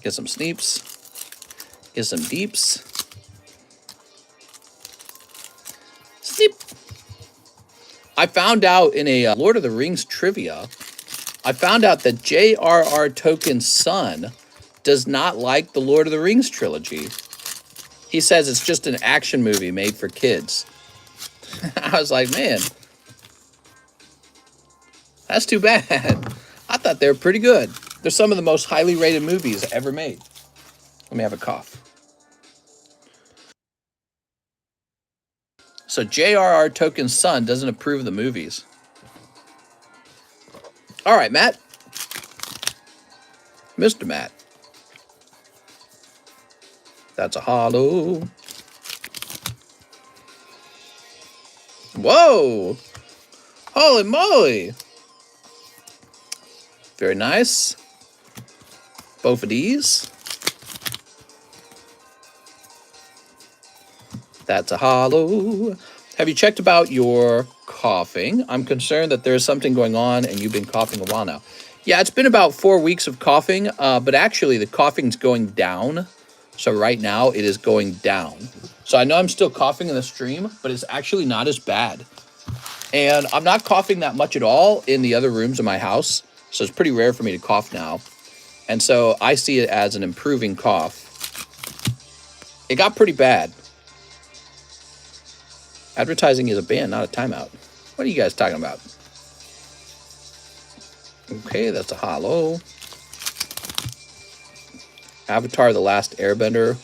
Speaker 1: Get some sneeps. Get some deeps. Sneep. I found out in a Lord of the Rings trivia, I found out that J.R.R. Tolkien's son does not like the Lord of the Rings trilogy. He says it's just an action movie made for kids. I was like, man, that's too bad. I thought they were pretty good. They're some of the most highly rated movies ever made. Let me have a cough. So J.R.R. Tolkien's son doesn't approve of the movies. All right, Matt. Mr. Matt. That's a hollow. Whoa! Holy moly! Very nice. Both of these. That's a hollow. Have you checked about your coughing? I'm concerned that there's something going on and you've been coughing a while now. Yeah, it's been about 4 weeks of coughing, but actually the coughing's going down. So right now it is going down. So I know I'm still coughing in the stream, but it's actually not as bad. And I'm not coughing that much at all in the other rooms of my house. So it's pretty rare for me to cough now. And so I see it as an improving cough. It got pretty bad. Advertising is a ban, not a timeout. What are you guys talking about? Okay, that's a hollow. Avatar: The Last Airbender.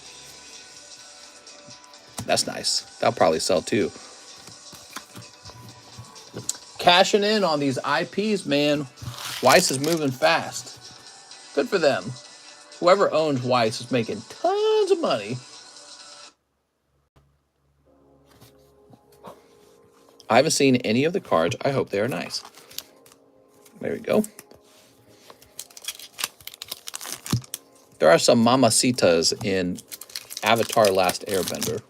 Speaker 1: That's nice. That'll probably sell too. Cashing in on these IPs, man. Weiss is moving fast. Good for them. Whoever owns Weiss is making tons of money. I haven't seen any of the cards. I hope they are nice. There we go. There are some mamacitas in Avatar: Last Airbender.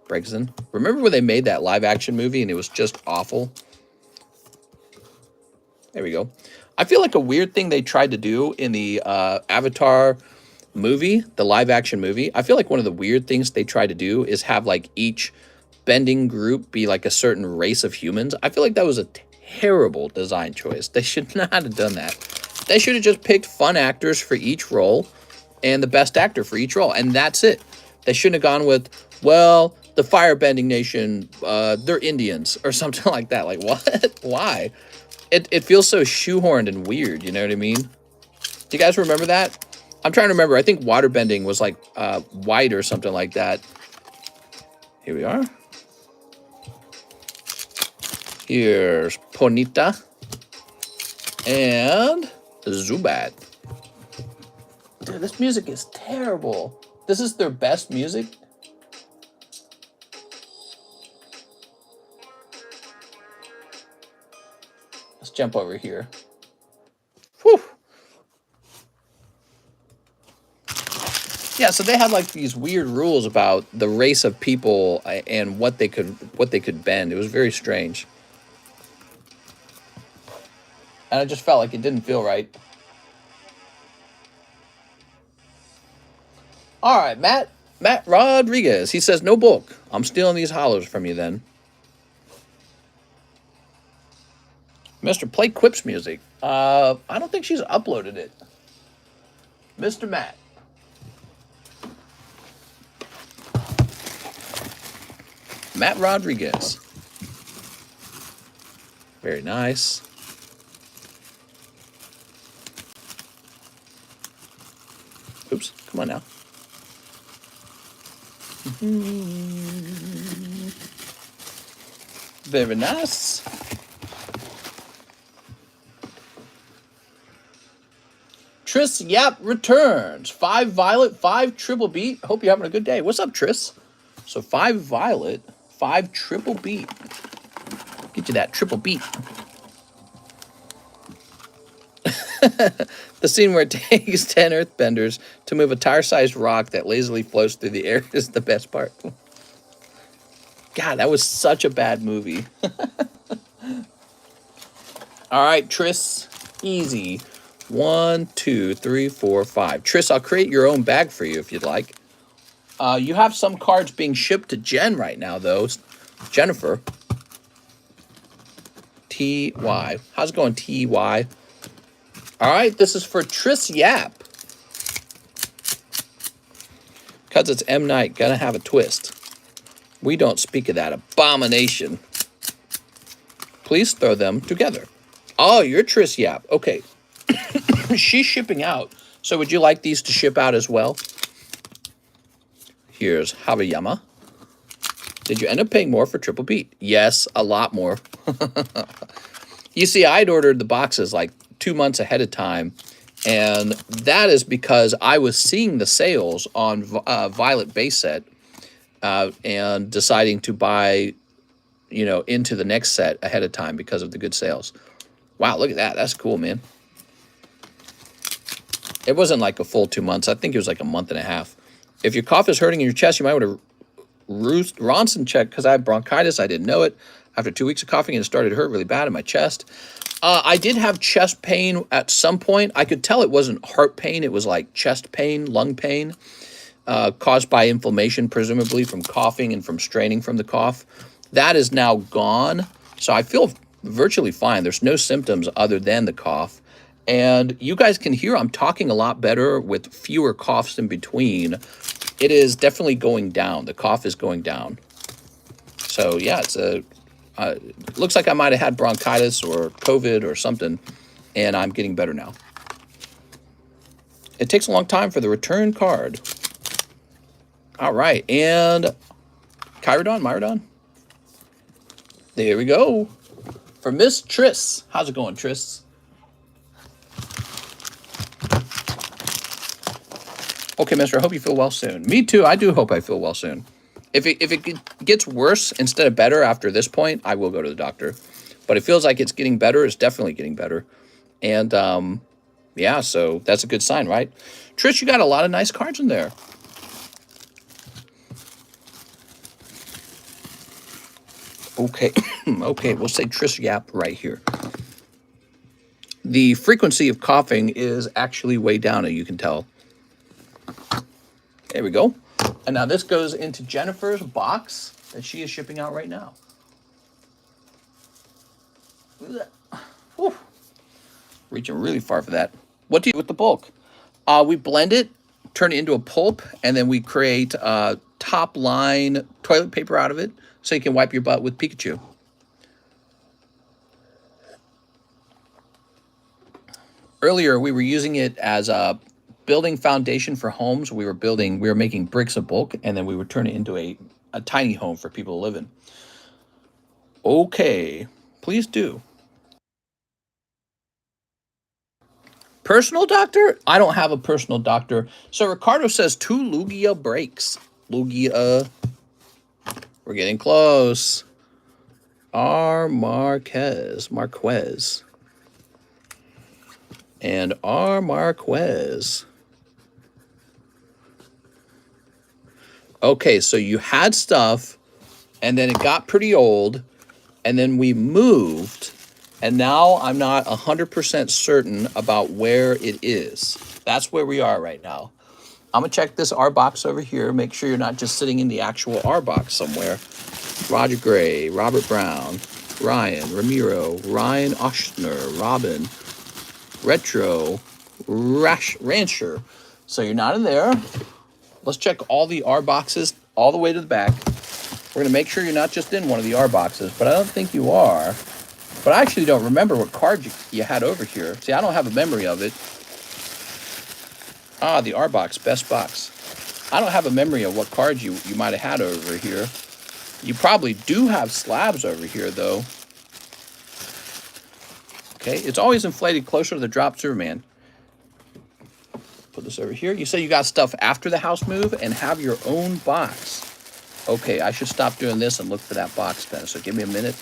Speaker 1: Bregson. Remember when they made that live action movie and it was just awful? There we go. I feel like a weird thing they tried to do in the Avatar movie, the live action movie. I feel like one of the weird things they tried to do is have like each bending group be like a certain race of humans. I feel like that was a terrible design choice. They should not have done that. They should have just picked fun actors for each role and the best actor for each role. And that's it. They shouldn't have gone with, well, the Firebending Nation, they're Indians or something like that. Like, what? Why? It feels so shoehorned and weird. You know what I mean? Do you guys remember that? I'm trying to remember. I think waterbending was like white or something like that. Here we are. Here's Ponyta and Zubat. Dude, this music is terrible. This is their best music. Let's jump over here. Whew. Yeah, so they had like these weird rules about the race of people and what they could bend. It was very strange. And I just felt like it didn't feel right. All right, Matt Rodriguez. He says, no bulk. I'm stealing these hollows from you then. Mr. Play Quips music. I don't think she's uploaded it. Mr. Matt. Matt Rodriguez. Very nice. Oops, come on now. Very nice. Tris Yap returns. 5 violet, 5 triple beat. Hope you're having a good day. What's up, Tris? So 5 violet, 5 triple beat. Get you that triple beat. The scene where it takes 10 earthbenders to move a tire-sized rock that lazily floats through the air is the best part. God, that was such a bad movie. All right, Tris, easy. 1, 2, 3, 4, 5. Tris, I'll create your own bag for you if you'd like. You have some cards being shipped to Jen right now, though. Jennifer. T-Y. How's it going, T-Y? All right, this is for Tris Yap. Because it's M. Night, gonna have a twist. We don't speak of that abomination. Please throw them together. Oh, you're Tris Yap. Okay. She's shipping out. So would you like these to ship out as well? Here's Havayama. Did you end up paying more for triple beat? Yes, a lot more. You see, I'd ordered the boxes like 2 months ahead of time, and that is because I was seeing the sales on Violet base set and deciding to buy, you know, into the next set ahead of time because of the good sales. Wow, look at that. That's cool, man. It wasn't like a full 2 months. I think it was like a month and a half. If your cough is hurting in your chest, you might want to Ronson check because I have bronchitis. I didn't know it. After 2 weeks of coughing, it started to hurt really bad in my chest. I did have chest pain at some point. I could tell it wasn't heart pain. It was like chest pain, lung pain, caused by inflammation, presumably from coughing and from straining from the cough. That is now gone. So I feel virtually fine. There's no symptoms other than the cough. And you guys can hear I'm talking a lot better with fewer coughs in between. It is definitely going down. The cough is going down. So yeah, it's a... looks like I might have had bronchitis or COVID or something, and I'm getting better now. It takes a long time for the return card. All right, and Myrodon. There we go. For Miss Tris. How's it going, Tris? Okay, mister, I hope you feel well soon. Me too. I do hope I feel well soon. If it gets worse instead of better after this point, I will go to the doctor. But it feels like it's getting better. It's definitely getting better. And, yeah, so that's a good sign, right? Trish, you got a lot of nice cards in there. Okay, okay, we'll say Trish Yap right here. The frequency of coughing is actually way down, as you can tell. There we go. And now this goes into Jennifer's box that she is shipping out right now. Whew. Reaching really far for that. What do you do with the bulk? We blend it, turn it into a pulp, and then we create top line toilet paper out of it so you can wipe your butt with Pikachu. Earlier, we were using it as a building foundation for homes. We were making bricks of bulk, and then we would turn it into a tiny home for people to live in. Okay, please do. Personal doctor? I don't have a personal doctor. So Ricardo says 2 Lugia breaks. Lugia. We're getting close. R. Marquez. And R. Marquez. Okay, so you had stuff, and then it got pretty old, and then we moved, and now I'm not 100% certain about where it is. That's where we are right now. I'm gonna check this R box over here, make sure you're not just sitting in the actual R box somewhere. Roger Gray, Robert Brown, Ryan, Ramiro, Ryan Oshner, Robin, Retro, Rancher. So you're not in there. Let's check all the R boxes all the way to the back. We're gonna make sure you're not just in one of the R boxes, but I don't think you are. But I actually don't remember what card you had over here. See, I don't have a memory of it. Ah, the R box, best box. I don't have a memory of what cards you might have had over here. You probably do have slabs over here, though. Okay, it's always inflated closer to the drop through, man. Put this over here. You say you got stuff after the house move and have your own box. Okay, I should stop doing this and look for that box then. So give me a minute.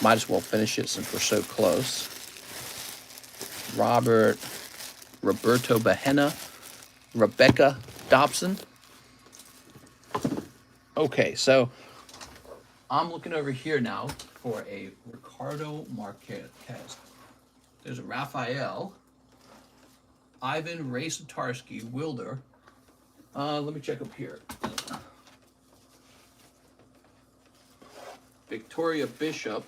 Speaker 1: Might as well finish it since we're so close. Roberto Bahena, Rebecca Dobson. Okay, so I'm looking over here now for a Ricardo Marquez. There's a Raphael, Ivan Ray-Satarski, Wilder. Let me check up here. Victoria Bishop,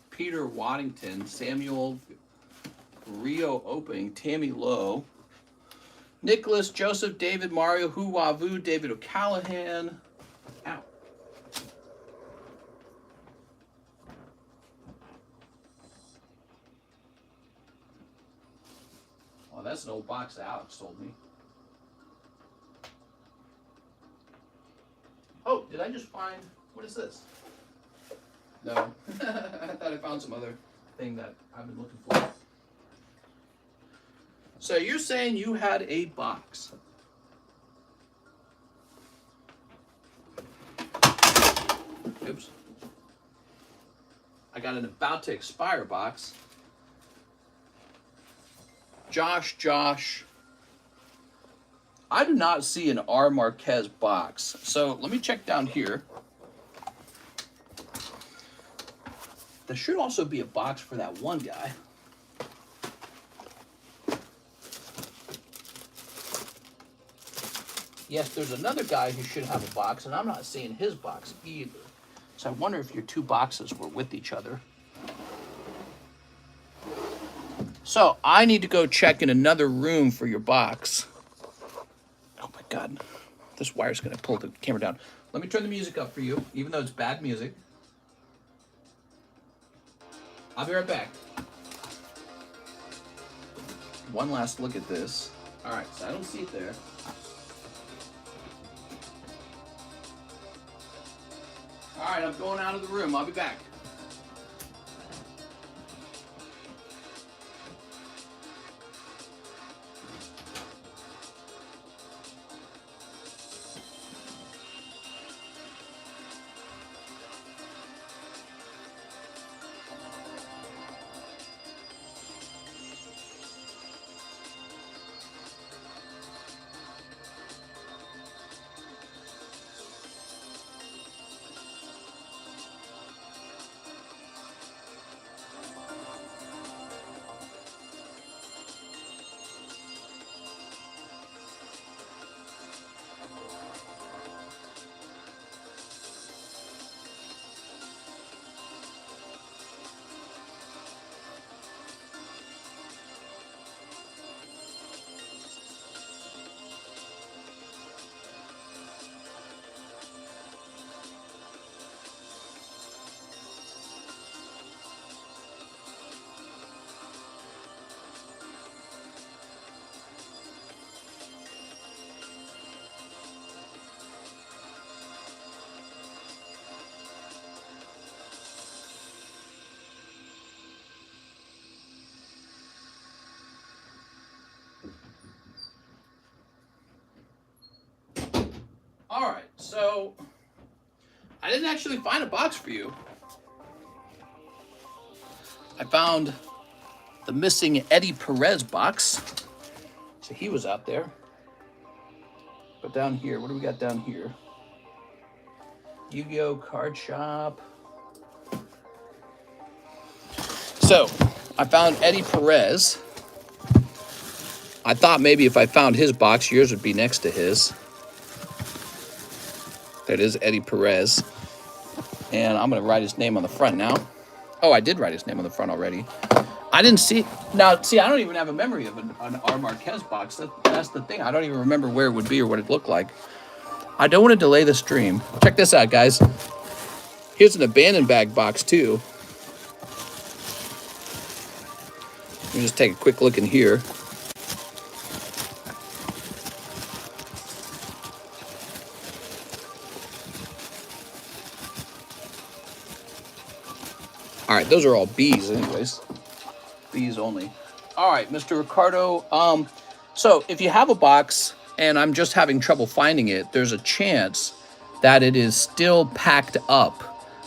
Speaker 1: Peter Waddington, Samuel Rio Opening, Tammy Lowe, Nicholas, Joseph, David, Mario, Huwavu, David O'Callahan. Ow. Oh, that's an old box that Alex sold me. Oh, did I just find, what is this? No, I thought I found some other thing that I've been looking for. So you're saying you had a box. Oops. I got an about to expire box. Josh. I do not see an R. Marquez box. So let me check down here. There should also be a box for that one guy. Yes, there's another guy who should have a box, and I'm not seeing his box either. So I wonder if your two boxes were with each other. So I need to go check in another room for your box. Oh my God, this wire's gonna pull the camera down. Let me turn the music up for you, even though it's bad music. I'll be right back. One last look at this. All right, so I don't see it there. All right, I'm going out of the room. I'll be back. All right, so I didn't actually find a box for you. I found the missing Eddie Perez box. So he was out there. But down here, what do we got down here? Yu-Gi-Oh card shop. So, I found Eddie Perez. I thought maybe if I found his box, yours would be next to his. There it is, Eddie Perez. And I'm going to write his name on the front now. Oh, I did write his name on the front already. I didn't see... Now, see, I don't even have a memory of an R. Marquez box. That's the thing. I don't even remember where it would be or what it looked like. I don't want to delay the stream. Check this out, guys. Here's an abandoned bag box, too. Let me just take a quick look in here. All right, those are all B's anyways. B's only. All right, Mr. Ricardo. So if you have a box and I'm just having trouble finding it, there's a chance that it is still packed up.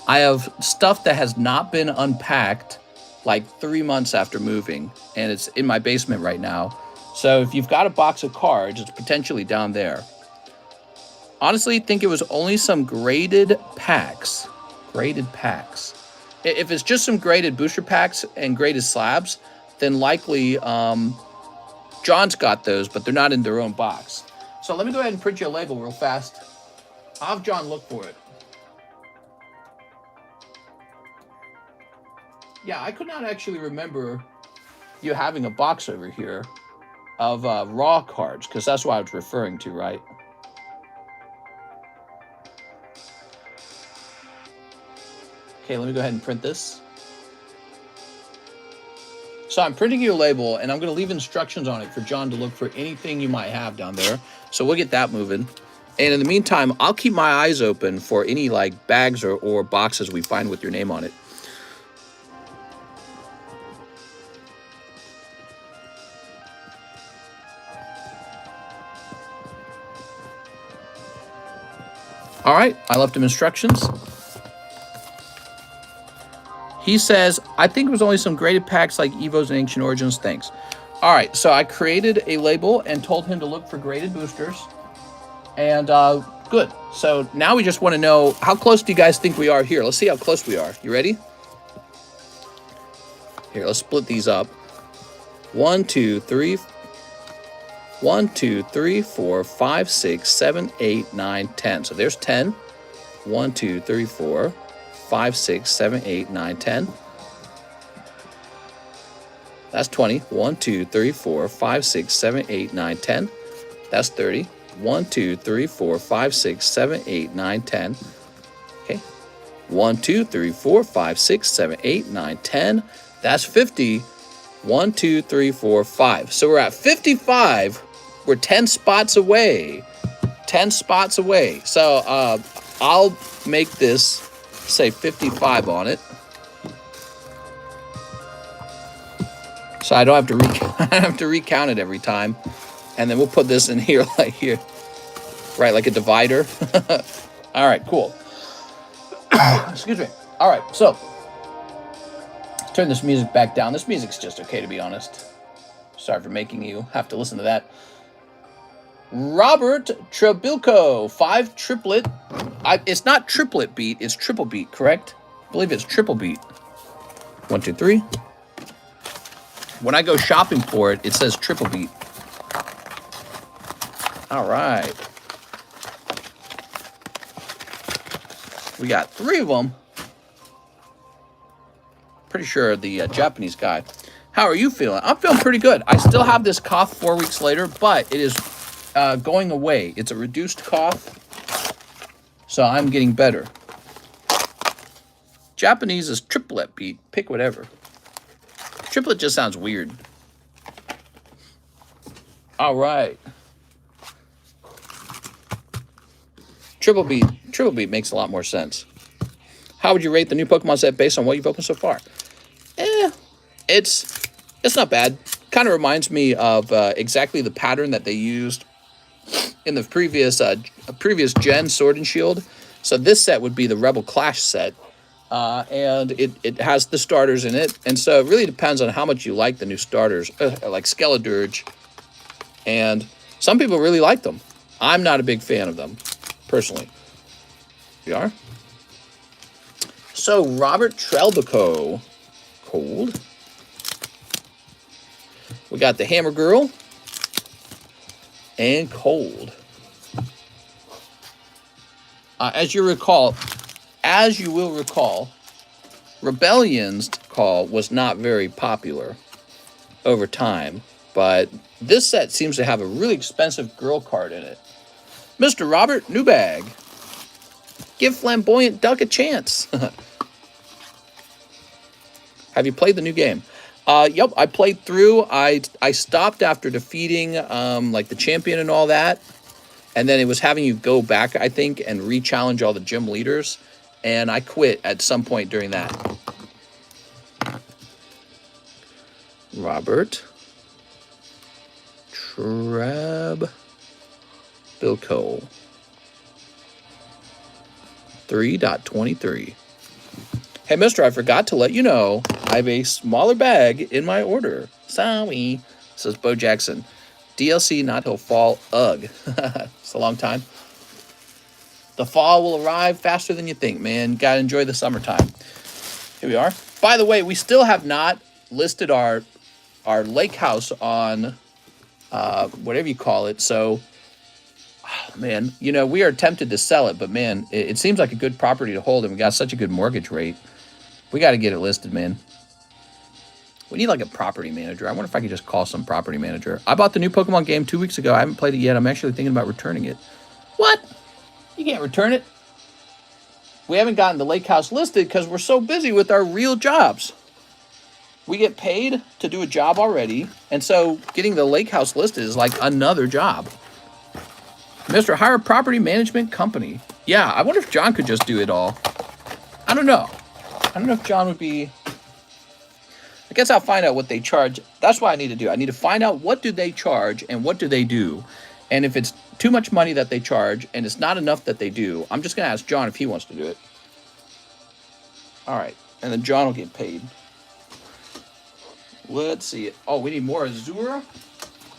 Speaker 1: I have stuff that has not been unpacked like 3 months after moving, and it's in my basement right now. So if you've got a box of cards, it's potentially down there. Honestly, think it was only some graded packs. Graded packs. If it's just some graded booster packs and graded slabs, then likely John's got those, but they're not in their own box. So let me go ahead and print you a label real fast. I'll have John look for it. Yeah, I could not actually remember you having a box over here of raw cards, because that's what I was referring to, right? Okay, let me go ahead and print this. So I'm printing you a label, and I'm going to leave instructions on it for John to look for anything you might have down there. So we'll get that moving. And in the meantime, I'll keep my eyes open for any like bags or boxes we find with your name on it. All right, I left him instructions. He says, I think it was only some graded packs like Evos and Ancient Origins. Thanks. All right, so I created a label and told him to look for graded boosters. And good. So now we just want to know, how close do you guys think we are here? Let's see how close we are. You ready? Here, let's split these up. 1, 2, 3. 1, 2, 3, 4, 5, 6, 7, 8, 9, 10. So there's 10. 1, 2, 3, 4, 5, 6, 7, 8, 9, 10. That's 20. 1, 2, 3, 4, 5, 6, 7, 8, 9, 10. That's 30. 1, 2, 3, 4, 5, 6, 7, 8, 9, 10. Okay. 1, 2, 3, 4, 5, 6, 7, 8, 9, 10. That's 50. 1, 2, 3, 4, 5. So we're at 55. We're 10 spots away. 10 spots away. So I'll make this say 55 on it. So I don't have to recount it every time. And then we'll put this in here like here. Right, like a divider. All right, cool. Excuse me. All right, so turn this music back down. This music's just okay, to be honest. Sorry for making you have to listen to that. Robert Trebilco, 5 triplet. It's not triplet beat, it's triple beat, correct? I believe it's triple beat. 1, 2, 3. When I go shopping for it, it says triple beat. All right. We got 3 of them. Pretty sure the Japanese guy. How are you feeling? I'm feeling pretty good. I still have this cough 4 weeks later, but it is going away. It's a reduced cough, so I'm getting better. Japanese is triplet beat. Pick whatever. Triplet just sounds weird. All right. Triple beat makes a lot more sense. How would you rate the new Pokemon set based on what you've opened so far? It's not bad. Kind of reminds me of exactly the pattern that they used in the previous gen Sword and Shield. So this set would be the Rebel Clash set, and it has the starters in it. And so it really depends on how much you like the new starters, like Skeledirge. And some people really like them. I'm not a big fan of them, personally. You are? So, Robert Trelbico. Cold. We got the Hammer Girl. And cold. As you will recall, Rebellion's call was not very popular over time, but this set seems to have a really expensive girl card in it. Mr. Robert, new bag. Give Flamboyant Duck a chance. Have you played the new game? Yep, I played through. I stopped after defeating like the champion and all that. And then it was having you go back, I think, and re-challenge all the gym leaders. And I quit at some point during that. Robert Trelbico. 3.23. Hey, mister, I forgot to let you know I have a smaller bag in my order. Sorry, says Bo Jackson. DLC not till fall. Ugh. It's a long time. The fall will arrive faster than you think, man. Gotta enjoy the summertime. Here we are. By the way, we still have not listed our lake house on whatever you call it. So, oh, man, you know, we are tempted to sell it, but man, it seems like a good property to hold, and we got such a good mortgage rate. We got to get it listed, man. We need like a property manager. I wonder if I could just call some property manager. I bought the new Pokemon game 2 weeks ago. I haven't played it yet. I'm actually thinking about returning it. What? You can't return it. We haven't gotten the lake house listed because we're so busy with our real jobs. We get paid to do a job already, and so getting the lake house listed is like another job. Mr. Hire Property Management Company. Yeah, I wonder if John could just do it all. I don't know. I don't know if John would be... I guess I'll find out what they charge. That's what I need to do. I need to find out what do they charge and what do they do. And if it's too much money that they charge and it's not enough that they do, I'm just going to ask John if he wants to do it. All right. And then John will get paid. Let's see it. Oh, we need more Azura?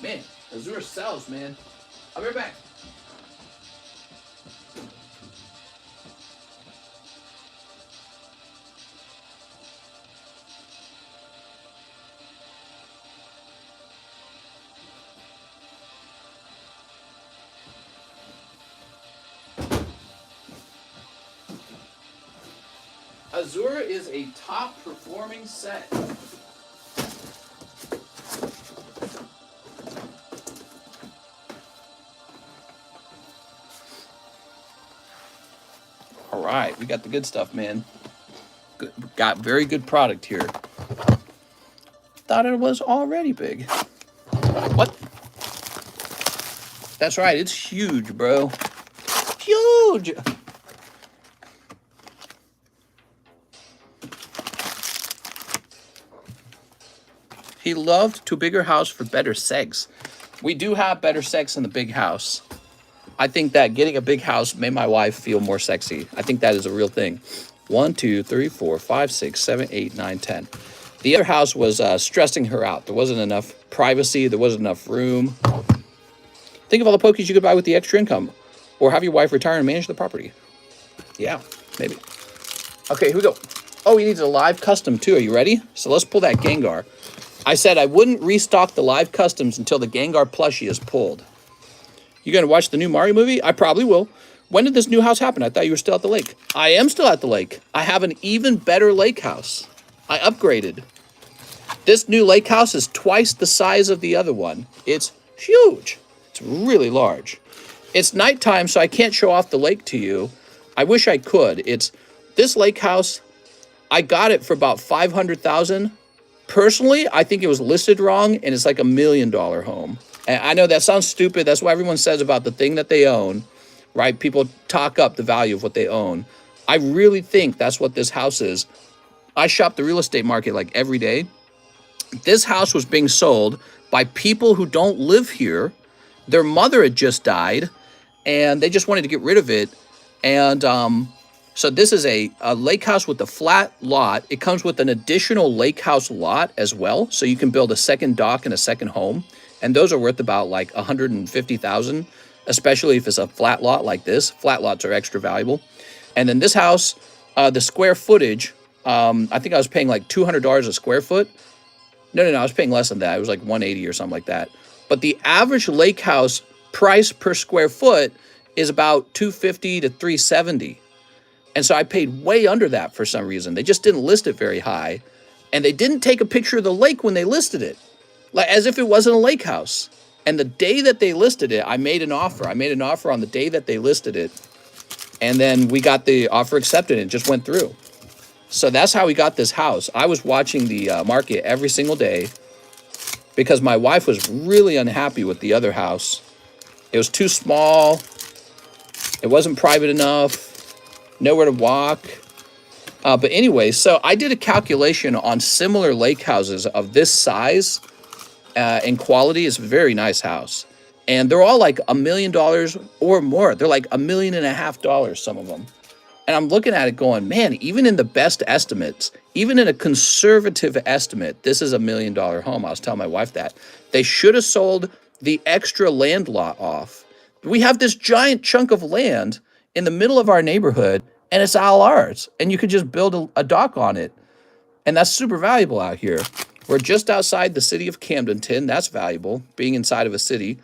Speaker 1: Man, Azura sells, man. I'll be right back. Azura is a top performing set. All right, we got the good stuff, man. Good, got very good product here. Thought it was already big. What? That's right, it's huge, bro. Huge! He loved to bigger house for better sex. We do have better sex in the big house. I think that getting a big house made my wife feel more sexy. I think that is a real thing. 1, 2, 3, 4, 5, 6, 7, 8, 9, 10. The other house was stressing her out. There wasn't enough privacy. There wasn't enough room. Think of all the Pokies you could buy with the extra income. Or have your wife retire and manage the property. Yeah, maybe. Okay, here we go. Oh, he needs a live custom too. Are you ready? So let's pull that Gengar. I said I wouldn't restock the live customs until the Gengar plushie is pulled. You gonna watch the new Mario movie? I probably will. When did this new house happen? I thought you were still at the lake. I am still at the lake. I have an even better lake house. I upgraded. This new lake house is twice the size of the other one. It's huge. It's really large. It's nighttime, so I can't show off the lake to you. I wish I could. It's this lake house. I got it for about $500,000. Personally, I think it was listed wrong, and it's like $1 million home. And I know that sounds stupid. That's what everyone says about the thing that they own, right? People talk up the value of what they own. I really think that's what this house is. I shop the real estate market like every day. This house was being sold by people who don't live here. Their mother had just died, and they just wanted to get rid of it. And so this is a lake house with a flat lot. It comes with an additional lake house lot as well. So you can build a second dock and a second home. And those are worth about like $150,000, especially if it's a flat lot like this. Flat lots are extra valuable. And then this house the square footage, I think I was paying like $200 a square foot. No, I was paying less than that. It was like 180 or something like that. But the average lake house price per square foot is about 250 to 370. And so I paid way under that for some reason. They just didn't list it very high. And they didn't take a picture of the lake when they listed it, like as if it wasn't a lake house. And the day that they listed it, I made an offer. I made an offer on the day that they listed it. And then we got the offer accepted and it just went through. So that's how we got this house. I was watching the market every single day because my wife was really unhappy with the other house. It was too small. It wasn't private enough. Nowhere to walk. But anyway, so I did a calculation on similar lake houses of this size and quality. It's a very nice house. And they're all like $1 million or more. They're like $1.5 million, some of them. And I'm looking at it going, man, even in the best estimates, even in a conservative estimate, this is $1 million home. I was telling my wife that. They should have sold the extra land lot off. We have this giant chunk of land in the middle of our neighborhood, and it's all ours. And you could just build a dock on it. And that's super valuable out here. We're just outside the city of Camdenton. That's valuable, being inside of a city.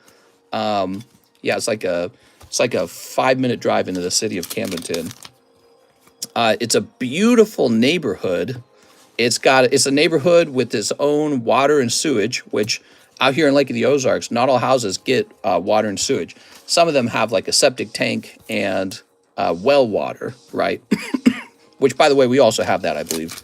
Speaker 1: Yeah, it's like a 5-minute drive into the city of Camdenton. It's a beautiful neighborhood. It's a neighborhood with its own water and sewage, which out here in Lake of the Ozarks, not all houses get water and sewage. Some of them have like a septic tank and well water, right? Which, by the way, we also have that, I believe.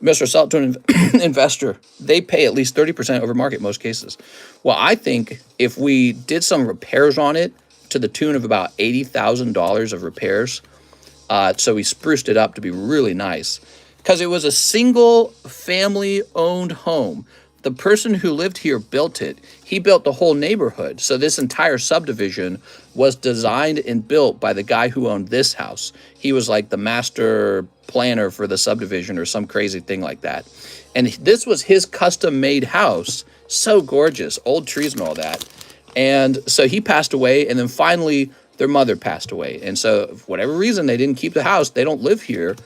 Speaker 1: Mr. Sell it to an investor. They pay at least 30% over market in most cases. Well, I think if we did some repairs on it to the tune of about $80,000 of repairs, so we spruced it up to be really nice. Because it was a single family-owned home. The person who lived here built it. He built the whole neighborhood. So this entire subdivision was designed and built by the guy who owned this house. He was like the master planner for the subdivision or some crazy thing like that. And this was his custom-made house. So gorgeous. Old trees and all that. And so he passed away, and then finally their mother passed away. And so for whatever reason, they didn't keep the house. They don't live here.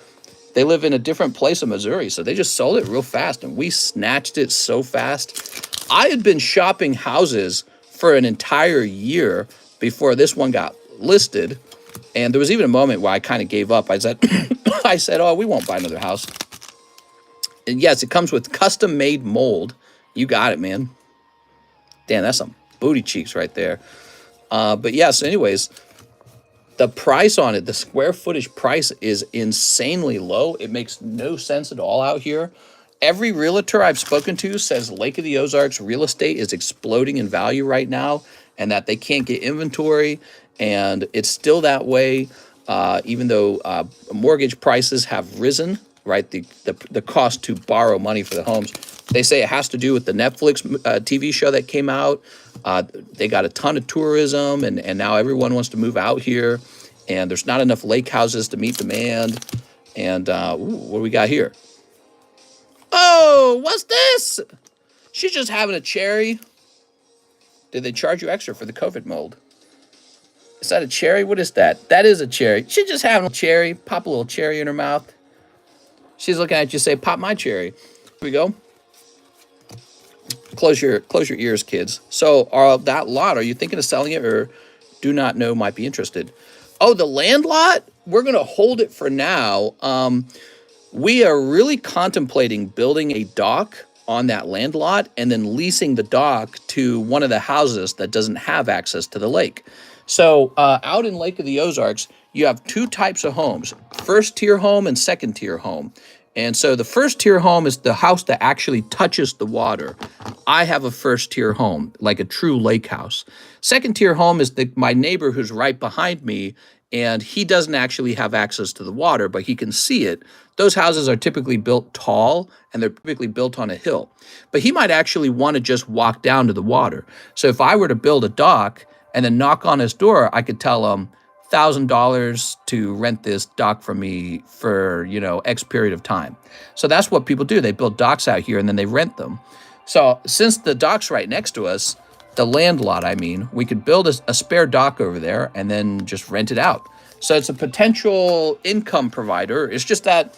Speaker 1: They live in a different place in Missouri, so they just sold it real fast, and we snatched it so fast. I had been shopping houses for an entire year before this one got listed, and there was even a moment where I kind of gave up. I said, oh, we won't buy another house. And yes, it comes with custom-made mold. You got it, man. Damn, that's some booty cheeks right there. But yeah, so anyways, the price on it, the square footage price is insanely low. It makes no sense at all out here. Every realtor I've spoken to says Lake of the Ozarks real estate is exploding in value right now and that they can't get inventory. And it's still that way, even though mortgage prices have risen, right? The cost to borrow money for the homes. They say it has to do with the Netflix TV show that came out. They got a ton of tourism, and now everyone wants to move out here. And there's not enough lake houses to meet demand. And what do we got here? Oh, what's this? She's just having a cherry. Did they charge you extra for the COVID mold? Is that a cherry? What is that? That is a cherry. She's just having a cherry. Pop a little cherry in her mouth. She's looking at you, say, pop my cherry. Here we go. Close your ears, kids. So that lot, are you thinking of selling it or do not know, might be interested? Oh, the land lot? We're going to hold it for now. We are really contemplating building a dock on that land lot and then leasing the dock to one of the houses that doesn't have access to the lake. So out in Lake of the Ozarks, you have two types of homes, first tier home and second tier home. And so the first tier home is the house that actually touches the water. I have a first tier home, like a true lake house. Second tier home is my neighbor who's right behind me, and he doesn't actually have access to the water, but he can see it. Those houses are typically built tall, and they're typically built on a hill. But he might actually want to just walk down to the water. So if I were to build a dock and then knock on his door, I could tell him, $1,000 to rent this dock from me for, X period of time. So that's what people do. They build docks out here and then they rent them. So since the dock's right next to us, the land lot, we could build a spare dock over there and then just rent it out. So it's a potential income provider. It's just that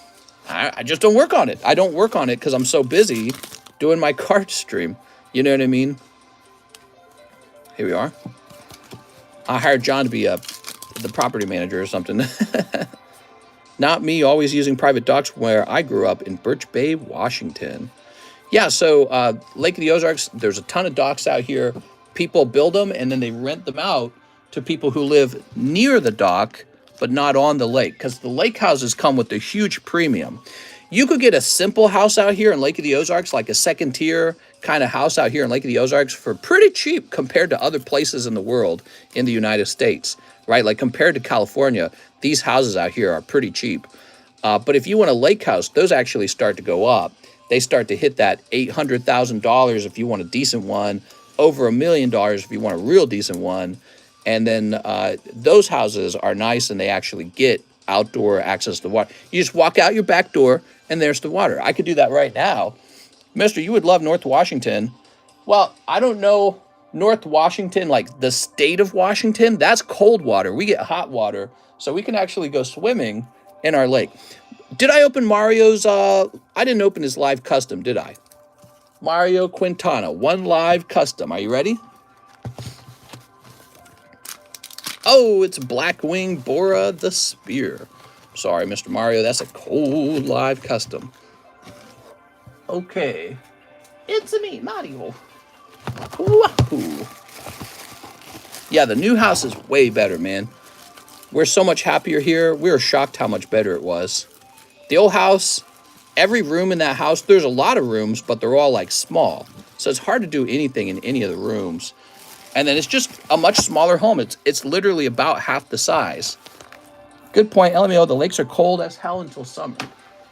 Speaker 1: I just don't work on it. I don't work on it because I'm so busy doing my card stream. You know what I mean? Here we are. I hired John to be the property manager or something. Not me, always using private docks where I grew up in Birch Bay, Washington. Yeah, so Lake of the Ozarks, there's a ton of docks out here. People build them and then they rent them out to people who live near the dock but not on the lake, because the lake houses come with a huge premium. You could get a simple house out here in Lake of the Ozarks, like a second tier kind of house out here in Lake of the Ozarks for pretty cheap compared to other places in the world in the United States, right? Like compared to California, these houses out here are pretty cheap. But if you want a lake house, those actually start to go up. They start to hit that $800,000 if you want a decent one, over $1 million if you want a real decent one. And then those houses are nice and they actually get outdoor access to water. You just walk out your back door and there's the water. I could do that right now. Mister, you would love North Washington. Well, I don't know North Washington, like the state of Washington. That's cold water. We get hot water. So we can actually go swimming in our lake. Did I open Mario's? I didn't open his live custom, did I? Mario Quintana, one live custom. Are you ready? Oh, it's Blackwing Bora the Spear. Sorry, Mr. Mario, that's a cold live custom. Okay. It's me, Mario. Wahoo. Yeah, the new house is way better, man. We're so much happier here. We were shocked how much better it was. The old house, every room in that house, there's a lot of rooms, but they're all like small. So it's hard to do anything in any of the rooms. And then it's just a much smaller home. It's literally about half the size. Good point, LMAO. The lakes are cold as hell until summer.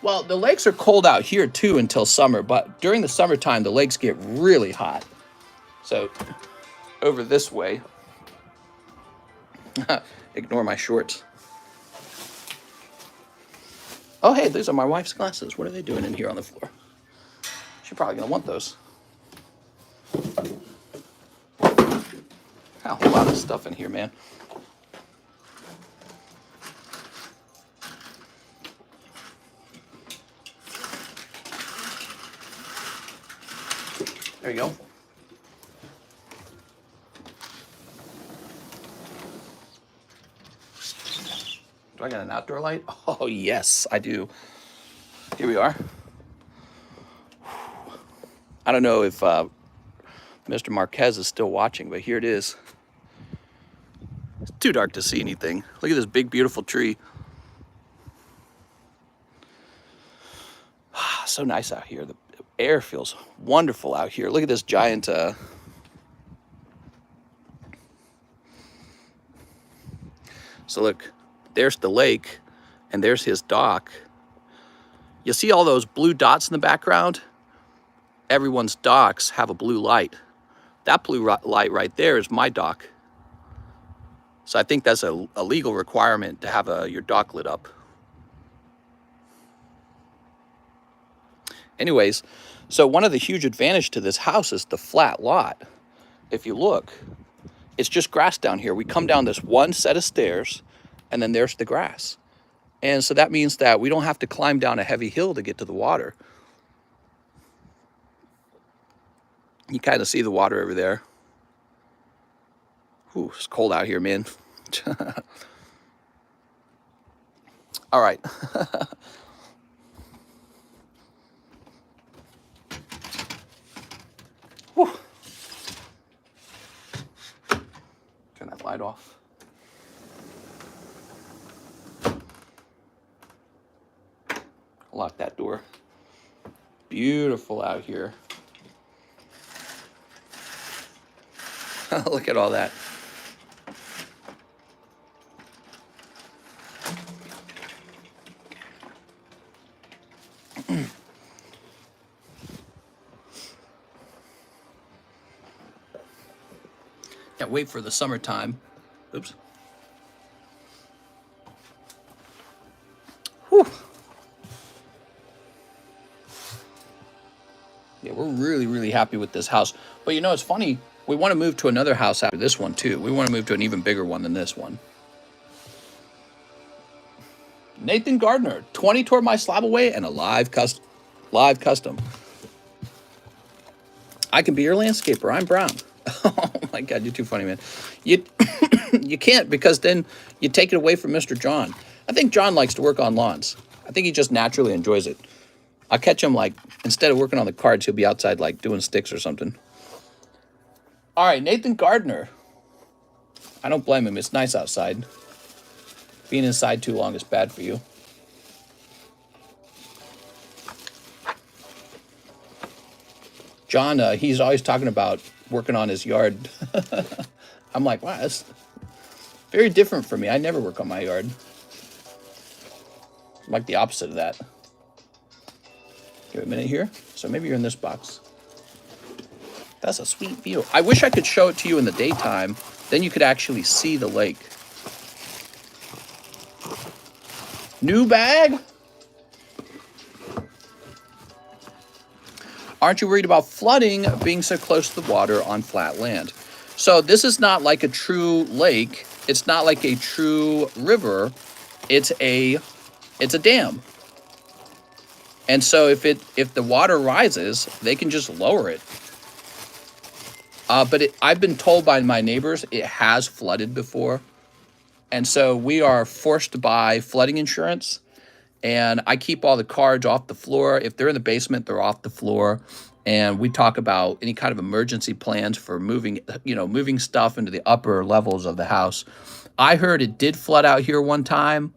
Speaker 1: Well, the lakes are cold out here too until summer, but during the summertime, the lakes get really hot. So over this way, ignore my shorts. Oh, hey, these are my wife's glasses. What are they doing in here on the floor? She's probably gonna want those. A whole lot of stuff in here, man. There you go. Do I got an outdoor light? Oh, yes, I do. Here we are. I don't know if Mr. Marquez is still watching, but here it is. It's too dark to see anything. Look at this big, beautiful tree. So nice out here. The air feels wonderful out here. Look at this giant so look, there's the lake and there's his dock. You see all those blue dots in the background? Everyone's docks have a blue light. That blue light right there is my dock. So I think that's a legal requirement to have your dock lit up. Anyways, so one of the huge advantages to this house is the flat lot. If you look, it's just grass down here. We come down this one set of stairs and then there's the grass. And so that means that we don't have to climb down a heavy hill to get to the water. You kind of see the water over there. Ooh, it's cold out here, man. All right. Whew. Turn that light off. Lock that door. Beautiful out here. Look at all that. Can't wait for the summertime. Oops. Whew. Yeah, we're really, really happy with this house. But you know, it's funny. We want to move to another house after this one, too. We want to move to an even bigger one than this one. Nathan Gardner, 20 toward my SLAB-AWAY and a live custom. I can be your landscaper. I'm Brown. Oh my God, you're too funny, man. You you can't, because then you take it away from Mr. John. I think John likes to work on lawns. I think he just naturally enjoys it. I catch him, like, instead of working on the cards, he'll be outside, like, doing sticks or something. All right, Nathan Gardner. I don't blame him. It's nice outside. Being inside too long is bad for you. John, he's always talking about working on his yard. I'm like, wow, that's very different for me. I never work on my yard. I'm like the opposite of that. Give it a minute here. So maybe you're in this box. That's a sweet view. I wish I could show it to you in the daytime. Then you could actually see the lake. New bag? Aren't you worried about flooding being so close to the water on flat land? So this is not like a true lake. It's not like a true river. It's a dam. And so if the water rises, they can just lower it. But I've been told by my neighbors it has flooded before. And so we are forced to buy flooding insurance. And I keep all the cards off the floor. If they're in the basement, they're off the floor. And we talk about any kind of emergency plans for moving stuff into the upper levels of the house. I heard it did flood out here one time,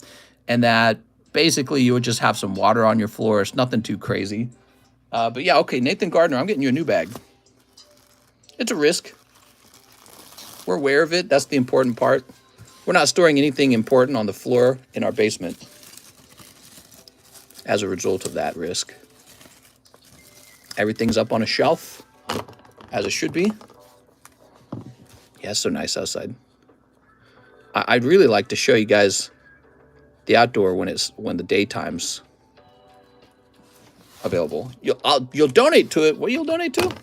Speaker 1: and that basically you would just have some water on your floor. It's nothing too crazy. But yeah, okay, Nathan Gardner, I'm getting you a new bag. It's a risk. We're aware of it. That's the important part. We're not storing anything important on the floor in our basement as a result of that risk. Everything's up on a shelf, as it should be. Yeah, it's so nice outside. I'd really like to show you guys the outdoor when the daytime's available. You'll donate to it. What you'll donate to?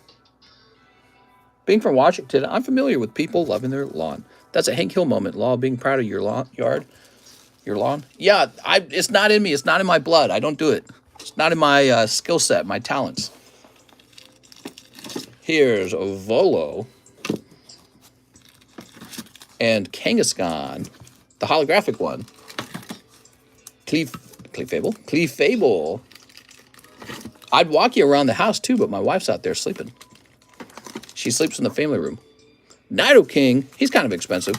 Speaker 1: Being from Washington, I'm familiar with people loving their lawn. That's a Hank Hill moment. Law, being proud of your yard. Your lawn? Yeah, it's not in me. It's not in my blood. I don't do it. It's not in my skill set, my talents. Here's Volo and Kangaskhan, the holographic one. Clefable. I'd walk you around the house too, but my wife's out there sleeping. She sleeps in the family room. Nido King, he's kind of expensive.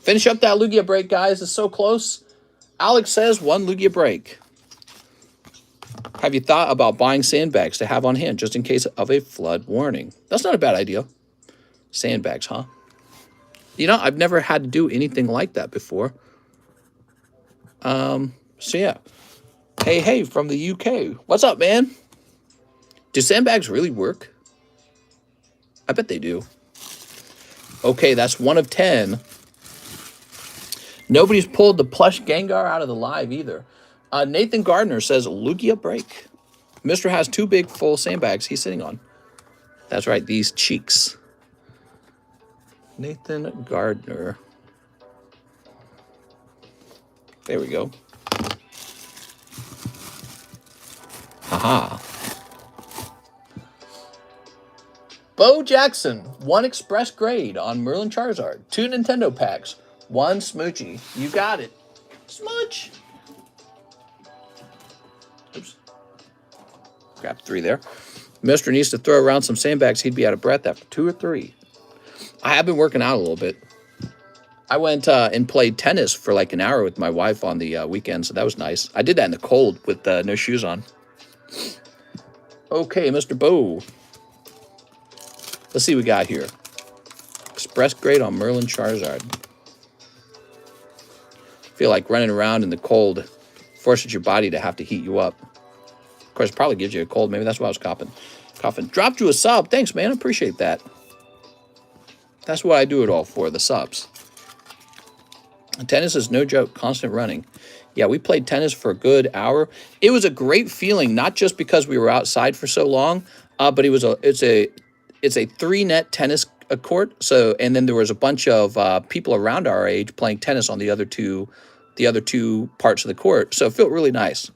Speaker 1: Finish up that Lugia break, guys. It's so close. Alex says 1 Lugia break. Have you thought about buying sandbags to have on hand just in case of a flood warning? That's not a bad idea. Sandbags, huh? You know, I've never had to do anything like that before. So yeah. Hey, from the UK. What's up, man? Do sandbags really work? I bet they do. Okay, that's 1 of 10. Nobody's pulled the plush Gengar out of the live either. Nathan Gardner says, Lugia break. Mr. has 2 big full sandbags he's sitting on. That's right, these cheeks. Nathan Gardner. There we go. Haha. Bo Jackson, 1 express grade on Merlin Charizard. 2 Nintendo packs. 1 Smoochie. You got it. Smooch. Oops. Grab 3 there. Mister needs to throw around some sandbags. He'd be out of breath after 2 or 3. I have been working out a little bit. I went and played tennis for like an hour with my wife on the weekend, so that was nice. I did that in the cold with no shoes on. Okay, Mr. Bo. Let's see what we got here. Express grade on Merlin Charizard. Feel like running around in the cold forces your body to have to heat you up. Of course, it probably gives you a cold. Maybe that's why I was coughing. Dropped you a sub. Thanks, man. I appreciate that. That's what I do it all for, the subs. Tennis is no joke. Constant running. Yeah, we played tennis for a good hour. It was a great feeling, not just because we were outside for so long, but it's a 3-net tennis court. So, and then there was a bunch of people around our age playing tennis on the other 2 the other two parts of the court. So it felt really nice.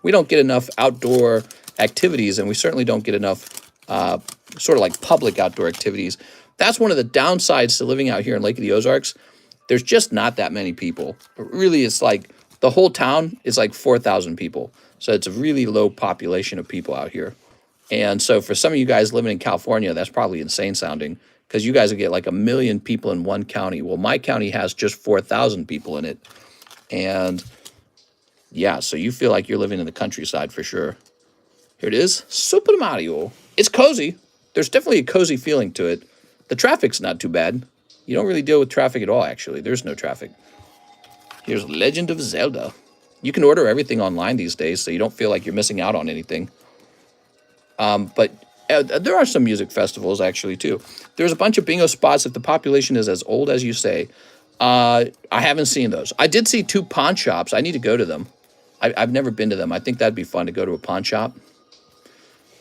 Speaker 1: We don't get enough outdoor activities, and we certainly don't get enough sort of like public outdoor activities. That's one of the downsides to living out here in Lake of the Ozarks. There's just not that many people. Really, it's like the whole town is like 4,000 people. So it's a really low population of people out here. And so for some of you guys living in California, that's probably insane sounding, because you guys will get like 1 million people in one county. Well, my county has just 4,000 people in it. And yeah, so you feel like you're living in the countryside for sure. Here it is, Super Mario. It's cozy. There's definitely a cozy feeling to it. The traffic's not too bad. You don't really deal with traffic at all, actually. There's no traffic. Here's Legend of Zelda. You can order everything online these days, so you don't feel like you're missing out on anything. But there are some music festivals, actually, too. There's a bunch of bingo spots if the population is as old as you say. I haven't seen those. I did see 2 pawn shops. I need to go to them. I've never been to them. I think that'd be fun to go to a pawn shop.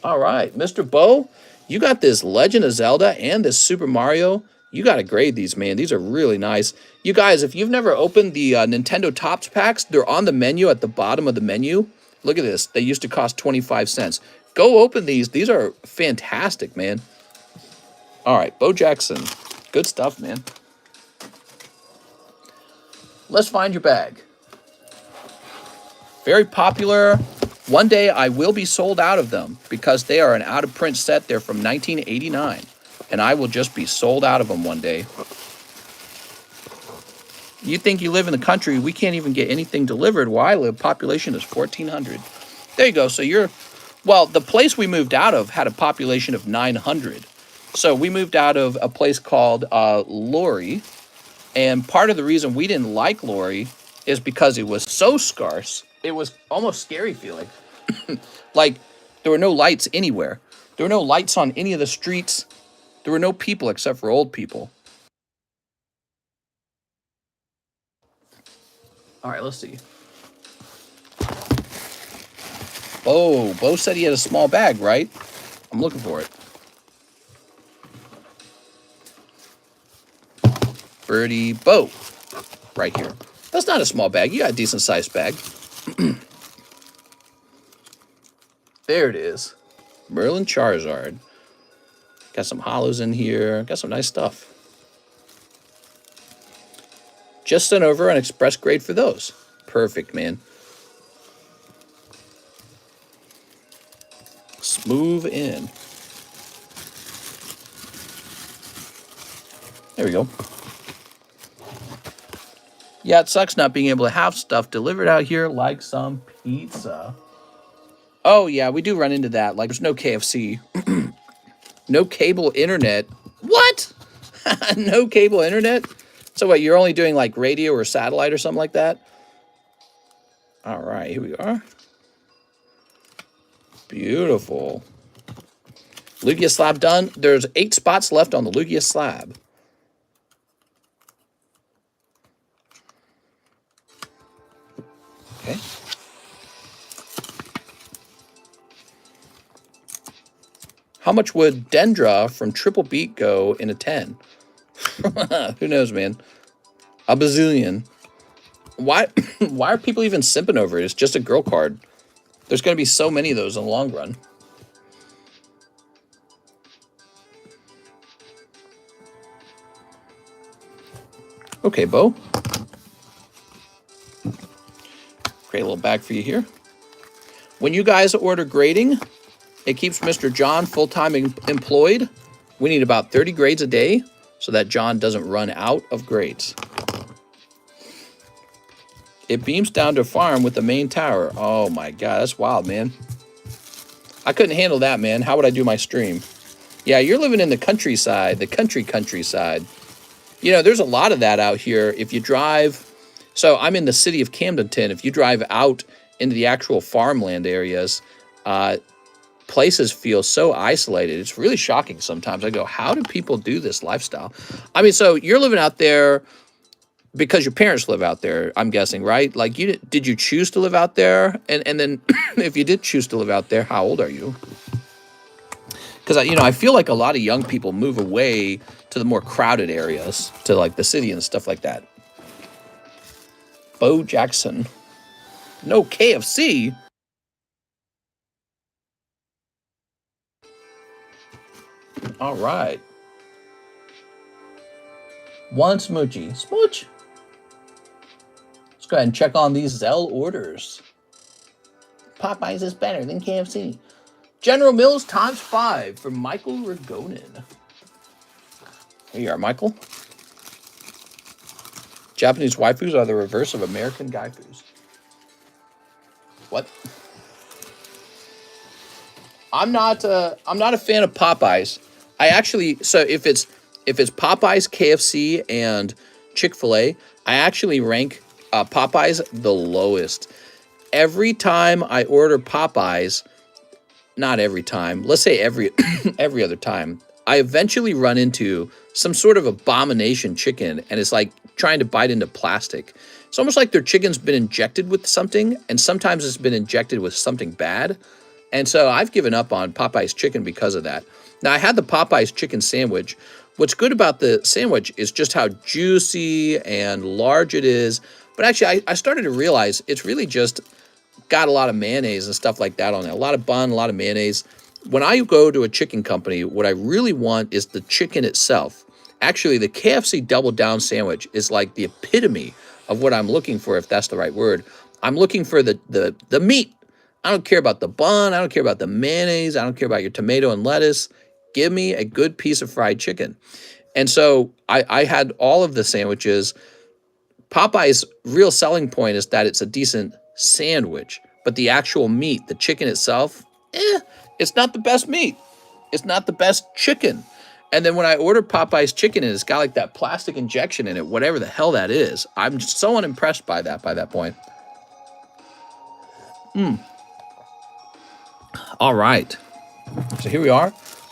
Speaker 1: All right, Mr. Bo, you got this Legend of Zelda and this Super Mario. You got to grade these, man. These are really nice. You guys, if you've never opened the Nintendo Topps packs, they're on the menu at the bottom of the menu. Look at this. They used to cost 25 cents. Go open these. These are fantastic, man. All right, Bo Jackson. Good stuff, man. Let's find your bag. Very popular. One day I will be sold out of them because they are an out-of-print set. They're from 1989. And I will just be sold out of them one day. You think you live in the country, we can't even get anything delivered. Where I live, population is 1,400. There you go. So you're, well, the place we moved out of had a population of 900. So we moved out of a place called Lori. And part of the reason we didn't like Lori is because it was so scarce. It was almost scary feeling. Like there were no lights anywhere. There were no lights on any of the streets. There were no people except for old people. All right, let's see. Oh, Bo said he had a small bag, right? I'm looking for it. Birdie Bo. Right here. That's not a small bag. You got a decent sized bag. There it is. Merlin Charizard. Got some hollows in here. Got some nice stuff. Just sent over an express grade for those. Perfect, man. Let's move in. There we go. Yeah, it sucks not being able to have stuff delivered out here like some pizza. Oh, yeah, we do run into that. Like, there's no KFC. No cable internet. What? No cable internet? So what, you're only doing like radio or satellite or something like that? All right, here we are. Beautiful. Lugia slab done. There's 8 spots left on the Lugia slab. Okay. How much would Dendra from Triple Beat go in a 10? Who knows, man? A bazillion. Why are people even simping over it? It's just a girl card. There's going to be so many of those in the long run. Okay, Bo. Create a little bag for you here. When you guys order grading, it keeps Mr. John full-time employed. We need about 30 grades a day so that John doesn't run out of grades. It beams down to a farm with the main tower. Oh my God, that's wild, man. I couldn't handle that, man. How would I do my stream? Yeah, you're living in the countryside, the countryside. You know, there's a lot of that out here. If you drive, so I'm in the city of Camdenton. If you drive out into the actual farmland areas, places feel so isolated. It's really shocking sometimes. I go, how do people do this lifestyle? I mean, so you're living out there because your parents live out there, I'm guessing, right? Like, did you choose to live out there? And then if you did choose to live out there, how old are you? Because, you know, I feel like a lot of young people move away to the more crowded areas, to like the city and stuff like that. Bo Jackson. No KFC. All right. One smoochie. Smooch. Let's go ahead and check on these ZELLE orders. Popeyes is better than KFC. General Mills ×5 for Michael Ragonin. Here you are, Michael. Japanese waifus are the reverse of American gaifus. What? I'm not a fan of Popeyes. I actually, so if it's Popeyes, KFC, and Chick-fil-A, I actually rank Popeyes the lowest. Every time I order Popeyes, not every time, let's say every other time, I eventually run into some sort of abomination chicken, and it's like trying to bite into plastic. It's almost like their chicken's been injected with something, and sometimes it's been injected with something bad. And so I've given up on Popeye's chicken because of that. Now, I had the Popeye's chicken sandwich. What's good about the sandwich is just how juicy and large it is. But actually, I started to realize it's really just got a lot of mayonnaise and stuff like that on it. A lot of bun, a lot of mayonnaise. When I go to a chicken company, what I really want is the chicken itself. Actually, the KFC Double Down sandwich is like the epitome of what I'm looking for, if that's the right word. I'm looking for the meat. I don't care about the bun. I don't care about the mayonnaise. I don't care about your tomato and lettuce. Give me a good piece of fried chicken. And so I had all of the sandwiches. Popeye's real selling point is that it's a decent sandwich, but the actual meat, the chicken itself, it's not the best meat. It's not the best chicken. And then when I order Popeye's chicken and it's got like that plastic injection in it, whatever the hell that is, I'm so unimpressed by that point. All right. So here we are.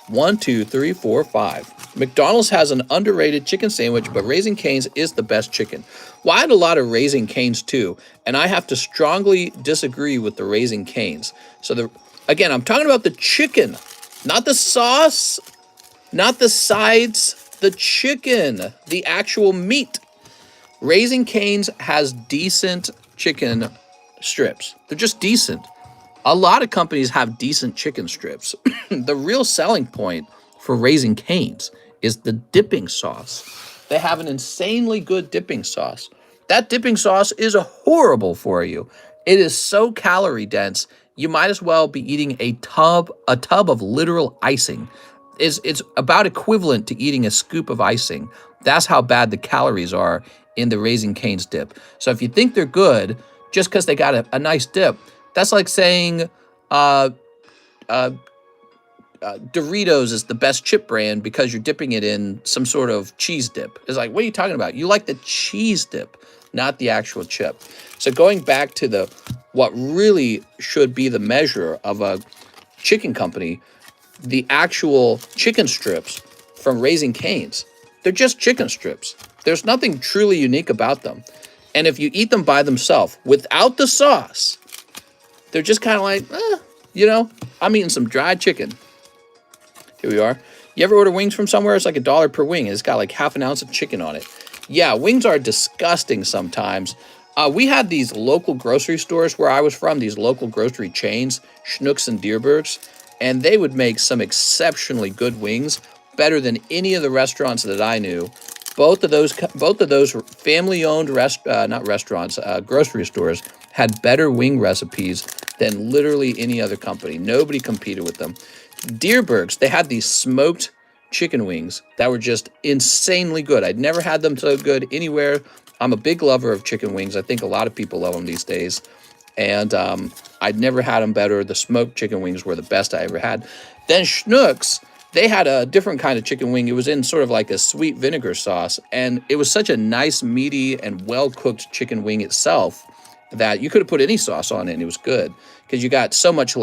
Speaker 1: 1, 2, 3, 4, 5. McDonald's has an underrated chicken sandwich, but Raising Cane's is the best chicken. Well, I had a lot of Raising Cane's too, and I have to strongly disagree with the Raising Cane's. So again, I'm talking about the chicken, not the sauce, not the sides, the chicken, the actual meat. Raising Cane's has decent chicken strips. They're just decent. A lot of companies have decent chicken strips. The real selling point for Raising Cane's is the dipping sauce. They have an insanely good dipping sauce. That dipping sauce is horrible for you. It is so calorie dense, you might as well be eating a tub of literal icing. It's about equivalent to eating a scoop of icing. That's how bad the calories are in the Raising Cane's dip. So if you think they're good, just because they got a nice dip, that's like saying Doritos is the best chip brand because you're dipping it in some sort of cheese dip. It's like, what are you talking about? You like the cheese dip, not the actual chip. So going back to what really should be the measure of a chicken company, the actual chicken strips from Raising Cane's, they're just chicken strips. There's nothing truly unique about them. And if you eat them by themselves without the sauce, they're just kind of like, I'm eating some dried chicken. Here we are. You ever order wings from somewhere? It's like $1 per wing, and it's got like half an ounce of chicken on it. Yeah, wings are disgusting sometimes. We had these local grocery stores where I was from, these local grocery chains, Schnucks and Dierbergs, and they would make some exceptionally good wings, better than any of the restaurants that I knew. Both of those family-owned grocery stores had better wing recipes than literally any other company. Nobody competed with them. Dierbergs, they had these smoked chicken wings that were just insanely good. I'd never had them so good anywhere. I'm a big lover of chicken wings. I think a lot of people love them these days. And I'd never had them better. The smoked chicken wings were the best I ever had. Then Schnucks, they had a different kind of chicken wing. It was in sort of like a sweet vinegar sauce. And it was such a nice, meaty, and well-cooked chicken wing itself that you could have put any sauce on it and it was good. Because you got so much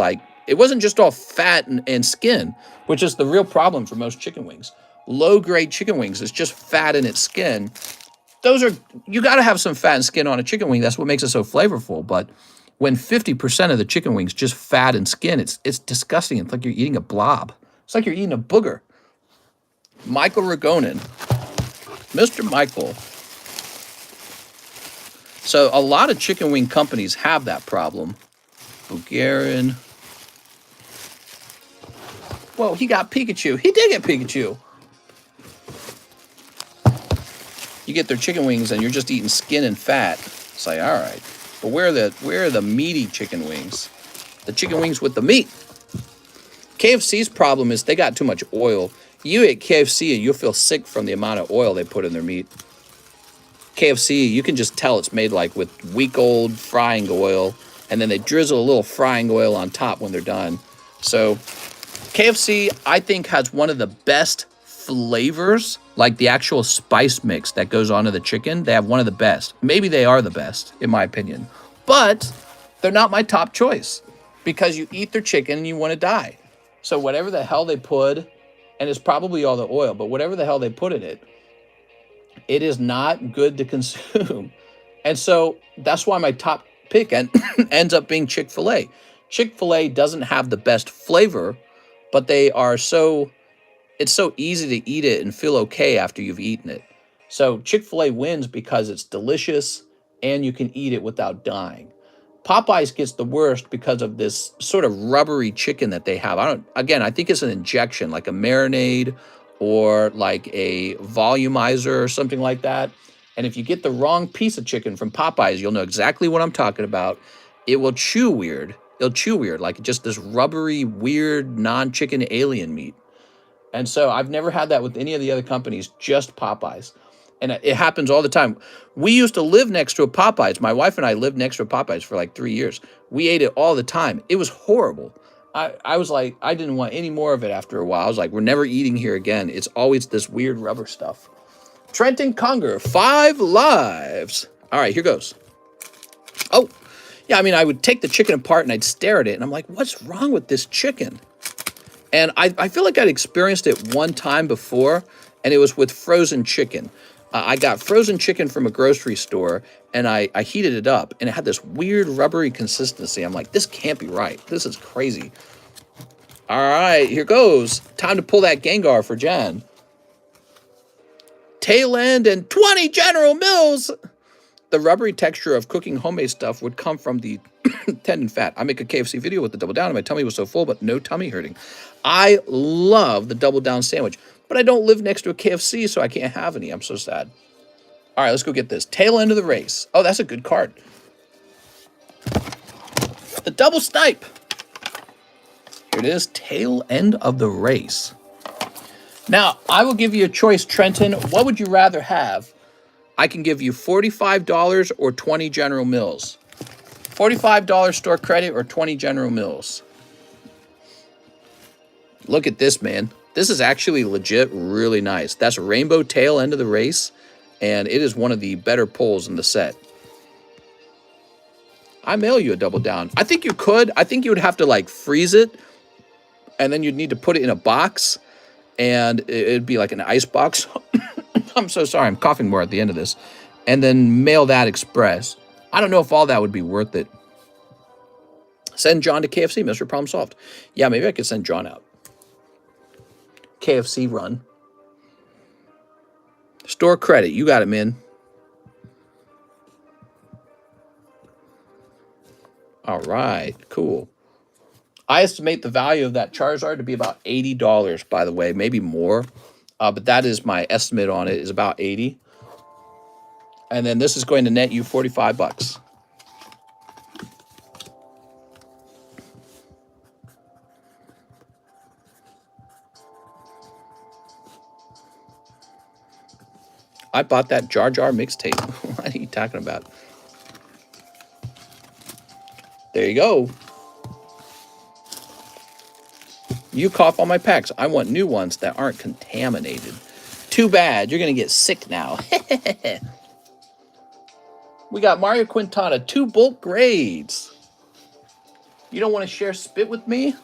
Speaker 1: it wasn't just all fat and skin, which is the real problem for most chicken wings. Low-grade chicken wings is just fat in its skin. You got to have some fat and skin on a chicken wing. That's what makes it so flavorful. But when 50% of the chicken wings just fat and skin, it's disgusting. It's like you're eating a blob. It's like you're eating a booger. Michael Ragonin. Mr. Michael. So a lot of chicken wing companies have that problem. Bulgarian. Whoa, he got Pikachu. He did get Pikachu. You get their chicken wings and you're just eating skin and fat. It's like, all right. But where are the meaty chicken wings? The chicken wings with the meat. KFC's problem is they got too much oil. You eat KFC and you'll feel sick from the amount of oil they put in their meat. KFC, you can just tell it's made like with week-old frying oil, and then they drizzle a little frying oil on top when they're done. So KFC, I think, has one of the best flavors, like the actual spice mix that goes onto the chicken. They have one of the best. Maybe they are the best, in my opinion. But they're not my top choice because you eat their chicken and you want to die. So whatever the hell they put, and it's probably all the oil, but whatever the hell they put in it, it is not good to consume. And so that's why my top pick ends up being Chick-fil-A. Chick-fil-A doesn't have the best flavor, but it's so easy to eat it and feel okay after you've eaten it. So Chick-fil-A wins because it's delicious and you can eat it without dying. Popeyes gets the worst because of this sort of rubbery chicken that they have. I think it's an injection, like a marinade or like a volumizer or something like that. And if you get the wrong piece of chicken from Popeyes, you'll know exactly what I'm talking about. It will chew weird. It'll chew weird, like just this rubbery, weird, non-chicken alien meat. And so I've never had that with any of the other companies, just Popeyes. And it happens all the time. We used to live next to a Popeyes. My wife and I lived next to a Popeyes for like 3 years. We ate it all the time. It was horrible. I was like, I didn't want any more of it after a while. I was like, we're never eating here again. It's always this weird rubber stuff. Trenton Conger, 5 lives. All right, here goes. Oh, yeah, I mean, I would take the chicken apart and I'd stare at it. And I'm like, what's wrong with this chicken? And I feel like I'd experienced it one time before, and it was with frozen chicken. I got frozen chicken from a grocery store, and I heated it up, and it had this weird rubbery consistency. I'm like, this can't be right. This is crazy. All right, here goes. Time to pull that Gengar for Jan. Tail end and 20 General Mills. The rubbery texture of cooking homemade stuff would come from the tendon fat. I make a KFC video with the double down, and my tummy was so full, but no tummy hurting. I love the double down sandwich, but I don't live next to a KFC, so I can't have any. I'm so sad. All right, let's go get this. Tail end of the race. Oh, that's a good card. The double snipe. Here it is. Tail end of the race. Now, I will give you a choice, Trenton. What would you rather have? I can give you $45 or 20 General Mills. $45 store credit or 20 General Mills. Look at this, man. This is actually legit really nice. That's a rainbow tail end of the race, and it is one of the better pulls in the set. I mail you a double down. I think you could. I think you would have to like freeze it, and then you'd need to put it in a box, and it'd be like an ice box. I'm so sorry. I'm coughing more at the end of this. And then mail that express. I don't know if all that would be worth it. Send John to KFC. Mystery problem solved. Yeah, maybe I could send John out. KFC run. Store credit. You got it, man. All right. Cool. I estimate the value of that Charizard to be about $80, by the way. Maybe more. But that is my estimate on it, is about $80. And then this is going to net you $45. I bought that Jar Jar mixtape. What are you talking about? There you go. You cough on my packs. I want new ones that aren't contaminated. Too bad. You're going to get sick now. We got Mario Quintana. 2 bulk grades. You don't want to share spit with me?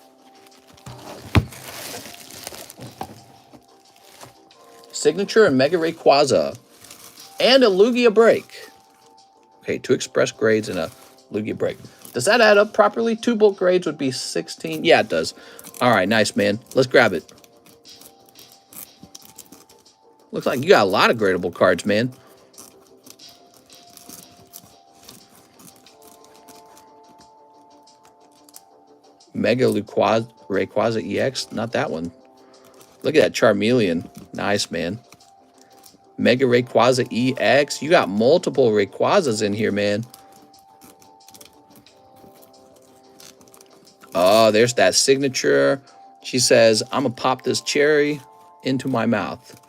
Speaker 1: Signature and Mega Rayquaza. And a Lugia break. Okay, 2 express grades and a Lugia break. Does that add up properly? 2 bulk grades would be 16. Yeah, it does. All right, nice, man. Let's grab it. Looks like you got a lot of gradable cards, man. Mega Rayquaza EX. Not that one. Look at that Charmeleon. Nice, man. Mega Rayquaza EX. You got multiple Rayquazas in here, man. Oh, there's that signature. She says, I'm going to pop this cherry into my mouth.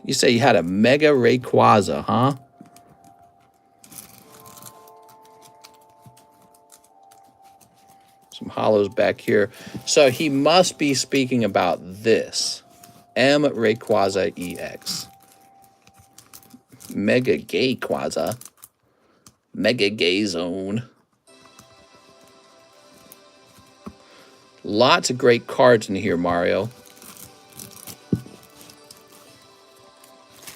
Speaker 1: You say you had a Mega Rayquaza, huh? Some hollows back here. So he must be speaking about this. M Rayquaza EX. Mega Gayquaza. Mega Gay Zone. Lots of great cards in here, Mario.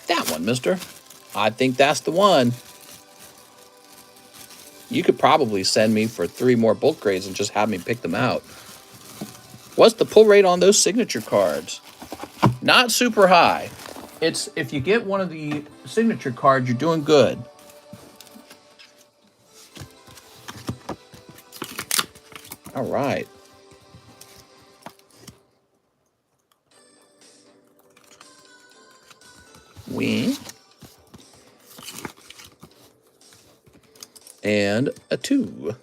Speaker 1: That one, mister. I think that's the one. You could probably send me for 3 more bulk grades and just have me pick them out. What's the pull rate on those signature cards? Not super high. It's if you get one of the signature cards, you're doing good. All right. Wing. And a 2.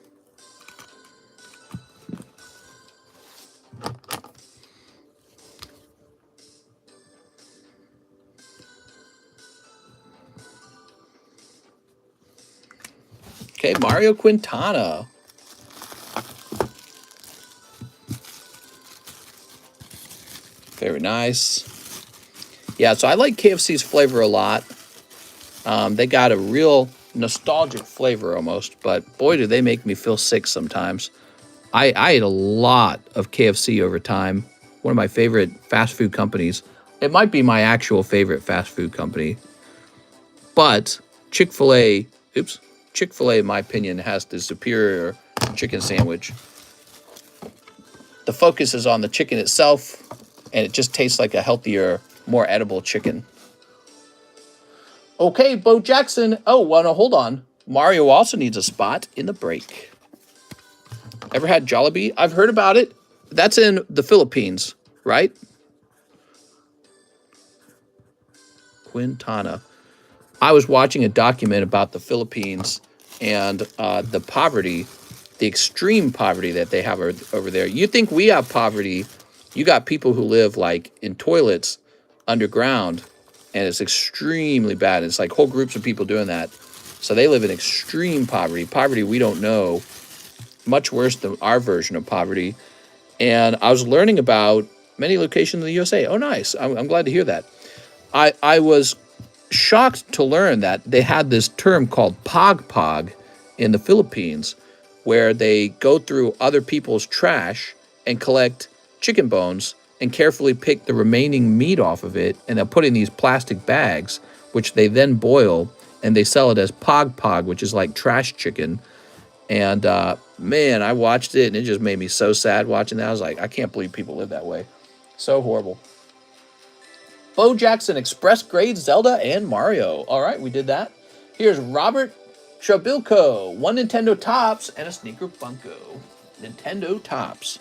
Speaker 1: Okay, Mario Quintana. Very nice. Yeah, so I like KFC's flavor a lot. They got a real nostalgic flavor almost, but boy, do they make me feel sick sometimes. I ate a lot of KFC over time. One of my favorite fast food companies. It might be my actual favorite fast food company. But Chick-fil-A, Chick-fil-A, in my opinion, has the superior chicken sandwich. The focus is on the chicken itself, and it just tastes like a healthier, more edible chicken. Okay, Bo Jackson. Oh, well, no, hold on. Mario also needs a spot in the break. Ever had Jollibee? I've heard about it. That's in the Philippines, right? Quintana. I was watching a document about the Philippines and the poverty, the extreme poverty that they have over there. You think we have poverty? You got people who live like in toilets underground, and it's extremely bad. It's like whole groups of people doing that. So they live in extreme poverty. Poverty we don't know, much worse than our version of poverty. And I was learning about many locations in the USA. Oh, nice. I'm glad to hear that. I was shocked to learn that they had this term called pog in the Philippines, where they go through other people's trash and collect chicken bones and carefully pick the remaining meat off of it, and they'll put in these plastic bags, which they then boil, and they sell it as pog, which is like trash chicken. And man, I watched it, and it just made me so sad watching that. I was like, I can't believe people live that way. So horrible. Bo Jackson, Express Grade, Zelda, and Mario. All right, we did that. Here's Robert Shabilko, 1 Nintendo Tops, and a Sneaker Funko. Nintendo Tops.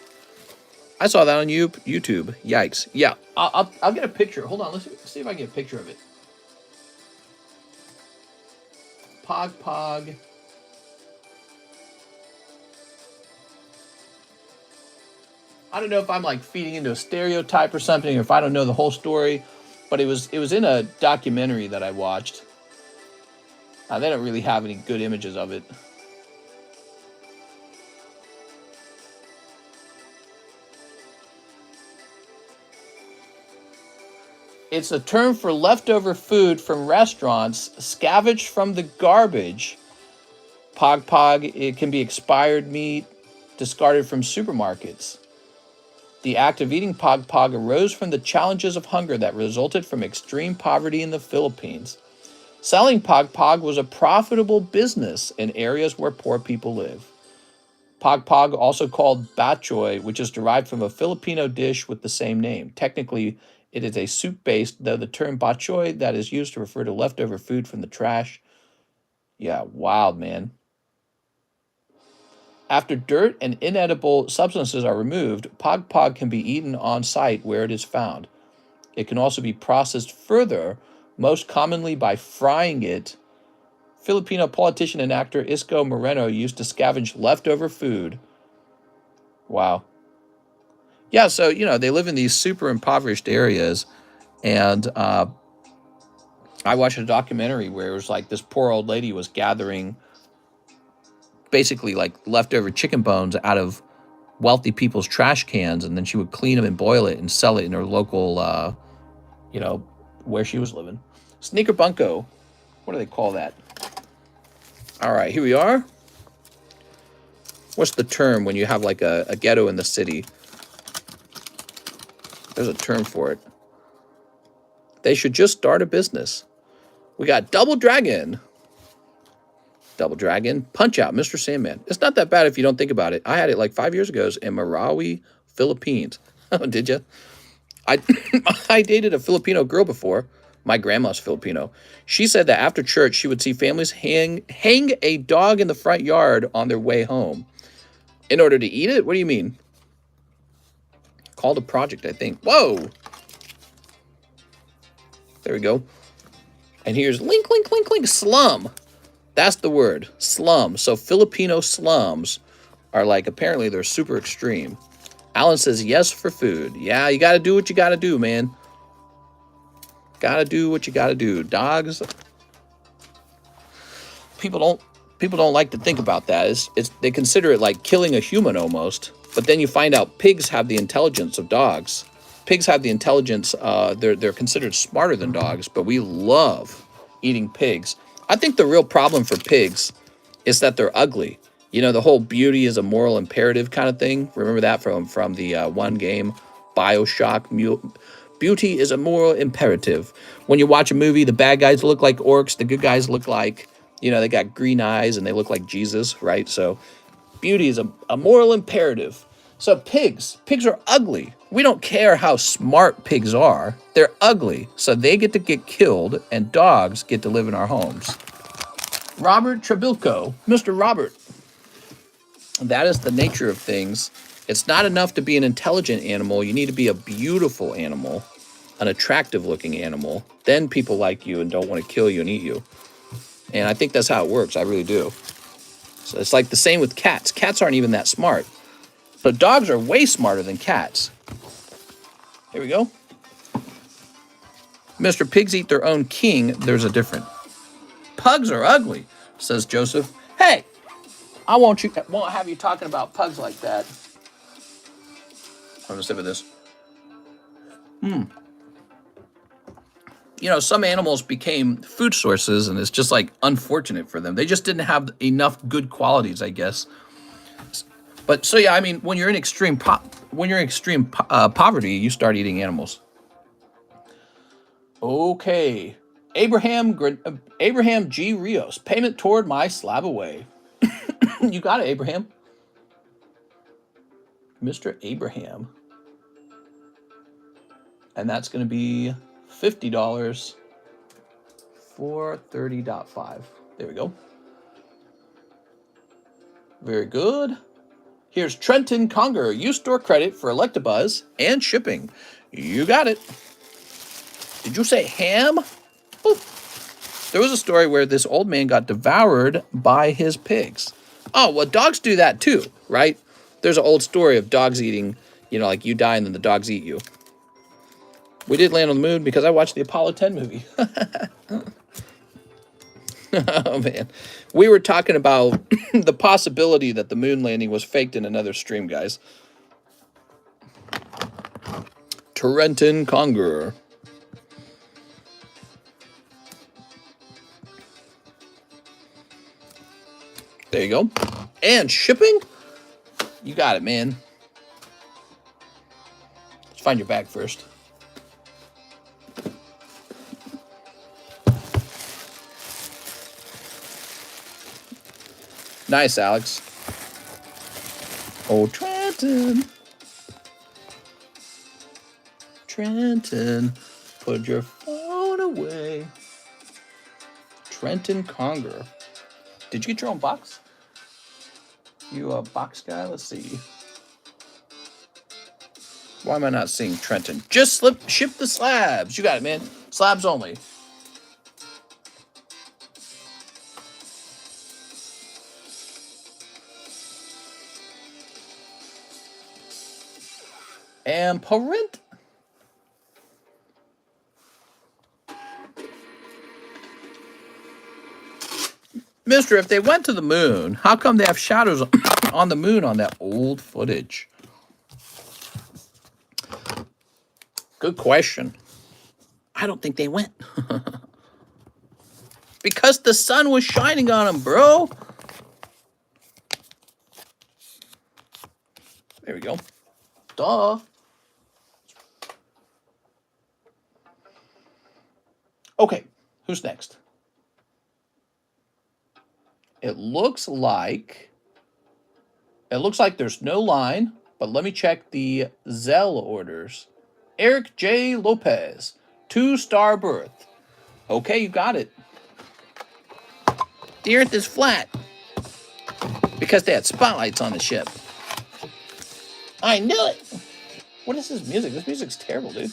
Speaker 1: I saw that on YouTube. Yikes. Yeah, I'll get a picture. Hold on, let's see if I can get a picture of it. Pog. I don't know if I'm like feeding into a stereotype or something, or if I don't know the whole story, but it was in a documentary that I watched. They don't really have any good images of it. It's a term for leftover food from restaurants scavenged from the garbage. Pog, it can be expired meat discarded from supermarkets. The act of eating pog arose from the challenges of hunger that resulted from extreme poverty in the Philippines. Selling pog was a profitable business in areas where poor people live. Pog, also called bok choy, which is derived from a Filipino dish with the same name. Technically, it is a soup-based, though the term bok choy that is used to refer to leftover food from the trash. Yeah, wild, man. After dirt and inedible substances are removed, Pog Pog can be eaten on site where it is found. It can also be processed further, most commonly by frying it. Filipino politician and actor Isko Moreno used to scavenge leftover food. Wow. Yeah, so, you know, they live in these super impoverished areas, and I watched a documentary where it was like this poor old lady was gathering basically like leftover chicken bones out of wealthy people's trash cans, and then she would clean them and boil it and sell it in her local, you know, where she was living. Sneaker bunko. What do they call that? All right, here we are. What's the term when you have like a ghetto in the city? There's a term for it. They should just start a business. We got Double Dragon. Double Dragon. Punch Out, Mr. Sandman. It's not that bad if you don't think about it. I had it like 5 years ago in Marawi, Philippines. Oh, did you? I dated a Filipino girl before. My grandma's Filipino. She said that after church, she would see families hang a dog in the front yard on their way home. In order to eat it? What do you mean? Called a project, I think. Whoa! There we go. And here's link, slum. That's the word, slum. So Filipino slums are like, apparently they're super extreme. Alan says yes for food. Yeah, you got to do what you got to do, man. Got to do what you got to do. Dogs. People don't like to think about that. They consider it like killing a human almost. But then you find out pigs have the intelligence of dogs. Pigs have the intelligence. They're considered smarter than dogs, but we love eating pigs. I think the real problem for pigs is that they're ugly. You know, the whole beauty is a moral imperative kind of thing. Remember that from the one game, BioShock. Beauty is a moral imperative. When you watch a movie, the bad guys look like orcs. The good guys look like, you know, they got green eyes and they look like Jesus, right? So beauty is a moral imperative. So pigs are ugly. We don't care how smart pigs are. They're ugly. So they get to get killed and dogs get to live in our homes. Robert Trebilco, Mr. Robert. That is the nature of things. It's not enough to be an intelligent animal. You need to be a beautiful animal, an attractive looking animal. Then people like you and don't want to kill you and eat you. And I think that's how it works. I really do. So it's like the same with cats. Cats aren't even that smart. But dogs are way smarter than cats. Here we go. Mr. Pigs eat their own king. There's a difference. Pugs are ugly, says Joseph. Hey, I won't have you talking about pugs like that. I'm gonna sip of this. You know, some animals became food sources, and it's just like unfortunate for them. They just didn't have enough good qualities, I guess. But so yeah, I mean, when you're in extreme poverty, you start eating animals. Okay, Abraham G. Rios, payment toward my SLAB-AWAY. You got it, Abraham. Mr. Abraham. And that's going to be $50 for 30.5. There we go. Very good. Here's Trenton Conger. Use store credit for Electabuzz and shipping. You got it. Did you say ham? Ooh. There was a story where this old man got devoured by his pigs. Oh, well, dogs do that too, right? There's an old story of dogs eating, you know, like you die and then the dogs eat you. We did land on the moon because I watched the Apollo 10 movie. Oh, man. We were talking about the possibility that the moon landing was faked in another stream, guys. Trenton Conger. There you go. And shipping? You got it, man. Let's find your bag first. Nice, Alex. Oh, Trenton. Trenton, put your phone away. Trenton Conger. Did you get your own box? You a box guy? Let's see. Why am I not seeing Trenton? Just ship the slabs. You got it, man. Slabs only. And parent. Mister, if they went to the moon, how come they have shadows on the moon on that old footage? Good question. I don't think they went. Because the sun was shining on them, bro. There we go. Duh. Okay, who's next? It looks like there's no line, but let me check the ZELLE orders. Eric J. Lopez, 2-star berth. Okay, you got it. The Earth is flat because they had spotlights on the ship. I knew it. What is this music? This music's terrible, dude.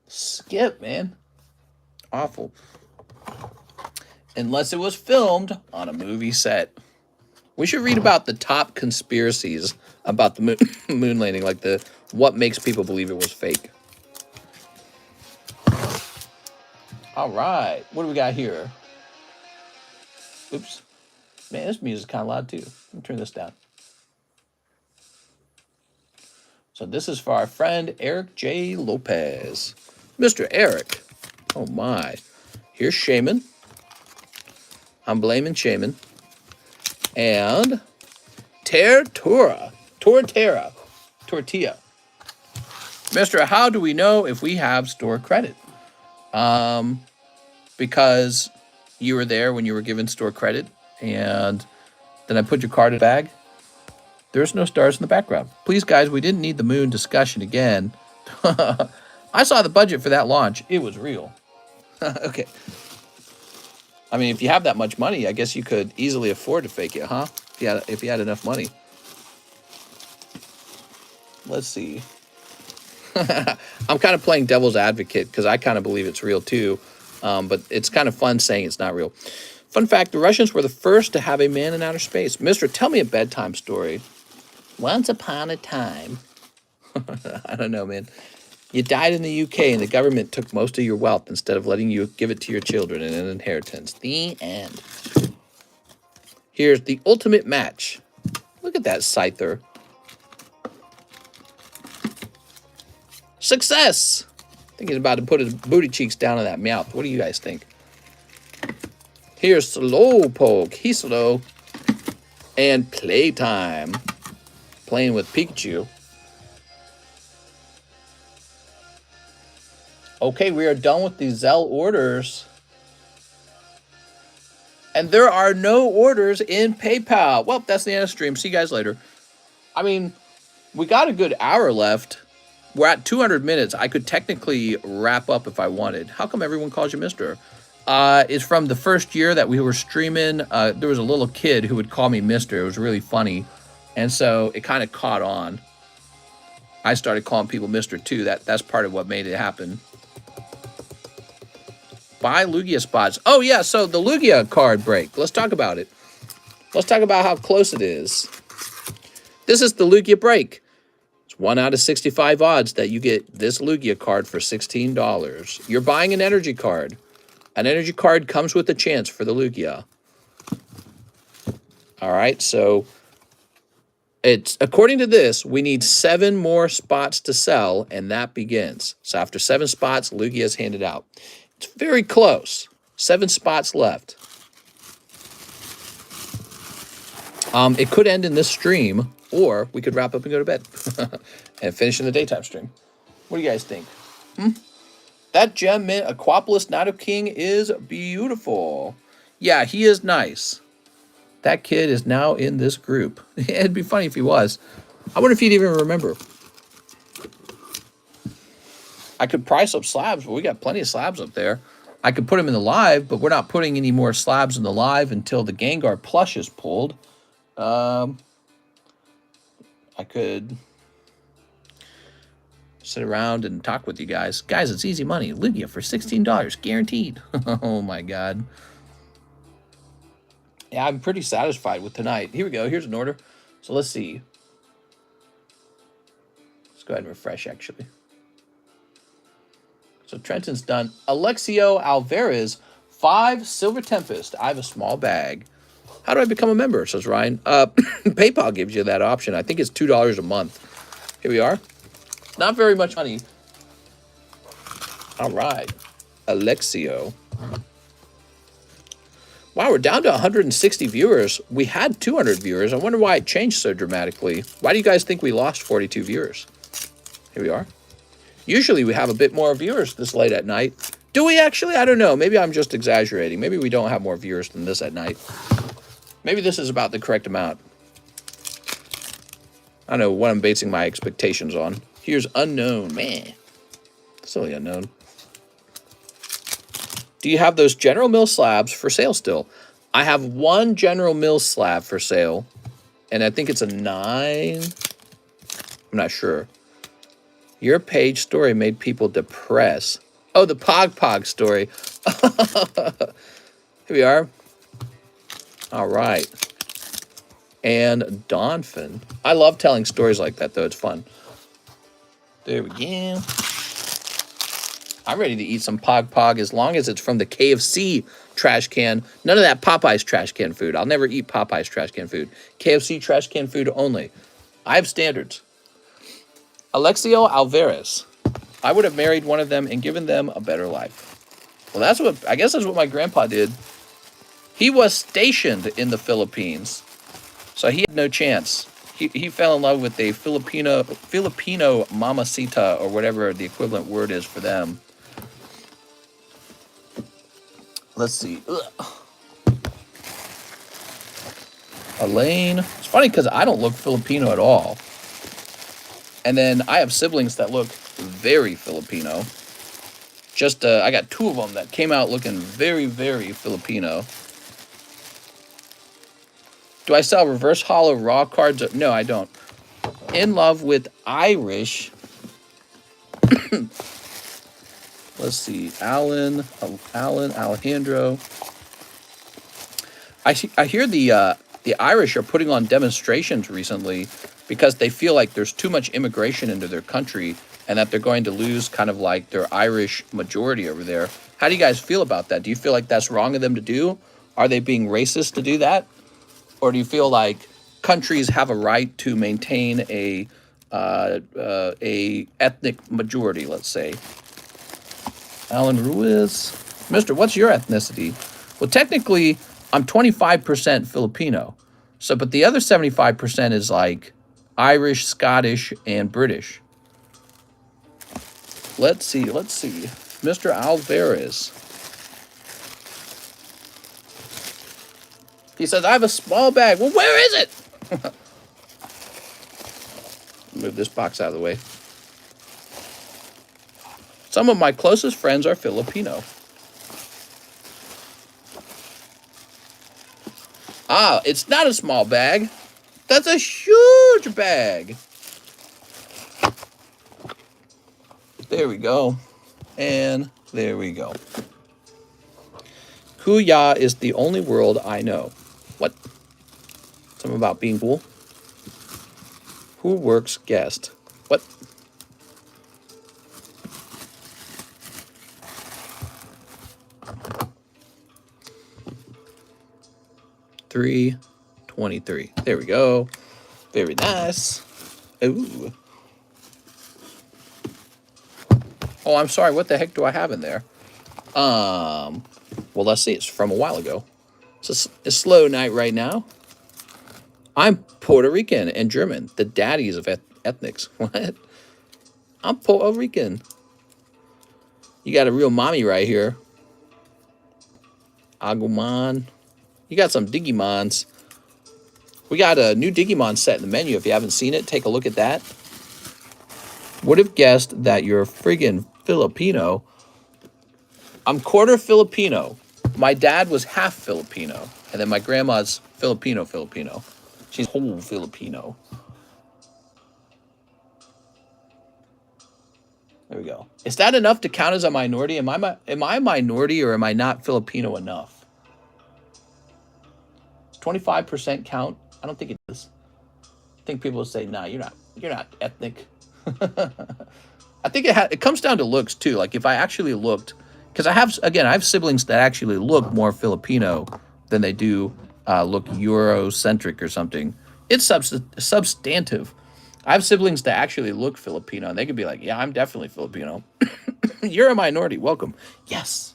Speaker 1: Skip, man. Awful. Unless it was filmed on a movie set. We should read about the top conspiracies about the moon landing, like what makes people believe it was fake. All right, what do we got here? Oops. Man, this music's kind of loud too. Let me turn this down. So this is for our friend Eric J. Lopez. Mr. Eric. Oh my. Here's Shaman. I'm blaming Shaman. And Tortilla. Mister, how do we know if we have store credit? Because you were there when you were given store credit, and then I put your card in the bag. There's no stars in the background. Please, guys, we didn't need the moon discussion again. I saw the budget for that launch. It was real. Okay. I mean, if you have that much money, I guess you could easily afford to fake it, huh? If you had enough money. Let's see. I'm kind of playing devil's advocate because I kind of believe it's real too. But it's kind of fun saying it's not real. Fun fact, the Russians were the first to have a man in outer space. Mister, tell me a bedtime story. Once upon a time. I don't know, man. You died in the UK and the government took most of your wealth instead of letting you give it to your children in an inheritance. The end. Here's the ultimate match. Look at that Scyther. Success! I think he's about to put his booty cheeks down in that mouth. What do you guys think? Here's Slowpoke. He's slow. And playtime. Playing with Pikachu. Okay, we are done with the ZELLE orders. And there are no orders in PayPal. Well, that's the end of the stream. See you guys later. I mean, we got a good hour left. We're at 200 minutes. I could technically wrap up if I wanted. How come everyone calls you Mister? It's from the first year that we were streaming. There was a little kid who would call me Mister. It was really funny. And so it kind of caught on. I started calling people Mister too. That's part of what made it happen. Buy Lugia spots. Oh, yeah, so the Lugia card break. Let's talk about it. Let's talk about how close it is. This is the Lugia break. It's 1 out of 65 odds that you get this Lugia card for $16. You're buying an energy card. An energy card comes with a chance for the Lugia. All right, so it's according to this, we need 7 more spots to sell, and that begins. So after 7 spots, Lugia is handed out. It's very close. 7 spots left. It could end in this stream, or we could wrap up and go to bed and finish in the daytime stream. What do you guys think? That gem mint Aquapolis Nidoking is beautiful. Yeah, he is nice. That kid is now in this group. It'd be funny if he was. I wonder if he'd even remember. I could price up slabs, but we got plenty of slabs up there. I could put them in the live, but we're not putting any more slabs in the live until the Gengar plush is pulled. I could sit around and talk with you guys. Guys, it's easy money. Lugia for $16, guaranteed. Oh my God. Yeah, I'm pretty satisfied with tonight. Here we go. Here's an order. So let's see. Let's go ahead and refresh, actually. So Trenton's done. Alexio Alvarez, 5 Silver Tempest. I have a small bag. How do I become a member, says Ryan? PayPal gives you that option. I think it's $2 a month. Here we are. Not very much money. All right. Alexio. Wow, we're down to 160 viewers. We had 200 viewers. I wonder why it changed so dramatically. Why do you guys think we lost 42 viewers? Here we are. Usually we have a bit more viewers this late at night. Do we actually? I don't know. Maybe I'm just exaggerating. Maybe we don't have more viewers than this at night. Maybe this is about the correct amount. I don't know what I'm basing my expectations on. Here's unknown. Man, silly unknown. Do you have those General Mills slabs for sale still? I have 1 General Mills slab for sale, and I think it's a 9. I'm not sure. Your page story made people depressed. Oh, the Pog story. Here we are. All right. And Donphin. I love telling stories like that, though. It's fun. There we go. I'm ready to eat some Pog as long as it's from the KFC trash can. None of that Popeye's trash can food. I'll never eat Popeye's trash can food. KFC trash can food only. I have standards. Alexio Alvarez. I would have married one of them and given them a better life. Well, that's what, I guess that's what my grandpa did. He was stationed in the Philippines, so he had no chance. He fell in love with a Filipino mamacita, or whatever the equivalent word is for them. Let's see. Ugh. Elaine. It's funny because I don't look Filipino at all. And then I have siblings that look very Filipino. Just, I got 2 of them that came out looking very, very Filipino. Do I sell reverse hollow raw cards? No, I don't. In love with Irish. Let's see. Alan, Alejandro. I hear the Irish are putting on demonstrations recently because they feel like there's too much immigration into their country and that they're going to lose kind of like their Irish majority over there. How do you guys feel about that? Do you feel like that's wrong of them to do? Are they being racist to do that? Or do you feel like countries have a right to maintain a ethnic majority, let's say? Alan Ruiz. Mister, what's your ethnicity? Well, technically, I'm 25% Filipino. So, but the other 75% is like Irish, Scottish, and British. Let's see. Mr. Alvarez. He says, I have a small bag. Well, where is it? Move this box out of the way. Some of my closest friends are Filipino. Ah, it's not a small bag. That's a huge bag. There we go. And there we go. Kuya is the only world I know. What? Something about being cool? Who works guest? What? $3.23. There we go. Very nice. Ooh. Oh, I'm sorry. What the heck do I have in there? Well, let's see. It's from a while ago. It's a slow night right now. I'm Puerto Rican and German, the daddies of ethnics. What? I'm Puerto Rican. You got a real mommy right here. Agumon. You got some Digimons. We got a new Digimon set in the menu. If you haven't seen it, take a look at that. Would have guessed that you're friggin' Filipino. I'm quarter Filipino. My dad was half Filipino. And then my grandma's Filipino. She's whole Filipino. There we go. Is that enough to count as a minority? Am I a minority or am I not Filipino enough? 25% count? I don't think it is. I think people will say, "Nah, you're not ethnic." I think it comes down to looks too. Like if I actually looked, because I have siblings that actually look more Filipino than they do look Eurocentric or something. It's substantive. I have siblings that actually look Filipino, and they could be like, "Yeah, I'm definitely Filipino." You're a minority. Welcome. Yes.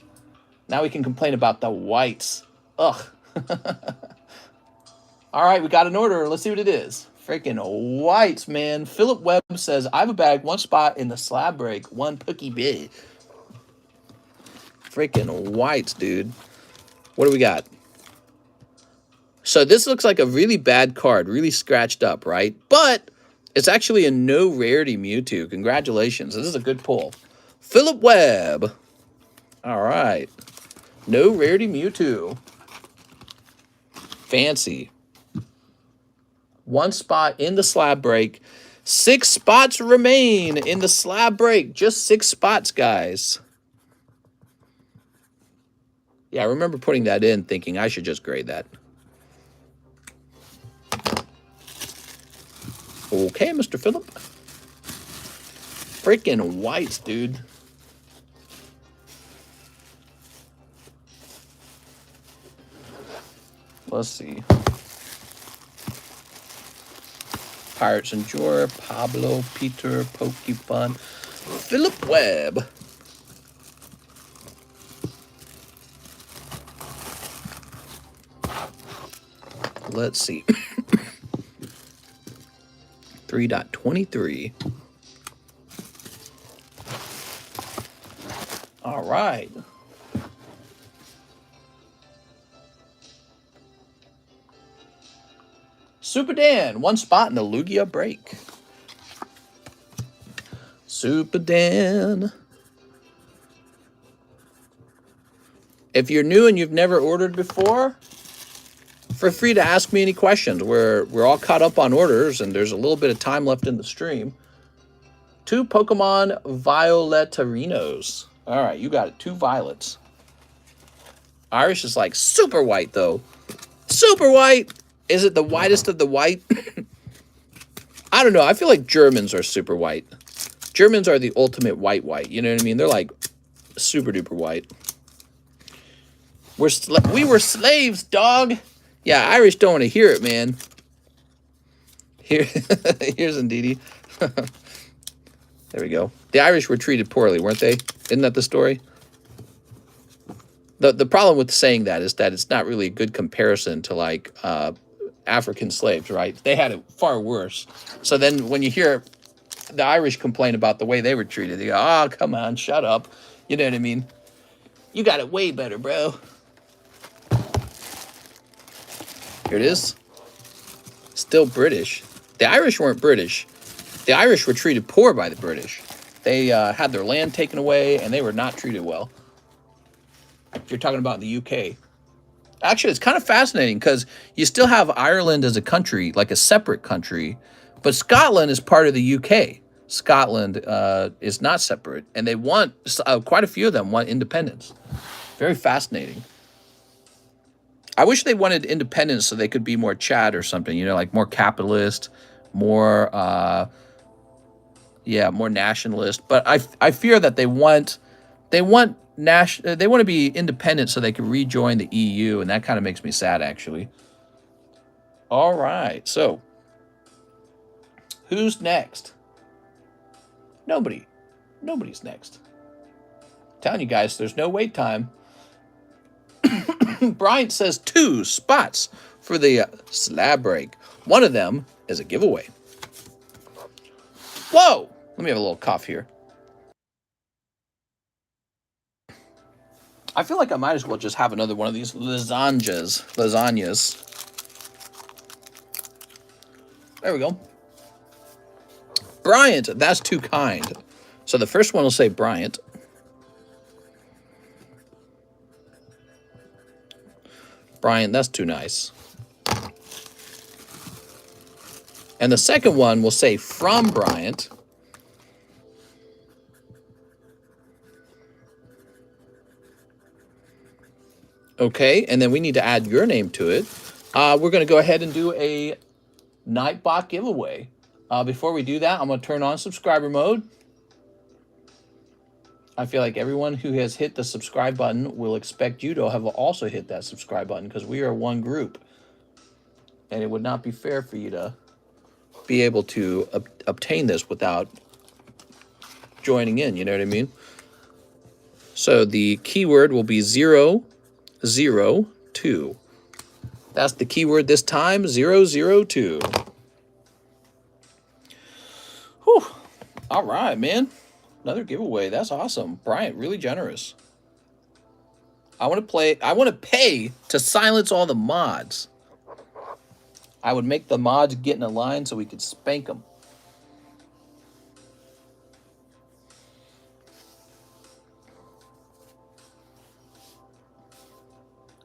Speaker 1: Now we can complain about the whites. Ugh. All right, we got an order. Let's see what it is. Freaking whites, man. Philip Webb says, I have a bag, one spot in the slab break, one pookie bid. Freaking whites, dude. What do we got? So this looks like a really bad card, really scratched up, right? But it's actually a no rarity Mewtwo. Congratulations. This is a good pull. Philip Webb. All right. No rarity Mewtwo. Fancy. One spot in the slab break. 6 spots remain in the slab break. Just 6 spots, guys. Yeah, I remember putting that in thinking I should just grade that. Okay, Mr. Phillip. Freaking whites, dude. Let's see. Pirates Endure, Pablo, Peter, Pokefun, Philip Webb. Let's see. 3.23. All right. Super Dan, one spot in the Lugia break. Super Dan. If you're new and you've never ordered before, feel free to ask me any questions. We're all caught up on orders, and there's a little bit of time left in the stream. 2 Pokemon Violetarinos. All right, you got it. 2 violets. Irish is like super white, though. Super white. Is it the whitest of the white? I don't know. I feel like Germans are super white. Germans are the ultimate white. You know what I mean? They're like super duper white. We were slaves, dog. Yeah, Irish don't want to hear it, man. Here's Indeedee. There we go. The Irish were treated poorly, weren't they? Isn't that the story? The problem with saying that is that it's not really a good comparison to like African slaves, right? They had it far worse. So then when you hear the Irish complain about the way they were treated, they go, oh, come on, shut up. You know what I mean? You got it way better, bro. Here it is. Still British. The Irish weren't British. The Irish were treated poor by the British. They had their land taken away, and they were not treated well. If you're talking about the UK. Actually, it's kind of fascinating because you still have Ireland as a country, like a separate country, but Scotland is part of the UK. Scotland is not separate, and they want, quite a few of them want independence. Very fascinating. I wish they wanted independence so they could be more Chad or something, you know, like more capitalist, more, more nationalist. But I fear that they want to be independent so they can rejoin the EU, and that kind of makes me sad, actually. All right, so who's next? Nobody. Nobody's next. I'm telling you guys, there's no wait time. Bryant says 2 spots for the slab break. One of them is a giveaway. Whoa! Let me have a little cough here. I feel like I might as well just have another one of these lasagnas. There we go. Bryant, that's too kind. So the first one will say Bryant. Bryant, that's too nice. And the second one will say from Bryant. Okay, and then we need to add your name to it. We're going to go ahead and do a Nightbot giveaway. Before we do that, I'm going to turn on subscriber mode. I feel like everyone who has hit the subscribe button will expect you to have also hit that subscribe button because we are one group. And it would not be fair for you to be able to obtain this without joining in, you know what I mean? So the keyword will be 002. That's the keyword this time, 002. Whew. All right, man. Another giveaway. That's awesome. Bryant, really generous. I want to pay to silence all the mods. I would make the mods get in a line so we could spank them.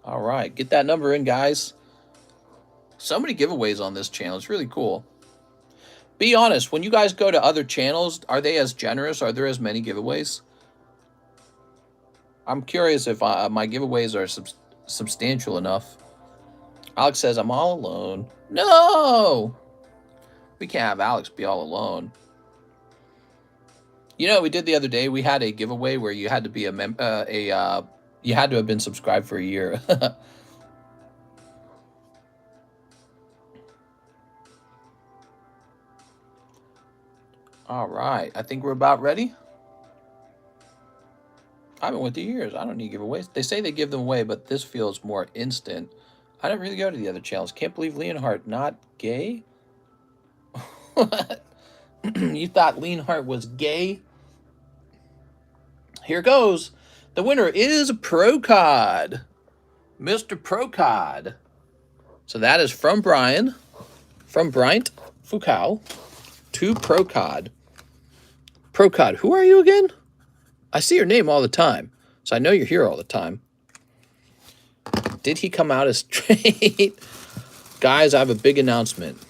Speaker 1: All right, get that number in, guys. So many giveaways on this channel. It's really cool. Be honest, when you guys go to other channels, are they as generous? Are there as many giveaways? I'm curious if my giveaways are substantial enough. Alex says, I'm all alone. No! We can't have Alex be all alone. You know what we did the other day? We had a giveaway where you had to be you had to have been subscribed for a year. All right, I think we're about ready. I've been with you years. I don't need giveaways. They say they give them away, but this feels more instant. I don't really go to the other channels. Can't believe Leonhardt not gay? You thought Leonhardt was gay? Here goes. The winner is Procod. Mr. Procod. So that is from Brian. From Bryant Foucault to Procod. Procod, who are you again? I see your name all the time, so I know you're here all the time. Did he come out as straight? Guys, I have a big announcement.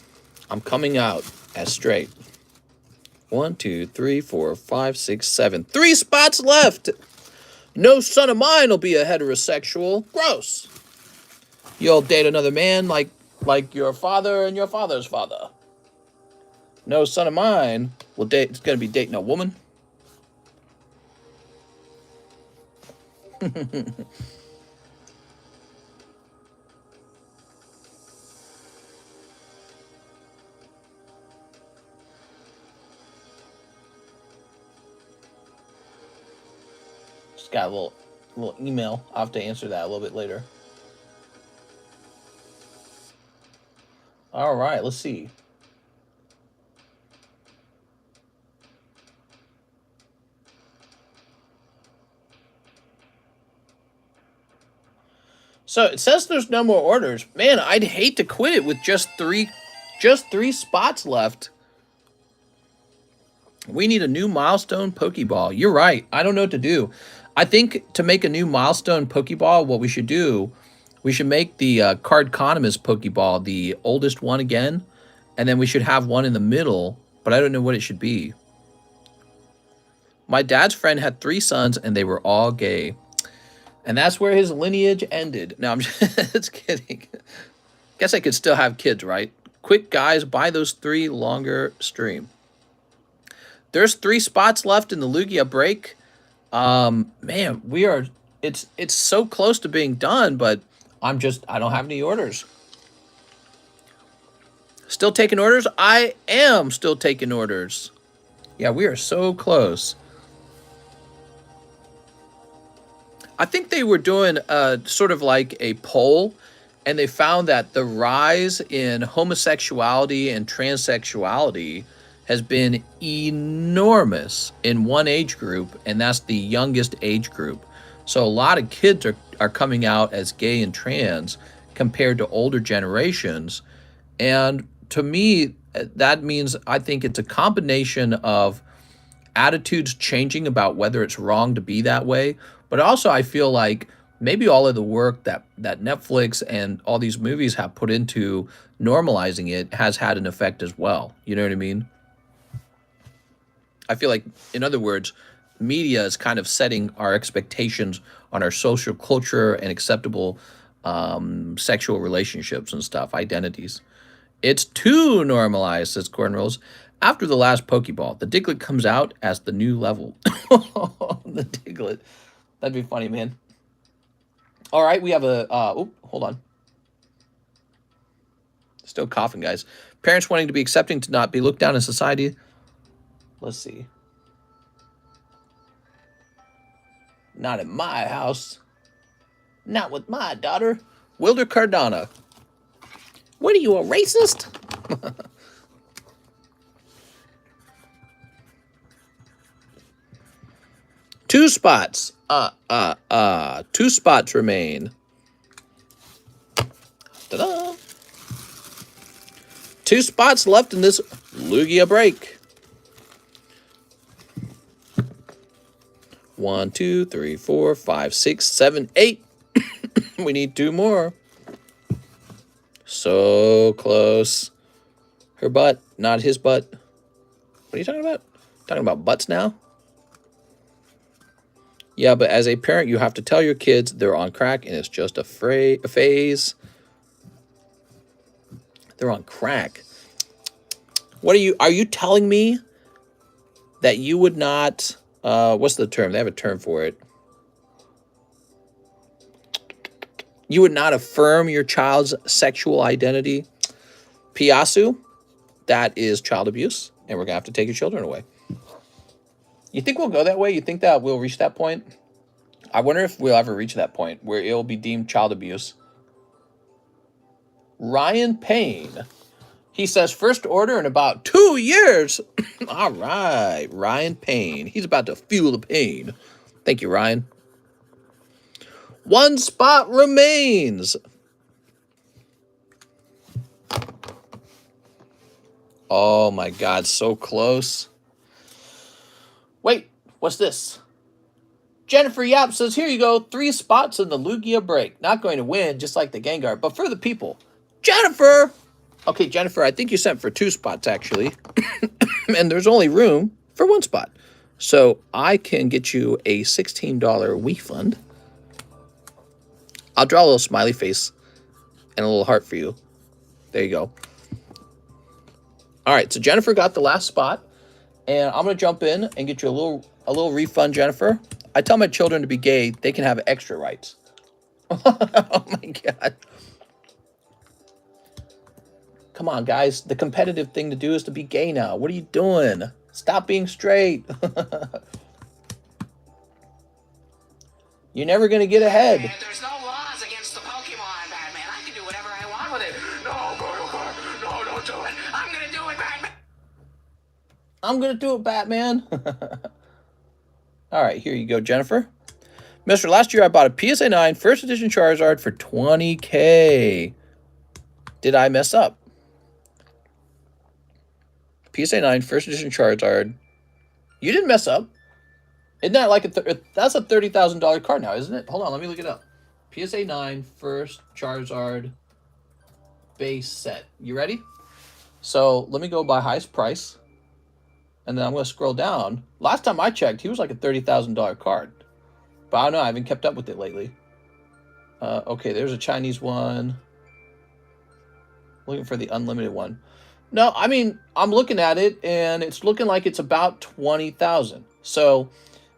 Speaker 1: I'm coming out as straight. 1, 2, 3, 4, 5, 6, 7. 3 spots left. No son of mine will be a heterosexual. Gross. You'll date another man like your father and your father's father. No son of mine will date. It's going to be dating a woman. Just got a little email. I'll have to answer that a little bit later. All right, let's see. So it says there's no more orders. Man, I'd hate to quit it with just three spots left. We need a new milestone Pokeball. You're right. I don't know what to do. I think to make a new milestone Pokeball, what we should do, we should make the Cardconomist Pokeball the oldest one again, and then we should have one in the middle, but I don't know what it should be. My dad's friend had 3 sons, and they were all gay. And that's where his lineage ended. No, I'm just kidding. Guess I could still have kids, right? Quick, guys, buy those 3 longer stream. There's 3 spots left in the Lugia break. Man, we are. It's so close to being done, but I don't have any orders. Still taking orders? I am still taking orders. Yeah, we are so close. I think they were doing sort of like a poll, and they found that the rise in homosexuality and transsexuality has been enormous in one age group, and that's the youngest age group. So a lot of kids are coming out as gay and trans compared to older generations. And to me, that means I think it's a combination of attitudes changing about whether it's wrong to be that way, but also I feel like maybe all of the work that Netflix and all these movies have put into normalizing it has had an effect as well. You know what I mean? I feel like, in other words, media is kind of setting our expectations on our social culture and acceptable sexual relationships and stuff, identities. It's too normalized, says Cornrows. After the last Pokeball, the Diglett comes out as the new level. The Diglett. That'd be funny, man. All right, we have a... hold on. Still coughing, guys. Parents wanting to be accepting to not be looked down in society. Let's see. Not in my house. Not with my daughter. Wilder Cardano. What are you, a racist? Two spots. Two spots remain. Ta-da! 2 spots left in this Lugia break. 1, 2, 3, 4, 5, 6, 7, 8. We need 2 more. So close. Her butt, not his butt. What are you talking about? Talking about butts now? Yeah, but as a parent, you have to tell your kids they're on crack and it's just a phase. They're on crack. What are you telling me that you would not, what's the term? They have a term for it. You would not affirm your child's sexual identity? Piasu, that is child abuse, and we're going to have to take your children away. You think we'll go that way? You think that we'll reach that point? I wonder if we'll ever reach that point where it'll be deemed child abuse. Ryan Payne. He says first order in about 2 years. All right, Ryan Payne. He's about to feel the pain. Thank you, Ryan. 1 spot remains. Oh my God, so close. Wait, what's this? Jennifer Yap says, here you go, 3 spots in the Lugia break. Not going to win, just like the Gengar, but for the people. Jennifer! Okay, Jennifer, I think you sent for 2 spots, actually. And there's only room for 1 spot. So I can get you a $16 refund. I'll draw a little smiley face and a little heart for you. There you go. All right, so Jennifer got the last spot. And I'm going to jump in and get you a little refund, Jennifer. I tell my children to be gay, they can have extra rights. Oh, my God. Come on, guys. The competitive thing to do is to be gay now. What are you doing? Stop being straight. You're never going to get ahead.
Speaker 2: And there's no laws against the Pokemon, Batman. I can do whatever I want with it. No, don't do it. I'm going to do it, Batman.
Speaker 1: I'm going to do it, Batman. All right, here you go, Jennifer. Mister, last year I bought a PSA 9 first edition Charizard for $20K. Did I mess up? PSA 9 first edition Charizard. You didn't mess up. Isn't that like that's a $30,000 card now, isn't it? Hold on, let me look it up. PSA 9 first Charizard base set. You ready? So let me go by highest price. And then I'm going to scroll down. Last time I checked, he was like a $30,000 card. But I don't know, I haven't kept up with it lately. Okay, there's a Chinese one. Looking for the unlimited one. No, I mean, I'm looking at it, and it's looking like it's about $20,000. So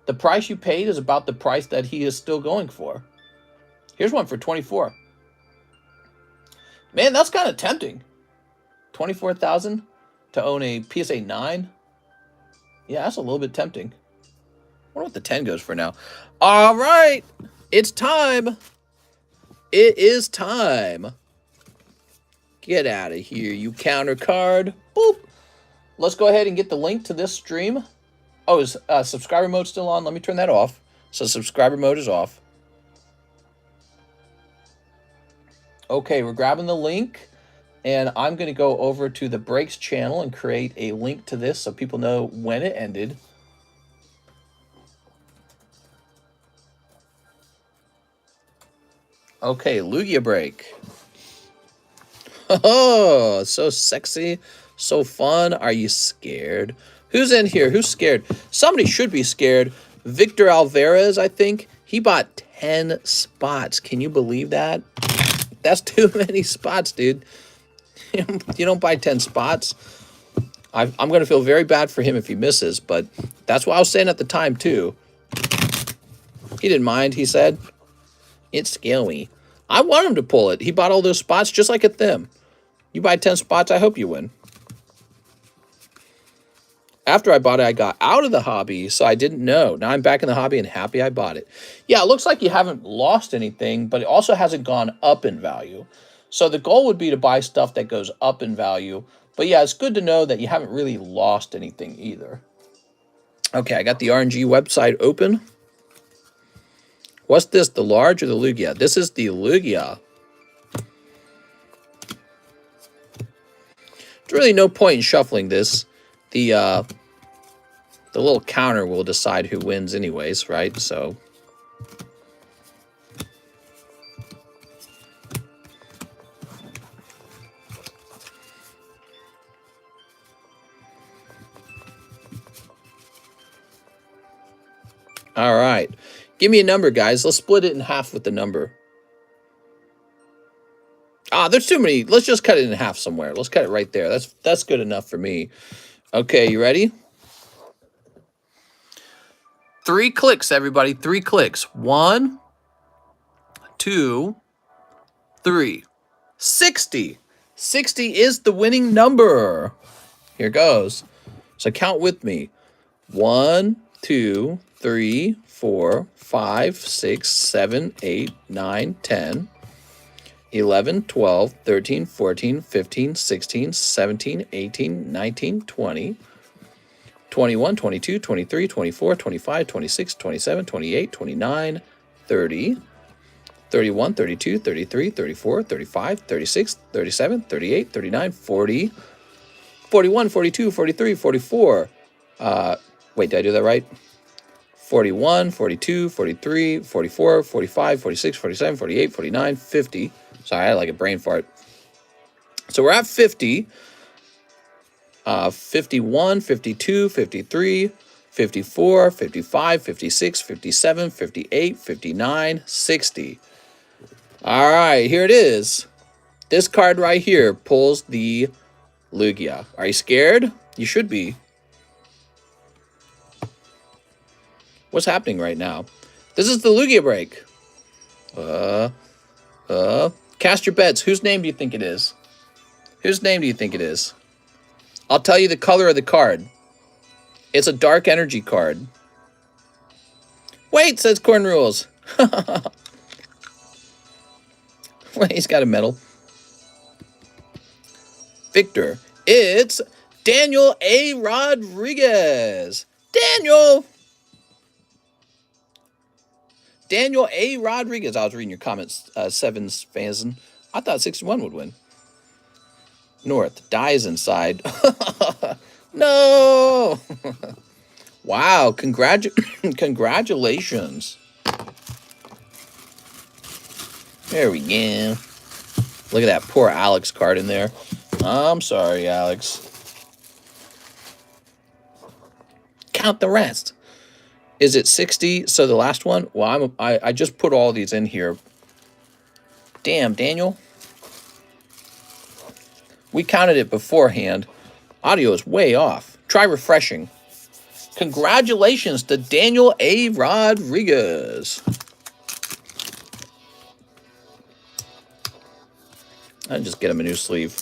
Speaker 1: the price you paid is about the price that he is still going for. Here's one for $24,000. Man, that's kind of tempting. $24,000 to own a PSA 9. Yeah, that's a little bit tempting. I wonder what the 10 goes for now. All right, it's time. It is time. Get out of here, you counter card. Boop. Let's go ahead and get the link to this stream. Oh, is subscriber mode still on? Let me turn that off. So subscriber mode is off. Okay, we're grabbing the link. And I'm going to go over to the Breaks channel and create a link to this so people know when it ended. Okay, Lugia break. Oh, so sexy, so fun. Are you scared? Who's in here? Who's scared? Somebody should be scared. Victor Alvarez, I think. He bought 10 spots. Can you believe that? That's too many spots, dude. You don't buy 10 spots. I'm going to feel very bad for him if he misses, but that's what I was saying at the time, too. He didn't mind, he said. It's scary. I want him to pull it. He bought all those spots just like at them. You buy 10 spots, I hope you win. After I bought it, I got out of the hobby, so I didn't know. Now I'm back in the hobby and happy I bought it. Yeah, it looks like you haven't lost anything, but it also hasn't gone up in value. So the goal would be to buy stuff that goes up in value. But yeah, it's good to know that you haven't really lost anything either. Okay, I got the RNG website open. What's this, the large or the Lugia? This is the Lugia. There's really no point in shuffling this. The little counter will decide who wins anyways, right? So all right. Give me a number, guys. Let's split it in half with the number. Ah, there's too many. Let's just cut it in half somewhere. Let's cut it right there. That's good enough for me. Okay, you ready? 3 clicks, everybody. 3 clicks. 1, 2, 3. 60. 60 is the winning number. Here goes. So count with me. 1, 2, 3, 4, 5, 6, 7, 8, 9, 10, 11, 12, 13, 14, 15, 16, 17, 18, 19, 20, 21, 22, 23, 24, 25, 26, 27, 28, 29, 30, 31, 32, 33, 34, 35, 36, 37, 38, 39, 40, 41, 42, 43, 44. Wait, did I do that right? 41, 42, 43, 44, 45, 46, 47, 48, 49, 50. Sorry, I had like a brain fart. So we're at 50. 51, 52, 53, 54, 55, 56, 57, 58, 59, 60. All right, here it is. This card right here pulls the Lugia. Are you scared? You should be. What's happening right now? This is the Lugia break. Cast your bets. Whose name do you think it is? Whose name do you think it is? I'll tell you the color of the card. It's a dark energy card. Wait, says Corn Rules. Wait, he's got a medal. Victor. It's Daniel A. Rodriguez. Daniel A. Rodriguez. I was reading your comments, Sevens fans. I thought 61 would win. North dies inside. No. Wow. Congratulations. There we go. Look at that poor Alex card in there. I'm sorry, Alex. Count the rest. Is it 60? So the last one? Well, I just put all these in here. Damn, Daniel. We counted it beforehand. Audio is way off. Try refreshing. Congratulations to Daniel A. Rodriguez. I'll just get him a new sleeve.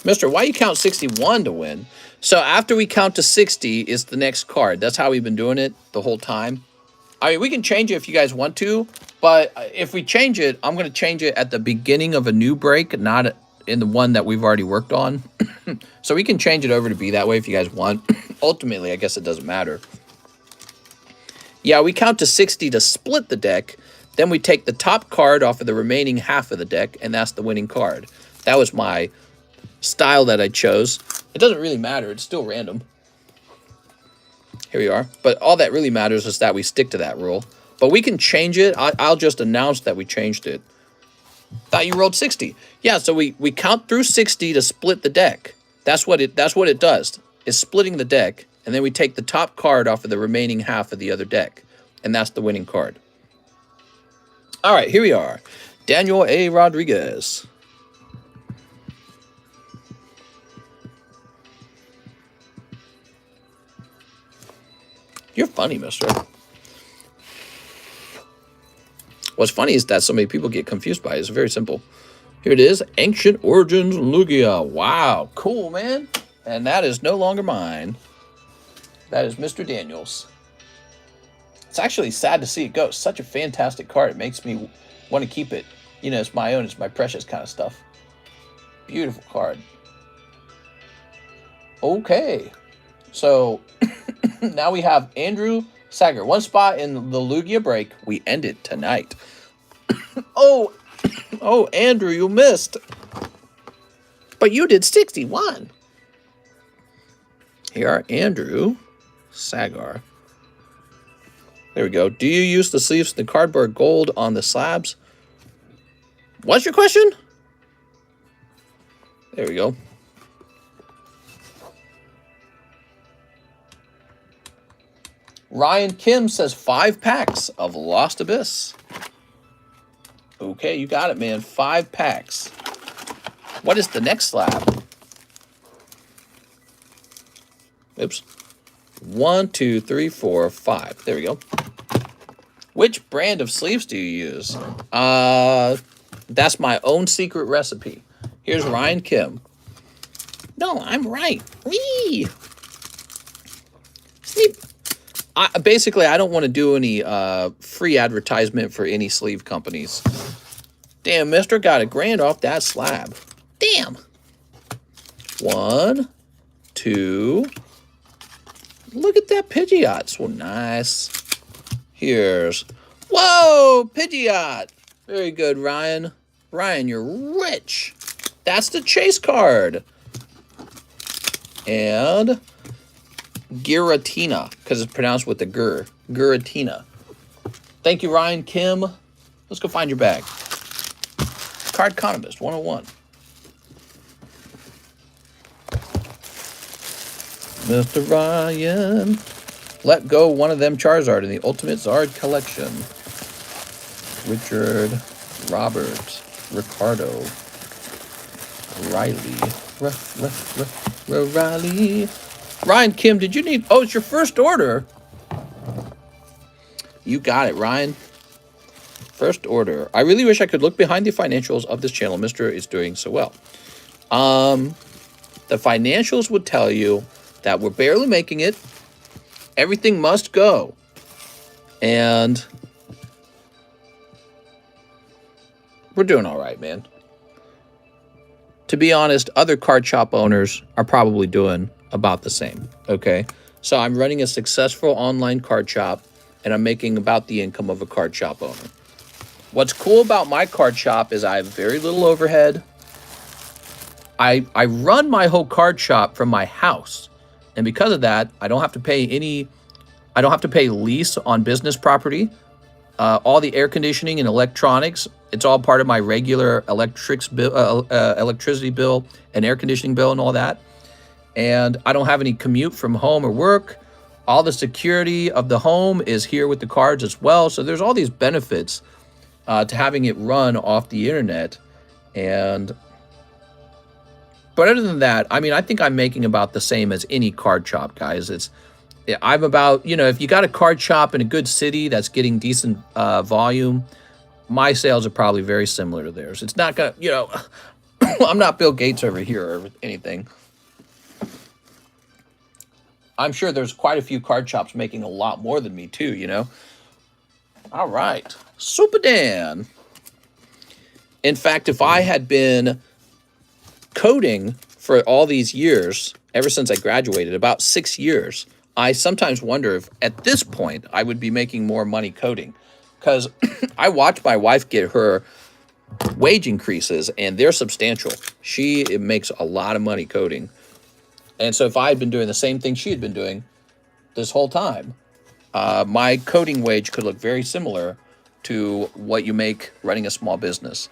Speaker 1: Mister, why you count 61 to win? So after we count to 60 is the next card. That's how we've been doing it the whole time. I mean, we can change it if you guys want to, but if we change it, I'm going to change it at the beginning of a new break, not in the one that we've already worked on. So we can change it over to be that way if you guys want. Ultimately, I guess it doesn't matter. Yeah, we count to 60 to split the deck. Then we take the top card off of the remaining half of the deck, and that's the winning card. That was my style that I chose. It doesn't really matter. It's still random. Here we are. But all that really matters is that we stick to that rule. But we can change it. I'll just announce that we changed it. Thought you rolled 60. Yeah, so we count through 60 to split the deck. That's what it does. It's splitting the deck, and then we take the top card off of the remaining half of the other deck. And that's the winning card. All right, here we are. Daniel A. Rodriguez. You're funny, mister. What's funny is that so many people get confused by it. It's very simple. Here it is. Ancient Origins Lugia. Wow. Cool, man. And that is no longer mine. That is Mr. Daniels. It's actually sad to see it go. It's such a fantastic card. It makes me want to keep it. You know, it's my own. It's my precious kind of stuff. Beautiful card. Okay. So, now we have Andrew Sager. One spot in the Lugia break. We end it tonight. Oh, Andrew, you missed. But you did 61. Here are Andrew Sagar. There we go. Do you use the sleeves in the cardboard gold on the slabs? What's your question? There we go. Ryan Kim says 5 packs of Lost Abyss. Okay, you got it, man. 5 packs. What is the next slab? Oops. 1, 2, 3, 4, 5. There we go. Which brand of sleeves do you use? That's my own secret recipe. Here's Ryan Kim. No, I'm right. Whee! Sleep. Basically, I don't want to do any free advertisement for any sleeve companies. Damn, mister, got $1,000 off that slab. Damn. 1, 2. Look at that Pidgeot. So nice. Here's... Whoa, Pidgeot. Very good, Ryan. Ryan, you're rich. That's the chase card. And... Giratina, because it's pronounced with the gur. Giratina. Thank you, Ryan Kim. Let's go find your bag. Cardconomist 101. Mr. Ryan. Let go one of them Charizard in the Ultimate Zard collection. Richard, Robert, Ricardo, Riley. Riley. Ryan Kim, did you need... Oh, it's your first order. You got it, Ryan. First order. I really wish I could look behind the financials of this channel. Mr. is doing so well. The financials would tell you that we're barely making it. Everything must go. And we're doing all right, man. To be honest, other card shop owners are probably doing about the same, okay? So I'm running a successful online card shop, and I'm making about the income of a card shop owner. What's cool about my card shop is I have very little overhead. I run my whole card shop from my house, and because of that, I don't have to pay lease on business property. All the air conditioning and electronics, it's all part of my regular electricity bill and air conditioning bill and all that. And I don't have any commute from home or work. All the security of the home is here with the cards as well. So there's all these benefits to having it run off the internet. But other than that, I mean, I think I'm making about the same as any card shop, guys. I'm about, you know, if you got a card shop in a good city that's getting decent volume, my sales are probably very similar to theirs. It's not gonna, you know, I'm not Bill Gates over here or anything. I'm sure there's quite a few card shops making a lot more than me too, you know. All right, Super Dan. In fact, if I had been coding for all these years, ever since I graduated, about 6 years, I sometimes wonder if at this point I would be making more money coding, because I watched my wife get her wage increases and they're substantial. She makes a lot of money coding. And so if I had been doing the same thing she had been doing this whole time, My coding wage could look very similar to what you make running a small business.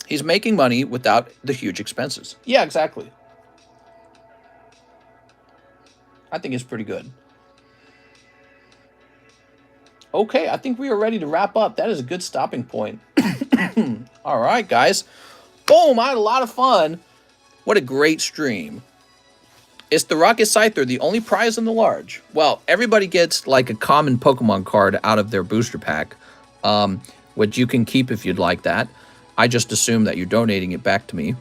Speaker 1: He's making money without the huge expenses. Yeah, exactly. I think it's pretty good. Okay, I think we are ready to wrap up. That is a good stopping point. All right, guys. Boom, I had a lot of fun. What a great stream. Is the Rocket Scyther the only prize in the large? Well, everybody gets like a common Pokemon card out of their booster pack, which you can keep if you'd like that. I just assume that you're donating it back to me.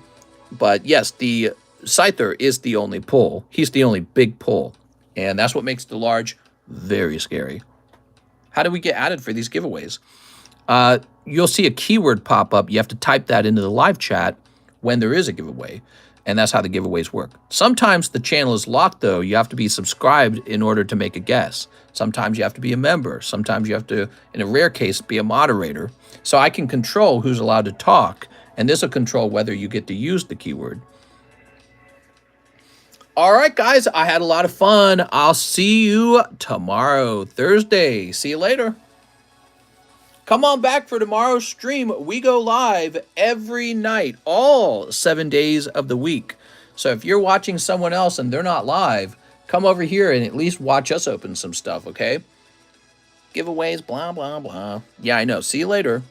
Speaker 1: But yes, the Scyther is the only pull. He's the only big pull. And that's what makes the large very scary. How do we get added for these giveaways? You'll see a keyword pop up. You have to type that into the live chat when there is a giveaway. And that's how the giveaways work. Sometimes the channel is locked, though. You have to be subscribed in order to make a guess. Sometimes you have to be a member. Sometimes you have to, in a rare case, be a moderator. So I can control who's allowed to talk. And this will control whether you get to use the keyword. All right, guys. I had a lot of fun. I'll see you tomorrow, Thursday. See you later. Come on back for tomorrow's stream. We go live every night, all 7 days of the week. So if you're watching someone else and they're not live, come over here and at least watch us open some stuff, okay? Giveaways, blah, blah, blah. Yeah, I know. See you later.